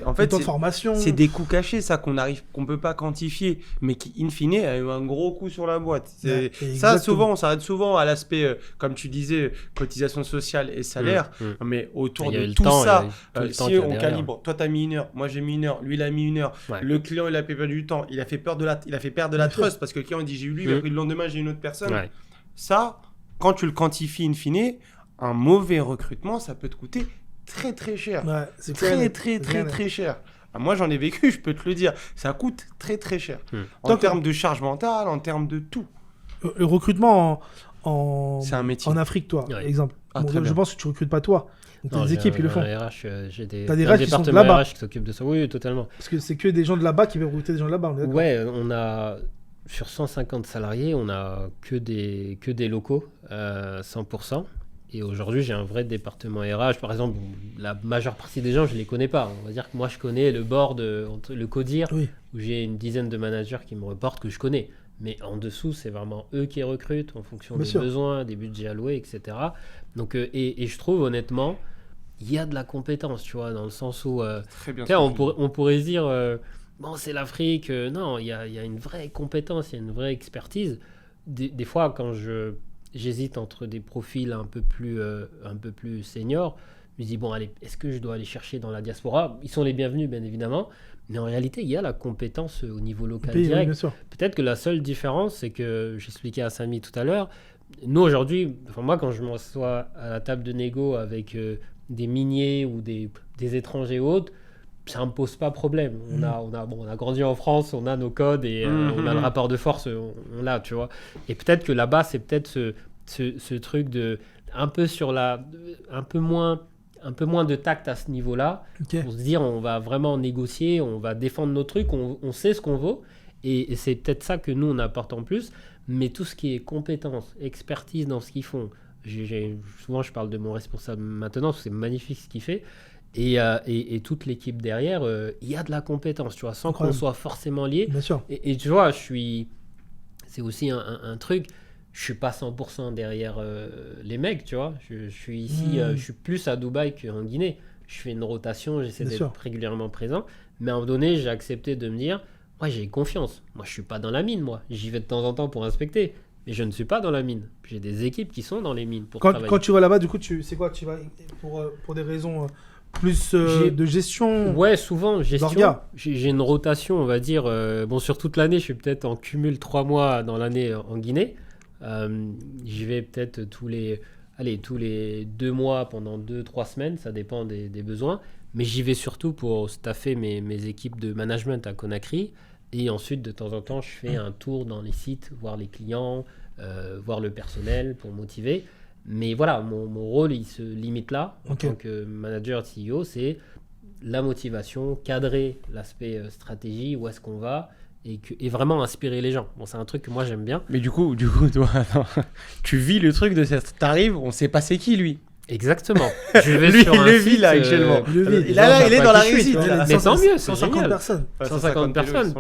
En Le fait, temps de formation. c'est des coûts cachés, ça qu'on peut pas quantifier, mais qui, in fine, a eu un gros coup sur la boîte. Ouais, Ça, exactement. souvent, on s'arrête souvent à l'aspect, comme tu disais, cotisation sociale et salaire, mais autour Il y a eu de le tout temps, ça, il y a eu tout le temps si qu'il y a on derrière. calibre, toi t'as mis 1 heure, moi j'ai mis 1 heure, lui il a mis 1 heure, Ouais. le client il a perdu du temps, il a fait perdre de la trust parce que le client il dit j'ai eu lui, mais après, le lendemain j'ai une autre personne. Ouais. Ça, quand tu le quantifies in fine, un mauvais recrutement, ça peut te coûter très très cher. Ouais, c'est Très cher. Moi, j'en ai vécu, je peux te le dire. Ça coûte très très cher. En termes de charge mentale, en termes de tout. Le recrutement c'est un métier. En Afrique, toi, exemple. Ah, Je pense que tu recrutes pas toi. Donc, t'as des équipes qui le font. J'ai des RH qui sont là-bas. RH qui s'occupent de ça. Oui, totalement. Parce que c'est que des gens de là-bas qui veulent recruter des gens de là-bas. Ouais, on a sur 150 salariés, on a que des locaux, 100%. Et aujourd'hui, j'ai un vrai département RH. Par exemple, la majeure partie des gens, je les connais pas. On va dire que moi, je connais le board, le CODIR, où j'ai une dizaine de managers qui me reportent que je connais. Mais en dessous, c'est vraiment eux qui recrutent en fonction des besoins, des budgets alloués, etc. Donc, et je trouve honnêtement, il y a de la compétence, tu vois, dans le sens où on pourrait se dire, bon, c'est l'Afrique. Non, il y a une vraie compétence, il y a une vraie expertise. Des fois, quand j'hésite entre des profils un peu plus seniors, je me dis, bon, allez, est-ce que je dois aller chercher dans la diaspora ? Ils sont les bienvenus, bien évidemment. Mais en réalité, il y a la compétence au niveau local direct. Bien sûr. Peut-être que la seule différence, c'est que j'expliquais à Samy tout à l'heure, nous aujourd'hui, moi quand je m'assois à la table de négo avec des miniers ou des étrangers autres, ça ne me pose pas problème. On a grandi en France, on a nos codes et on a le rapport de force, on l'a, tu vois. Et peut-être que là-bas, c'est peut-être ce truc de un peu moins de tact à ce niveau-là, pour se dire on va vraiment négocier, on va défendre nos trucs, on sait ce qu'on vaut, et c'est peut-être ça que nous on apporte en plus, mais tout ce qui est compétence, expertise dans ce qu'ils font, souvent je parle de mon responsable maintenant, parce que c'est magnifique ce qu'il fait, et toute l'équipe derrière, il y a de la compétence, tu vois, sans qu'on soit forcément lié. Bien sûr. Et tu vois, c'est aussi un truc. Je suis pas 100% derrière les mecs, tu vois. Je suis ici, je suis plus à Dubaï qu'en Guinée. Je fais une rotation, j'essaie d'être régulièrement présent. Mais à un moment donné, j'ai accepté de me dire, ouais, j'ai confiance. Moi, je suis pas dans la mine, moi. J'y vais de temps en temps pour inspecter. Mais je ne suis pas dans la mine. J'ai des équipes qui sont dans les mines pour travailler. Quand tu vas là-bas, du coup, c'est quoi ? Tu vas pour des raisons plus de gestion ? Ouais, souvent, gestion. J'ai une rotation, on va dire. Bon, sur toute l'année, je suis peut-être en cumul 3 mois dans l'année en Guinée. J'y vais peut-être tous les 2 mois pendant 2-3 semaines, ça dépend des besoins, mais j'y vais surtout pour staffer mes équipes de management à Conakry, et ensuite de temps en temps je fais un tour dans les sites, voir les clients, voir le personnel pour motiver. Mais voilà, mon rôle il se limite là en tant que manager CEO, c'est la motivation, cadrer l'aspect stratégie, où est-ce qu'on va, et vraiment inspirer les gens. Bon, c'est un truc que moi j'aime bien. Mais du coup toi, tu vis le truc de cette... T'arrives, on sait pas c'est qui lui. Exactement. Je vais lui, sur un le site, vit là actuellement. Là, il est dans la réussite. Mais tant mieux, c'est 150 génial. personnes. 150 personnes,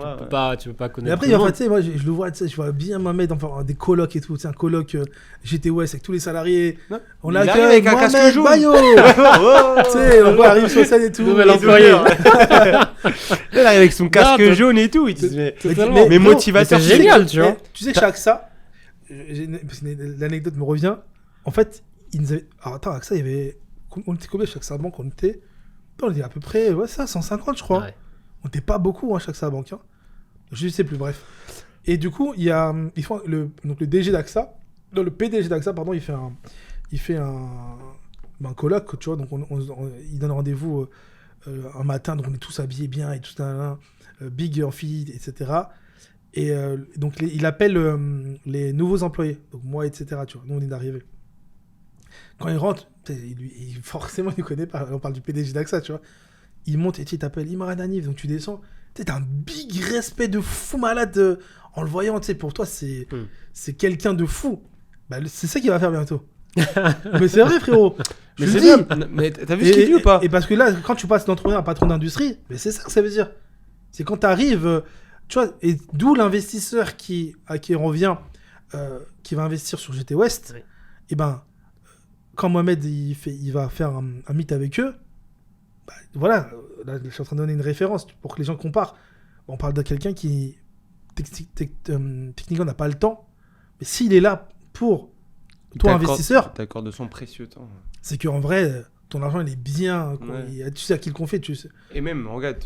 tu peux pas connaître. Et après, tout le en monde. fait, tu sais, moi, je le vois, tu sais, je vois bien Mohamed, enfin, des colocs et tout, tu sais, un coloc GT West avec tous les salariés. On arrive avec un casque jaune. Bayo. Tu sais, on arrive sur scène et tout. Nouvel employé. Il arrive avec son casque jaune et tout. Mais motivateur, c'est génial, tu vois. Tu sais, chaque ça, l'anecdote me revient. En fait, ils nous avaient... Alors attends, avec ça, il y avait... On était combien chaque banque? On était à peu près 150, je crois. Ouais. On n'était pas beaucoup chaque banque. Hein. Je ne sais plus, bref. Et du coup, ils font le DG d'AXA, non, le PDG d'AXA, pardon, il fait un colloque, tu vois, donc il donne rendez-vous un matin, donc on est tous habillés bien et tout ça, big en fille, etc. Et donc il appelle les nouveaux employés, donc moi, etc. Tu vois, nous on est d'arriver. Quand il rentre, forcément il ne connaît pas, on parle du PDG d'AXA, tu vois. Il monte et il t'appelle Imran Hanif, donc tu descends. T'as un big respect de fou malade en le voyant, tu sais, pour toi c'est quelqu'un de fou. Bah, c'est ça qu'il va faire bientôt. Mais c'est vrai, frérot. Mais c'est bien. Mais t'as vu ce qu'il dit ou pas? Et parce que là, quand tu passes d'entrepreneur à patron d'industrie, mais c'est ça que ça veut dire. C'est quand t'arrives, tu vois, et d'où l'investisseur à qui on revient, qui va investir sur GT West, oui. Et ben, quand Mohamed il va faire un meet avec eux, bah, voilà, là, je suis en train de donner une référence pour que les gens comparent. On parle de quelqu'un qui techniquement n'a pas le temps, mais s'il est là pour toi investisseur, t'accordes de son précieux temps. C'est qu'en vrai, ton argent, il est bien. Quoi. Ouais. Tu sais à qui le confier, tu sais. Et même, regarde,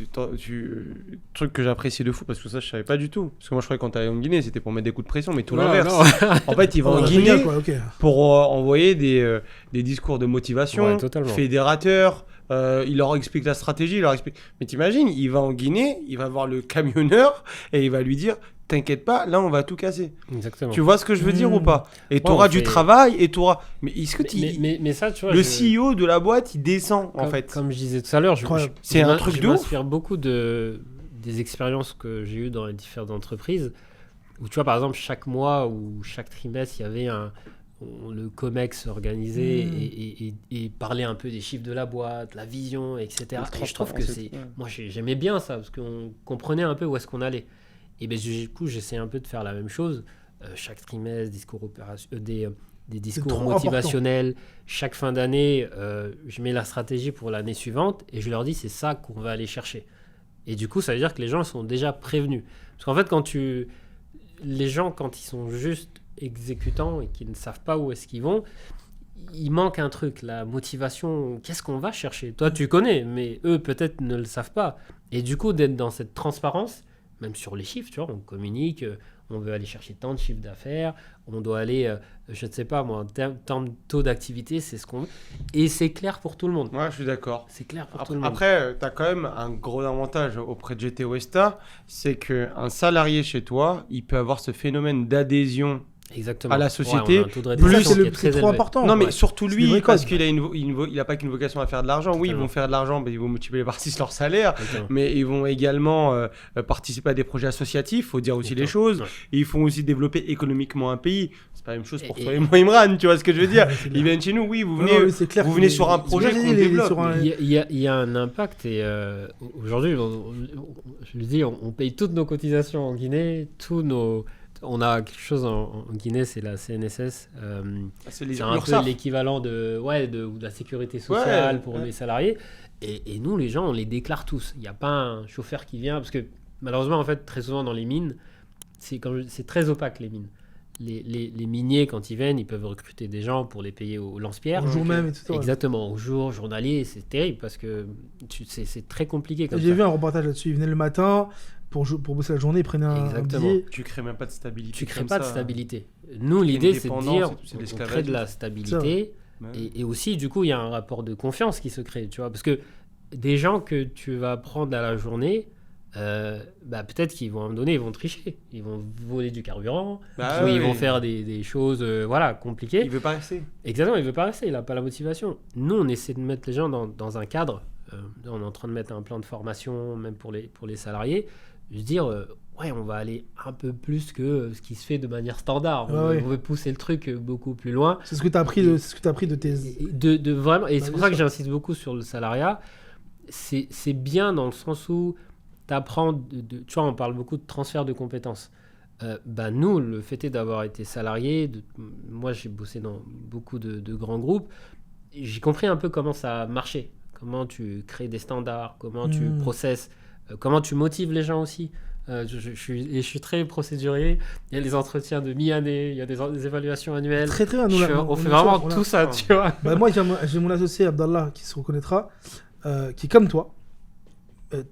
truc que j'apprécie de fou, parce que ça, je savais pas du tout. Parce que moi, je croyais que quand t'allais en Guinée, c'était pour mettre des coups de pression, mais tout l'inverse. En fait, ils vont en Guinée Génial, quoi, ok. pour envoyer des discours de motivation, Ouais, totalement. fédérateurs. Il leur explique la stratégie, il leur explique. Mais t'imagines, il va en Guinée, il va voir le camionneur et il va lui dire t'inquiète pas, là on va tout casser. Exactement. Tu vois ce que je veux dire ou pas? Et tu Ouais, auras on du fait- travail et tu auras. Mais est-ce que mais ça, tu vois, le CEO de la boîte il descend en comme, fait? comme je disais tout à l'heure, Incroyable. C'est un truc de ouf. m'inspire beaucoup des expériences que j'ai eues dans les différentes entreprises. Où tu vois, par exemple, chaque mois ou chaque trimestre, il y avait le COMEX organisé et parlait un peu des chiffres de la boîte, la vision, etc. Et je trouve que moi, j'aimais bien ça parce qu'on comprenait un peu où est-ce qu'on allait. Et ben, du coup, j'essaie un peu de faire la même chose. Chaque trimestre, des discours trop motivationnels. Chaque fin d'année, je mets la stratégie pour l'année suivante et je leur dis c'est ça qu'on va aller chercher. Et du coup, ça veut dire que les gens sont déjà prévenus. Parce qu'en fait, les gens, quand ils sont juste exécutants et qu'ils ne savent pas où est-ce qu'ils vont, il manque un truc, la motivation. Qu'est-ce qu'on va chercher? Toi, tu connais, mais eux, peut-être, ne le savent pas. Et du coup, d'être dans cette transparence, même sur les chiffres, tu vois, on communique, on veut aller chercher tant de chiffres d'affaires, on doit aller, je ne sais pas moi, tant de taux d'activité, c'est ce qu'on veut. Et c'est clair pour tout le monde. Ouais, je suis d'accord. C'est clair pour tout le monde. Après, tu as quand même un gros avantage auprès de GT Westa, c'est qu'un salarié chez toi, il peut avoir ce phénomène d'adhésion Exactement. à la société, Ouais, on a un taux de plus rétention qui est c'est très trop élevé. important. Non, mais Ouais. surtout C'est lui, des vrais parce codes. qu'il a il a pas qu'une vocation à faire de l'argent. Oui, ils vont faire de l'argent, mais ils vont multiplier par 6 leur salaire. Exactement. Mais ils vont également participer à des projets associatifs, faut dire aussi les Exactement. choses. Ouais. Et ils font aussi développer économiquement un pays. C'est pas la même chose pour Et- toi et moi, Imran, tu vois ce que je veux dire? C'est Ils clair. viennent chez nous, oui, vous Non, venez, non, oui, c'est clair vous que venez les- sur un les- projet les- qu'on les- développe. sur un- Il y a un impact et aujourd'hui, je le dis, on paye toutes nos cotisations en Guinée, on a quelque chose en Guinée, c'est la CNSS. C'est C'est un peu l'équivalent de la sécurité sociale pour les salariés. Et nous, les gens, on les déclare tous. Il n'y a pas un chauffeur qui vient, parce que malheureusement, en fait, très souvent dans les mines, c'est très opaque, les mines. Les miniers, quand ils viennent, ils peuvent recruter des gens pour les payer au lance-pierre. Au jour même, etc. ouais. Exactement, au jour, journalier, c'est terrible parce que c'est très compliqué comme J'ai ça. vu un reportage là-dessus. Ils venaient le matin pour bosser la journée, ils prenaient un Exactement. billet. Tu crées même pas de stabilité. Tu crées comme pas de ça. stabilité. Nous, crées l'idée, une c'est de dépendance dire, et tout, c'est de on l'esclavage crée de et la tout. stabilité. Ouais. Et aussi, du coup, il y a un rapport de confiance qui se crée, tu vois. Parce que des gens que tu vas prendre à la journée, peut-être qu'ils vont, à un moment donné, ils vont tricher. Ils vont voler du carburant, Bah ou ouais. ils vont faire des choses compliquées. Il veut pas rester. Exactement, il veut pas rester, il n'a pas la motivation. Nous, on essaie de mettre les gens dans un cadre. On est en train de mettre un plan de formation, même pour les salariés. Je veux dire, on va aller un peu plus que ce qui se fait de manière standard. Ouais. On veut pousser le truc beaucoup plus loin. C'est ce que tu as appris de tes. Vraiment, et Bah, c'est pour bien ça que sûr. j'insiste beaucoup sur le salariat. C'est bien dans le sens où tu apprends, tu vois, on parle beaucoup de transfert de compétences. Nous, le fait est d'avoir été salarié, moi j'ai bossé dans beaucoup de grands groupes, j'ai compris un peu comment ça marchait, comment tu crées des standards, comment tu processes, comment tu motives les gens aussi. Je suis très procédurier, il y a les entretiens de mi-année, il y a des évaluations annuelles. Très très bien. On fait vraiment tout ça, tu vois. Moi, j'ai mon associé Abdallah qui se reconnaîtra, qui est comme toi.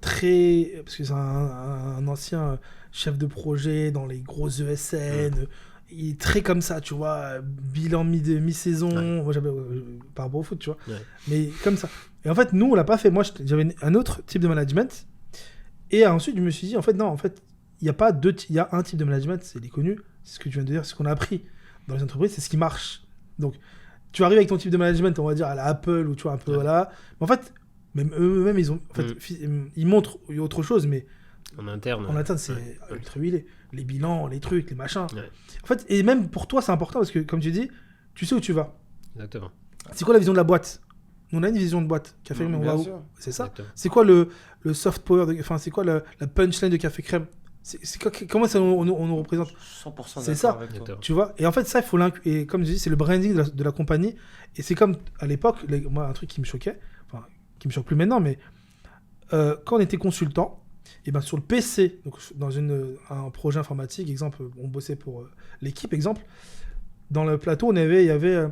Parce que c'est un ancien chef de projet dans les grosses ESN. Il est très comme ça, tu vois. Bilan mi-saison. Ouais. Moi, j'avais par rapport au foot, tu vois. Ouais. Mais comme ça. Et en fait, nous, on l'a pas fait. Moi, j'avais un autre type de management. Et ensuite, je me suis dit, en fait, non, en fait, il y a pas deux. Il y a un type de management, c'est les connus. C'est ce que tu viens de dire, c'est ce qu'on a appris dans les entreprises, c'est ce qui marche. Donc, tu arrives avec ton type de management, on va dire à la Apple ou tu vois un peu Ouais. voilà. Mais en fait, même eux-mêmes, ils ont, en fait, ils montrent autre chose, mais En interne. en interne, c'est Ouais. ultra huilé. Les bilans, les trucs, les machins. Ouais. En fait, et même pour toi, c'est important parce que, comme tu dis, tu sais où tu vas. Exactement. C'est quoi la vision de la boîte? On a une vision de boîte. Café Crème, on Bien va où? sûr. C'est ça. Exactement. C'est quoi le soft power enfin, c'est quoi la punchline de Café Crème? Comment ça on nous représente? 100% C'est d'accord ça. avec toi. Exactement. Tu vois? Et en fait, ça, il faut l'inclure. Et comme je dis, c'est le branding de la compagnie. Et c'est comme à l'époque, moi, un truc qui me choquait, enfin, qui me choque plus maintenant, mais quand on était consultant, et ben sur le PC, donc dans un projet informatique, exemple, on bossait pour l'équipe, exemple, dans le plateau, il y avait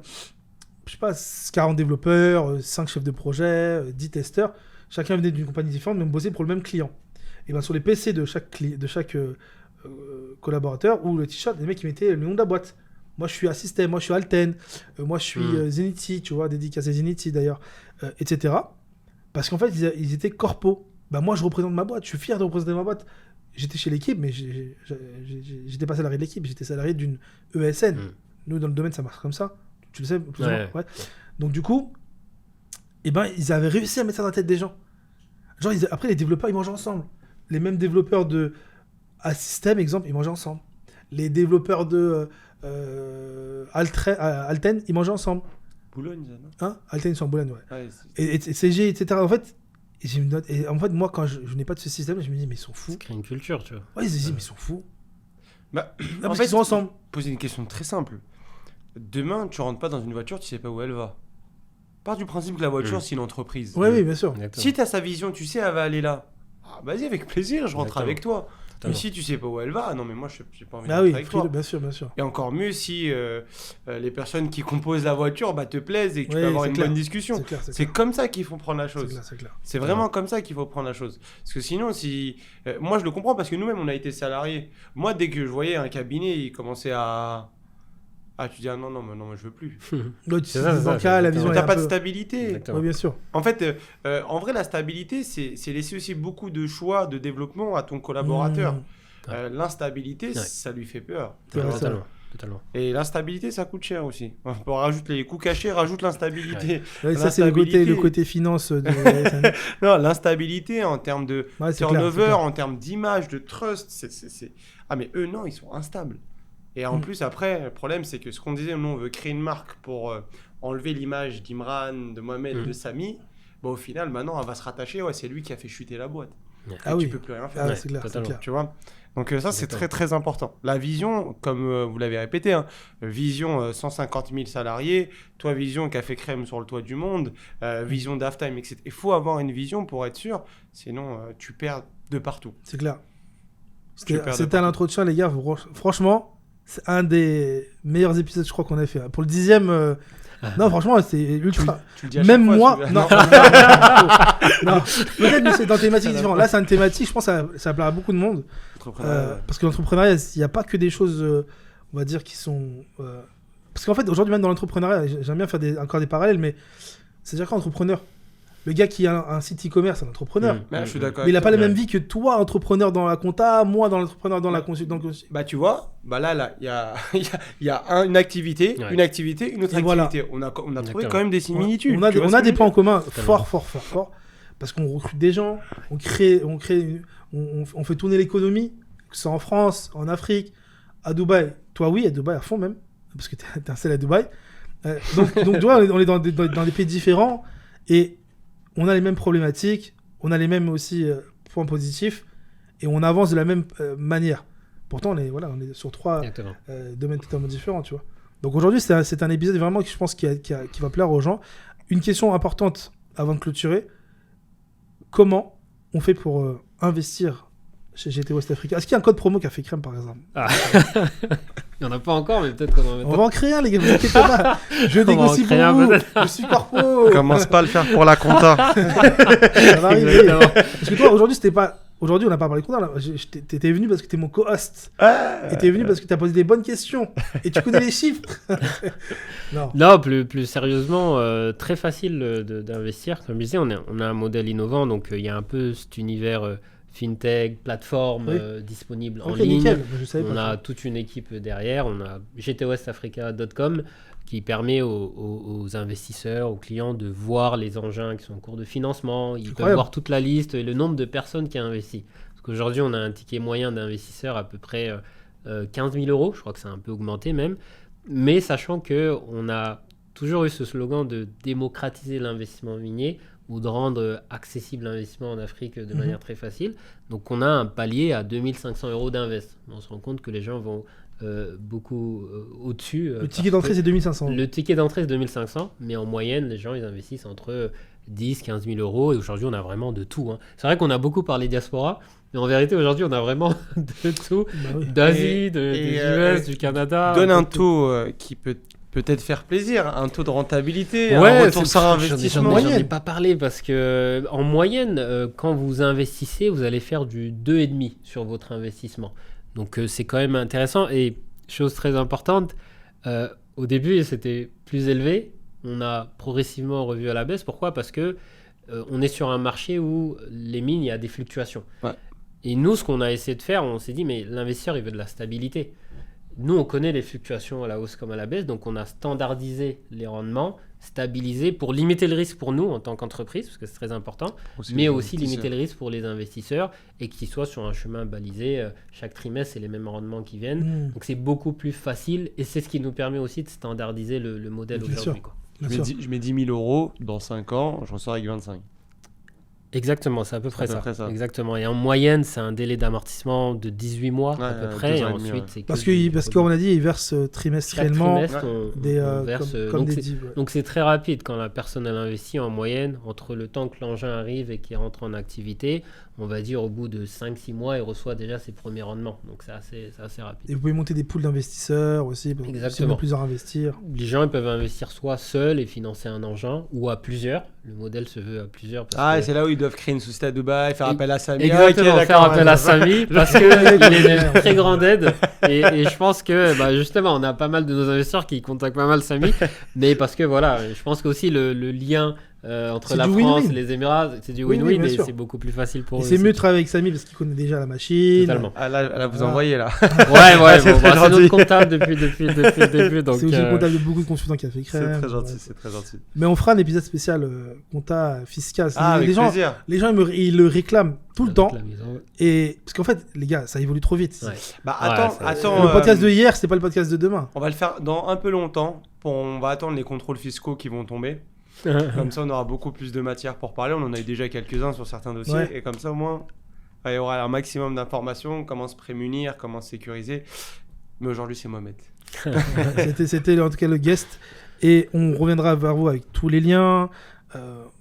je sais pas, 40 développeurs, 5 chefs de projet, 10 testeurs. Chacun venait d'une compagnie différente, mais on bossait pour le même client. Et bien sur les PC de chaque collaborateur ou le t-shirt, les mecs ils mettaient le nom de la boîte. Moi je suis Assystem, moi je suis Alten, moi je suis Zenity, tu vois, dédicacé Zenity d'ailleurs, etc. Parce qu'en fait ils étaient corpo. Bah moi je représente ma boîte, je suis fier de représenter ma boîte. J'étais chez l'équipe, mais j'étais pas salarié de l'équipe, j'étais salarié d'une ESN. Nous dans le domaine ça marche comme ça, tu le sais plus ou moins. Ouais. Donc du coup, ils avaient réussi à mettre ça dans la tête des gens. Genre après les développeurs ils mangeaient ensemble. Les mêmes développeurs de Assystem, exemple, ils mangeaient ensemble. Les développeurs de Alten, ils mangeaient ensemble. Boulogne, ça, non ? Hein, Alten, ils sont en Boulogne, ouais. Et CG, etc. En fait, moi, quand je n'ai pas de ce système, je me dis, mais ils sont fous. Ça crée une culture, tu vois. Ouais, ils se disent, mais ils sont fous. Bah, en fait, ils sont ensemble. Poser une question très simple. Demain, tu rentres pas dans une voiture, tu sais pas où elle va. Pars du principe que la voiture, c'est une entreprise. Oui, bien sûr. Exactement. Si tu as sa vision, tu sais, elle va aller là. Ah, vas-y, avec plaisir, je rentre avec toi. Mais si tu sais pas où elle va, non mais moi j'ai pas envie de rentrer avec toi. Bien sûr. Et encore mieux si les personnes qui composent la voiture te plaisent et que tu peux avoir une bonne discussion. C'est comme ça qu'il faut prendre la chose. C'est clair. C'est vraiment comme ça qu'il faut prendre la chose. Parce que sinon, moi je le comprends parce que nous-mêmes on a été salariés. Moi dès que je voyais un cabinet, il commençait à... Ah, tu dis, non, mais je veux plus. La vision t'as pas de stabilité. Oui, bien sûr. En fait, en vrai, la stabilité, c'est laisser aussi beaucoup de choix, de développement à ton collaborateur. L'instabilité, ça lui fait peur. Totalement. Et l'instabilité, ça coûte cher aussi. On rajoute les coûts cachés, rajoute l'instabilité. Ouais, ça, c'est le côté finance. Non, l'instabilité en termes de turnover, en termes d'image, de trust. Ah, mais eux, non, ils sont instables. Et en plus, après, le problème, c'est que ce qu'on disait, nous, on veut créer une marque pour enlever l'image d'Imran, de Mohamed, de Samy. Au final, maintenant, elle va se rattacher. Ouais, c'est lui qui a fait chuter la boîte. Tu peux plus rien faire. C'est clair. Tu vois. Donc ça, c'est très, très important. La vision, comme vous l'avez répété, vision 150 000 salariés, toi, vision qui a fait crème sur le toit du monde, vision d'Halftime, etc. Il faut avoir une vision pour être sûr, sinon tu perds de partout. C'est clair. C'était à l'introduction, les gars. Franchement, c'est un des meilleurs épisodes, je crois, qu'on a fait. Pour le 10e... Non, franchement, c'est ultra. Tu le dis à même chaque moi, fois, non. Peut-être que c'est dans thématiques différentes. Là, c'est une thématique, je pense que ça plaira à beaucoup de monde. Parce que l'entrepreneuriat, il n'y a pas que des choses, on va dire, qui sont. Parce qu'en fait, aujourd'hui, même dans l'entrepreneuriat, j'aime bien faire encore des parallèles, mais c'est-à-dire qu'entrepreneur, le gars qui a un site e-commerce, c'est un entrepreneur. Je suis d'accord. Mais il n'a pas la même vie que toi, entrepreneur dans la compta, moi, dans l'entrepreneur dans la consultation. Bah, tu vois, là, il y a une activité, une autre activité. Voilà. On a trouvé quand même des similitudes. On a des points en commun fort. Parce qu'on recrute des gens, on fait tourner l'économie, que ce soit en France, en Afrique, à Dubaï. Toi, oui, à Dubaï à fond même, parce que t'es installé à Dubaï. Donc tu vois, on est dans des pays différents et on a les mêmes problématiques, on a les mêmes aussi points positifs et on avance de la même manière. Pourtant, on est sur 3 domaines totalement différents, tu vois. Donc aujourd'hui, c'est un épisode vraiment que je pense qui va plaire aux gens. Une question importante avant de clôturer. Comment on fait pour investir chez GT West Africa? Est-ce qu'il y a un code promo qui a fait crème, par exemple? Il n'y en a pas encore, mais peut-être qu'on en met. On va en créer un, les gars, vous inquiétez pas. Je négocie pour vous. Je suis corpo. Commence pas à le faire pour la compta. Ça va arriver. Parce que toi, aujourd'hui, Aujourd'hui, on n'a pas parlé de compta. T'étais venu parce que t'es mon co-host. Et t'es venu parce que t'as posé des bonnes questions. Et tu connais les chiffres. Non, plus sérieusement, très facile d'investir. Comme je disais, on a un modèle innovant. Donc, il y a un peu cet univers fintech, plateforme disponible en ligne. Nickel. On a toute une équipe derrière. On a gtwestafrica.com qui permet aux investisseurs, aux clients de voir les engins qui sont en cours de financement. Ils peuvent voir toute la liste et le nombre de personnes qui ont investi. Parce qu'aujourd'hui, on a un ticket moyen d'investisseur à peu près 15 000 €. Je crois que ça a un peu augmenté même. Mais sachant qu'on a toujours eu ce slogan de démocratiser l'investissement minier ou de rendre accessible l'investissement en Afrique de manière très facile. Donc, on a un palier à 2500 € d'invest. On se rend compte que les gens vont beaucoup au-dessus. Le ticket d'entrée, c'est 2500. Le ticket d'entrée, c'est 2500. Mais en moyenne, les gens, ils investissent entre 10 15 000 €. Et aujourd'hui, on a vraiment de tout. C'est vrai qu'on a beaucoup parlé diaspora. Mais en vérité, aujourd'hui, on a vraiment de tout. D'Asie, des US, du Canada. Donne un taux qui peut peut-être faire plaisir, un taux de rentabilité, Ouais, un retour sur investissement. J'en ai pas parlé parce que en moyenne, quand vous investissez, vous allez faire du 2,5 sur votre investissement. Donc c'est quand même intéressant. Et chose très importante, au début c'était plus élevé. On a progressivement revu à la baisse. Pourquoi ? Parce que on est sur un marché où les mines, il y a des fluctuations. Ouais. Et nous, ce qu'on a essayé de faire, on s'est dit, mais l'investisseur, il veut de la stabilité. Nous, on connaît les fluctuations à la hausse comme à la baisse, donc on a standardisé les rendements, stabilisé pour limiter le risque pour nous en tant qu'entreprise, parce que c'est très important, mais aussi limiter le risque pour les investisseurs et qu'ils soient sur un chemin balisé. Chaque trimestre, c'est les mêmes rendements qui viennent. Donc c'est beaucoup plus facile et c'est ce qui nous permet aussi de standardiser le modèle Bien aujourd'hui. sûr. Quoi. Je mets 10 000 euros dans 5 ans, je ressors avec 25. Exactement, c'est à peu près à peu ça. près ça. Exactement. Et en moyenne, c'est un délai d'amortissement de 18 mois à peu près. 2 Et ans et demi, ensuite, ouais. c'est Parce qu'on a dit, ils versent trimestriellement chaque trimestre, on verse. comme Donc, des c'est- divs. Ouais. donc c'est très rapide quand la personne elle investit en moyenne entre le temps que l'engin arrive et qu'il rentre en activité. On va dire au bout de 5-6 mois, il reçoit déjà ses premiers rendements. Donc c'est assez rapide. Et vous pouvez monter des poules d'investisseurs aussi, si Exactement. vous avez plusieurs à investir. Les gens ils peuvent investir soit seuls et financer un engin ou à plusieurs. Le modèle se veut à plusieurs. Parce que- C'est là où ils doivent créer une société à Dubaï, faire appel à Samy. Exactement, Ok, faire d'accord, appel ouais. à Samy parce qu'il est une très grande aide et je pense que justement on a pas mal de nos investisseurs qui contactent pas mal Samy, mais parce que voilà, je pense qu'aussi le lien entre C'est la du France win-win. et les Émirats, c'est du Oui, win-win bien et sûr. c'est beaucoup plus facile pour Et eux. c'est aussi. mieux de travailler avec Samy parce qu'il connaît déjà la machine. Totalement. Ah, là, vous Ah. envoyez là. Ouais, C'est bon, très c'est gentil. notre comptable depuis le début. Donc, C'est aussi le comptable de beaucoup de consultants qui a fait C'est crème. très gentil, Ouais. c'est très gentil. Mais on fera un épisode spécial compta fiscal. Ah, avec les gens, plaisir. les gens ils le réclament tout le temps. La maison. Et parce qu'en fait, les gars, ça évolue trop vite. Ouais. Bah Ouais, attends, ça- attends. Le podcast de hier, c'est pas le podcast de demain. On va le faire dans un peu longtemps. On va attendre les contrôles fiscaux qui vont tomber. Comme ça, on aura beaucoup plus de matière pour parler. On en a eu déjà quelques-uns sur certains dossiers. Ouais. Et comme ça, au moins, il y aura un maximum d'informations, comment se prémunir, comment se sécuriser. Mais aujourd'hui, c'est Mohamed. C'était en tout cas le guest. Et on reviendra vers vous avec tous les liens.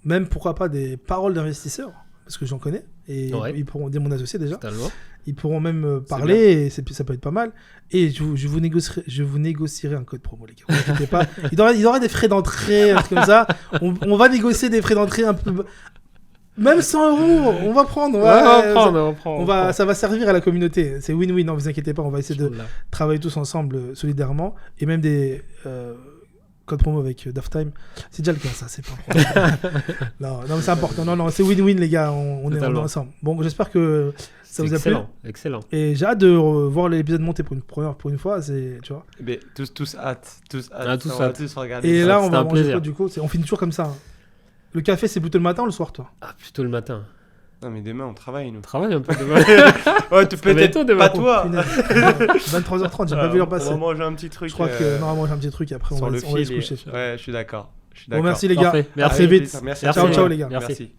Même pourquoi pas des paroles d'investisseurs. Parce que j'en connais. Et Ouais. ils pourront, dès mon associé déjà. Totalement. Ils pourront même parler et ça peut être pas mal. Et je vous négocierai un code promo, les gars. Ne vous inquiétez pas. Il y aura des frais d'entrée, un truc comme ça. On va négocier des frais d'entrée un peu. Même 100 €, on va prendre. Ça va servir à la communauté. C'est win-win, non, vous inquiétez pas. On va essayer de travailler tous ensemble solidairement. Et même des codes promo avec Daft Time. C'est déjà le cas, ça. C'est pas un problème. non, mais c'est important. Non, c'est win-win, les gars. On est ensemble. Bon, j'espère que ça vous a plu. Excellent. Et j'ai hâte de voir l'épisode monter pour une fois. Tu vois. Mais tous hâte. Ah, tous On va hâte. tous regarder. Et ça. là, on c'était va un manger plaisir. quoi, du coup on finit toujours comme ça. Hein. Le café, c'est plutôt le matin ou le soir, toi? Ah, plutôt le matin. Non, mais demain, on travaille, nous. On travaille un peu demain. Ouais, tôt peut-être demain. pas toi. 23h30, j'ai pas vu l'heure On passer. va manger un petit truc. Je crois que non, moi j'ai un petit truc après on sur va le aller se fil. coucher. Ouais, je suis d'accord. Bon, merci les gars. Parfait. À très Avec vite. plaisir. Merci. Ciao, ciao les gars. Merci. Merci.